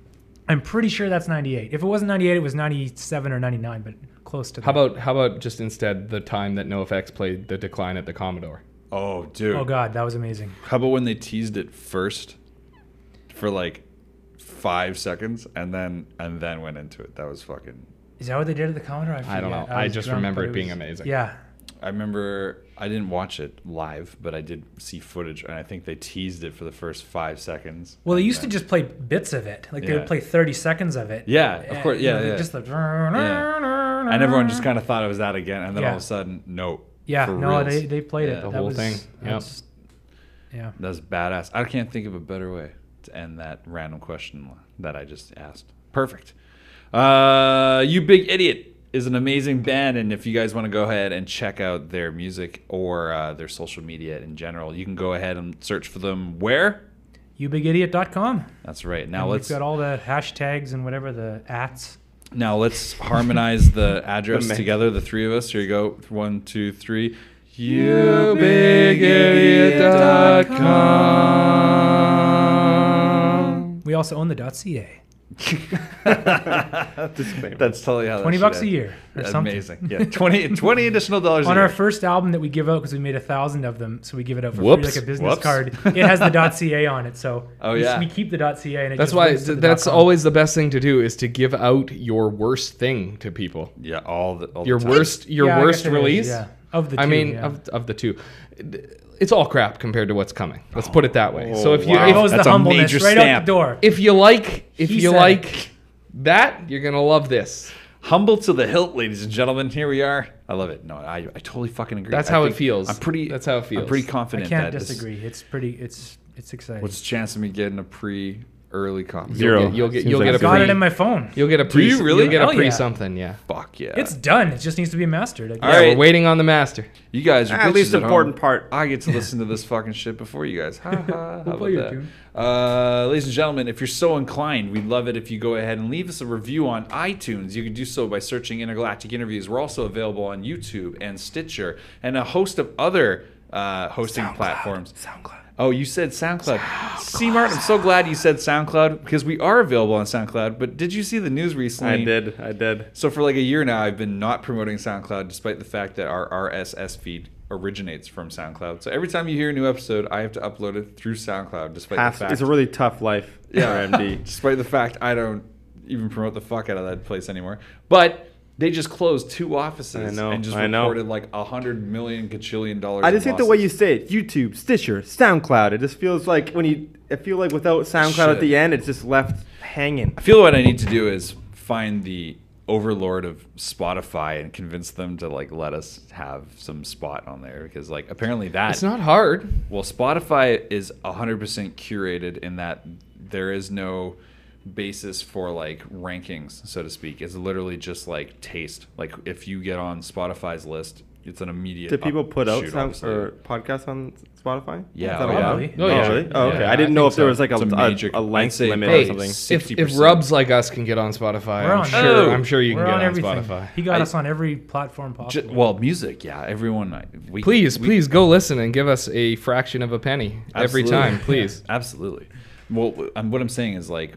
[SPEAKER 2] I'm pretty sure that's 98. If it wasn't 98, it was 97 or 99, but close to that.
[SPEAKER 3] How about just instead the time that No Effects played The Decline at the Commodore?
[SPEAKER 1] Oh, dude.
[SPEAKER 2] Oh God, that was amazing.
[SPEAKER 1] How about when they teased it first for like 5 seconds and then went into it? That was fucking.
[SPEAKER 2] Is that what they did at the Commodore?
[SPEAKER 3] I don't know. I
[SPEAKER 2] was
[SPEAKER 3] just
[SPEAKER 2] drunk,
[SPEAKER 3] remember
[SPEAKER 2] but
[SPEAKER 3] it being
[SPEAKER 2] was-
[SPEAKER 3] amazing.
[SPEAKER 2] Yeah.
[SPEAKER 1] I remember I didn't watch it live, but I did see footage, and I think they teased it for the first 5 seconds.
[SPEAKER 2] Well, they
[SPEAKER 1] and
[SPEAKER 2] used to
[SPEAKER 1] then-
[SPEAKER 2] just play bits of it. Like they
[SPEAKER 1] Yeah.
[SPEAKER 2] would play 30 seconds of it.
[SPEAKER 1] Yeah, of
[SPEAKER 2] And,
[SPEAKER 1] course.
[SPEAKER 2] you know,
[SPEAKER 1] Yeah, yeah.
[SPEAKER 2] Just the.
[SPEAKER 1] And everyone just kind of thought it was that again, and then all
[SPEAKER 2] Yeah.
[SPEAKER 1] of a sudden, no.
[SPEAKER 2] Yeah,
[SPEAKER 1] for
[SPEAKER 2] no,
[SPEAKER 1] reals.
[SPEAKER 2] they played
[SPEAKER 1] Yeah.
[SPEAKER 2] it.
[SPEAKER 3] The
[SPEAKER 2] That
[SPEAKER 3] whole
[SPEAKER 2] was-
[SPEAKER 3] thing.
[SPEAKER 2] that
[SPEAKER 3] Yep.
[SPEAKER 2] was- Yeah.
[SPEAKER 1] That's badass. I can't think of a better way to end that random question that I just asked. Perfect. You Big Idiot is an amazing band, and if you guys want to go ahead and check out their music or their social media in general, you can go ahead and search for them where?
[SPEAKER 2] youbigidiot.com.
[SPEAKER 1] That's right. Now
[SPEAKER 2] And
[SPEAKER 1] let's
[SPEAKER 2] we've got all the hashtags and whatever the ats.
[SPEAKER 1] harmonize the address
[SPEAKER 5] The
[SPEAKER 1] together, the three of us. Here you go. 1, 2, 3.
[SPEAKER 3] YouBigIdiot.com.
[SPEAKER 2] We also own the .ca.
[SPEAKER 1] That's totally how. that
[SPEAKER 2] $20
[SPEAKER 1] should
[SPEAKER 2] a
[SPEAKER 1] end.
[SPEAKER 2] year or something.
[SPEAKER 1] Amazing. Yeah, 20 additional dollars.
[SPEAKER 2] On
[SPEAKER 1] a
[SPEAKER 2] our
[SPEAKER 1] year.
[SPEAKER 2] first album that we give out, because we made 1,000 of them, so we give it out for
[SPEAKER 3] Whoops.
[SPEAKER 2] free like a business
[SPEAKER 1] Whoops.
[SPEAKER 2] card. It has the .ca on it, so
[SPEAKER 1] Oh, yeah.
[SPEAKER 2] we keep the .ca, and it
[SPEAKER 3] That's
[SPEAKER 2] just
[SPEAKER 3] why.
[SPEAKER 2] links to the
[SPEAKER 3] That's
[SPEAKER 2] .com.
[SPEAKER 3] always the best thing to do is to give out your worst thing to people.
[SPEAKER 1] Yeah, all the
[SPEAKER 3] Your
[SPEAKER 1] time.
[SPEAKER 3] worst. Your
[SPEAKER 2] Yeah, I
[SPEAKER 3] worst
[SPEAKER 2] guess it is,
[SPEAKER 3] release.
[SPEAKER 2] yeah. Of the two,
[SPEAKER 3] I mean,
[SPEAKER 2] yeah.
[SPEAKER 3] of the two, it's all crap compared to what's coming. Let's put it that way. So if you
[SPEAKER 1] wow.
[SPEAKER 2] There goes
[SPEAKER 1] That's
[SPEAKER 2] the
[SPEAKER 1] a
[SPEAKER 2] humbleness
[SPEAKER 1] major
[SPEAKER 2] right out
[SPEAKER 1] stamp.
[SPEAKER 2] the door.
[SPEAKER 3] if you like
[SPEAKER 2] He said it.
[SPEAKER 3] that, you're gonna love this.
[SPEAKER 1] Humble to the hilt, ladies and gentlemen. Here we are. I love it. No, I totally fucking agree.
[SPEAKER 3] That's
[SPEAKER 1] I
[SPEAKER 3] how it
[SPEAKER 1] think
[SPEAKER 3] feels.
[SPEAKER 1] That's how it feels. I'm pretty
[SPEAKER 2] I
[SPEAKER 1] confident
[SPEAKER 2] can't
[SPEAKER 1] that this-
[SPEAKER 2] disagree. It's exciting.
[SPEAKER 1] What's the chance of me getting a early copy?
[SPEAKER 5] Zero.
[SPEAKER 3] You'll get
[SPEAKER 5] Seems like
[SPEAKER 3] a
[SPEAKER 5] a
[SPEAKER 2] Got
[SPEAKER 3] pre.
[SPEAKER 2] it in my phone.
[SPEAKER 3] You'll get a
[SPEAKER 1] Do
[SPEAKER 3] pre.
[SPEAKER 1] you really?
[SPEAKER 3] You'll get a
[SPEAKER 2] Hell
[SPEAKER 3] pre
[SPEAKER 2] yeah.
[SPEAKER 3] something. Yeah.
[SPEAKER 1] Fuck yeah.
[SPEAKER 2] It's done. It just needs to be mastered. I guess.
[SPEAKER 1] All
[SPEAKER 3] Yeah,
[SPEAKER 1] right.
[SPEAKER 3] we're waiting on the master.
[SPEAKER 1] You guys are
[SPEAKER 5] At least
[SPEAKER 1] bitches
[SPEAKER 5] important
[SPEAKER 1] home.
[SPEAKER 5] part.
[SPEAKER 1] I get to listen to this fucking shit before you guys. Ha ha. How about
[SPEAKER 2] play your
[SPEAKER 1] that?
[SPEAKER 2] tune.
[SPEAKER 1] Ladies and gentlemen, if you're so inclined, we'd love it if you go ahead and leave us a review on iTunes. You can do so by searching Intergalactic Interviews. We're also available on YouTube and Stitcher and a host of other hosting platforms.
[SPEAKER 5] SoundCloud.
[SPEAKER 1] Oh, you said SoundCloud. C-Mart, I'm so glad you said SoundCloud because we are available on SoundCloud. But did you see the news recently?
[SPEAKER 5] I did.
[SPEAKER 1] So for like a year now, I've been not promoting SoundCloud despite the fact that our RSS feed originates from SoundCloud. So every time you hear a new episode, I have to upload it through SoundCloud despite the fact.
[SPEAKER 5] It's a really tough life for MD.
[SPEAKER 1] Despite the fact I don't even promote the fuck out of that place anymore. But they just closed 2 offices and just reported like $100 million gajillion dollars.
[SPEAKER 5] I just think the way you say it, YouTube, Stitcher, SoundCloud. It just feels like I feel like without SoundCloud
[SPEAKER 1] Shit.
[SPEAKER 5] at the end, it's just left hanging.
[SPEAKER 1] I feel what I need to do is find the overlord of Spotify and convince them to like let us have some spot on there because like apparently that
[SPEAKER 3] It's not hard.
[SPEAKER 1] well Spotify is 100% curated in that there is no basis for like rankings, so to speak. It's literally just like taste. Like if you get on Spotify's list, it's an immediate.
[SPEAKER 5] Do people put out
[SPEAKER 1] shoot,
[SPEAKER 5] sound
[SPEAKER 1] obviously.
[SPEAKER 5] or podcasts on Spotify?
[SPEAKER 1] Yeah,
[SPEAKER 5] Is that
[SPEAKER 1] oh,
[SPEAKER 5] allowed?
[SPEAKER 2] probably.
[SPEAKER 3] Oh, yeah.
[SPEAKER 5] really? Oh, okay.
[SPEAKER 3] Yeah,
[SPEAKER 5] I didn't
[SPEAKER 3] I
[SPEAKER 5] know
[SPEAKER 3] think
[SPEAKER 5] if there was
[SPEAKER 3] so.
[SPEAKER 5] like
[SPEAKER 1] It's a major-
[SPEAKER 5] a length
[SPEAKER 1] I'd say
[SPEAKER 5] limit
[SPEAKER 1] probably
[SPEAKER 5] or something.
[SPEAKER 1] 60%.
[SPEAKER 3] If Rubs like us can get on Spotify,
[SPEAKER 2] We're on-
[SPEAKER 3] I'm sure you
[SPEAKER 2] We're
[SPEAKER 3] can
[SPEAKER 2] on
[SPEAKER 3] get on
[SPEAKER 2] everything.
[SPEAKER 3] Spotify.
[SPEAKER 2] He got
[SPEAKER 1] I-
[SPEAKER 2] us on every platform possible.
[SPEAKER 1] Well, music, yeah. Everyone, we
[SPEAKER 3] Please go listen and give us a fraction of a penny every
[SPEAKER 1] Absolutely.
[SPEAKER 3] time, please.
[SPEAKER 1] Absolutely. Well, what I'm saying is like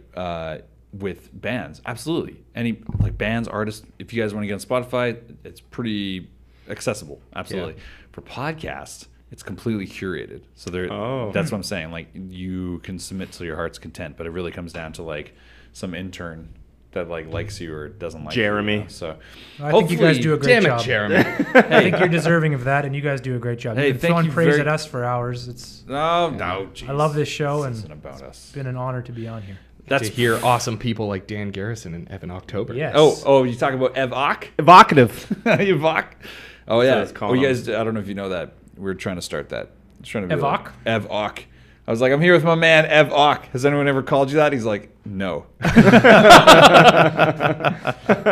[SPEAKER 1] with bands, absolutely. Any like bands, artists, if you guys want to get on Spotify, it's pretty accessible. Absolutely.
[SPEAKER 3] Yeah.
[SPEAKER 1] For podcasts, it's completely curated. So there,
[SPEAKER 5] Oh.
[SPEAKER 1] that's what I'm saying. Like you can submit to your heart's content, but it really comes down to like some intern that like likes you or doesn't like
[SPEAKER 5] Jeremy.
[SPEAKER 1] you. You know? So
[SPEAKER 2] I think you guys do a great
[SPEAKER 3] Damn
[SPEAKER 2] job.
[SPEAKER 3] it, Jeremy.
[SPEAKER 2] I think you're deserving of that, and you guys do a great job.
[SPEAKER 1] Hey,
[SPEAKER 2] You've been
[SPEAKER 1] thank
[SPEAKER 2] throwing
[SPEAKER 1] you
[SPEAKER 2] praise
[SPEAKER 1] very-
[SPEAKER 2] at us for hours. It's
[SPEAKER 1] no, geez.
[SPEAKER 2] I love this show,
[SPEAKER 1] This
[SPEAKER 2] and
[SPEAKER 1] isn't about us.
[SPEAKER 2] been an honor to be on here.
[SPEAKER 1] That's
[SPEAKER 3] to hear awesome people like Dan Garrison and Evan October.
[SPEAKER 2] Yes.
[SPEAKER 1] Oh, you talking about Ev Ock?
[SPEAKER 5] Evocative.
[SPEAKER 1] Evok. Oh yeah.
[SPEAKER 5] it's called.
[SPEAKER 1] Oh, you guys. I don't know if you know that. We're trying to start that. It's trying to be
[SPEAKER 2] Evok?
[SPEAKER 1] Ev Ock. I was like, I'm here with my man Ev Ock. Has anyone ever called you that? He's like, no.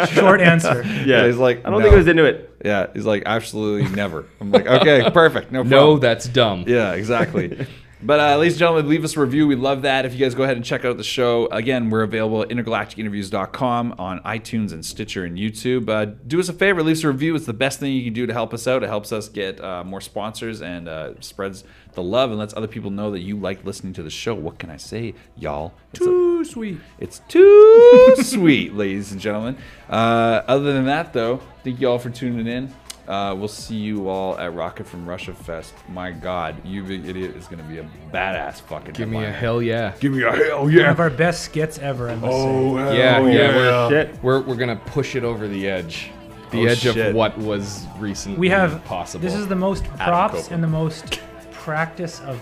[SPEAKER 2] Short answer.
[SPEAKER 5] Yeah.
[SPEAKER 1] He's like,
[SPEAKER 5] I don't
[SPEAKER 1] no.
[SPEAKER 5] think I was into it.
[SPEAKER 1] Yeah. He's like, absolutely never. I'm like, okay, perfect. No
[SPEAKER 3] No,
[SPEAKER 1] problem.
[SPEAKER 3] that's dumb.
[SPEAKER 1] Yeah, exactly. But ladies and gentlemen, leave us a review. We'd love that. If you guys go ahead and check out the show. Again, we're available at intergalacticinterviews.com on iTunes and Stitcher and YouTube. Do us a favor, leave us a review. It's the best thing you can do to help us out. It helps us get more sponsors and spreads the love and lets other people know that you like listening to the show. What can I say, y'all?
[SPEAKER 2] Too sweet.
[SPEAKER 1] It's too sweet, ladies and gentlemen. Other than that, though, thank you all for tuning in. We'll see you all at Rocket from Russia Fest. My God, You Big Idiot is going to be a badass fucking
[SPEAKER 3] Give me a
[SPEAKER 1] headliner.
[SPEAKER 3] hell yeah.
[SPEAKER 1] Give me a hell
[SPEAKER 2] One
[SPEAKER 1] yeah.
[SPEAKER 2] of our best skits ever, I must say.
[SPEAKER 1] hell
[SPEAKER 3] Yeah,
[SPEAKER 5] Shit.
[SPEAKER 3] we're gonna push it over the edge. The
[SPEAKER 1] Oh,
[SPEAKER 3] edge
[SPEAKER 1] shit.
[SPEAKER 3] of what was recently
[SPEAKER 2] We have
[SPEAKER 3] possible.
[SPEAKER 2] This is the most props
[SPEAKER 1] Copeland.
[SPEAKER 2] and the most practice of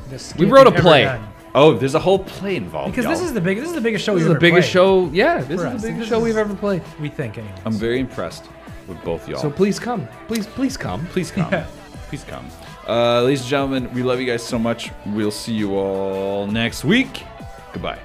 [SPEAKER 2] the skit
[SPEAKER 3] We wrote a
[SPEAKER 2] we've ever
[SPEAKER 3] play.
[SPEAKER 2] done.
[SPEAKER 1] Oh, there's a whole play involved.
[SPEAKER 2] Because this
[SPEAKER 1] y'all.
[SPEAKER 2] is the biggest
[SPEAKER 3] This
[SPEAKER 2] show we've
[SPEAKER 3] is the
[SPEAKER 2] ever
[SPEAKER 3] biggest
[SPEAKER 2] played,
[SPEAKER 3] show. Yeah, this
[SPEAKER 2] For
[SPEAKER 3] is
[SPEAKER 2] us.
[SPEAKER 3] the biggest
[SPEAKER 2] This
[SPEAKER 3] show
[SPEAKER 2] is-
[SPEAKER 3] we've ever played.
[SPEAKER 2] we think, anyways.
[SPEAKER 1] I'm very impressed with both y'all.
[SPEAKER 3] So please come. Please come.
[SPEAKER 1] please come.
[SPEAKER 2] Yeah.
[SPEAKER 1] Please come. Ladies and gentlemen, we love you guys so much. We'll see you all next week. Goodbye.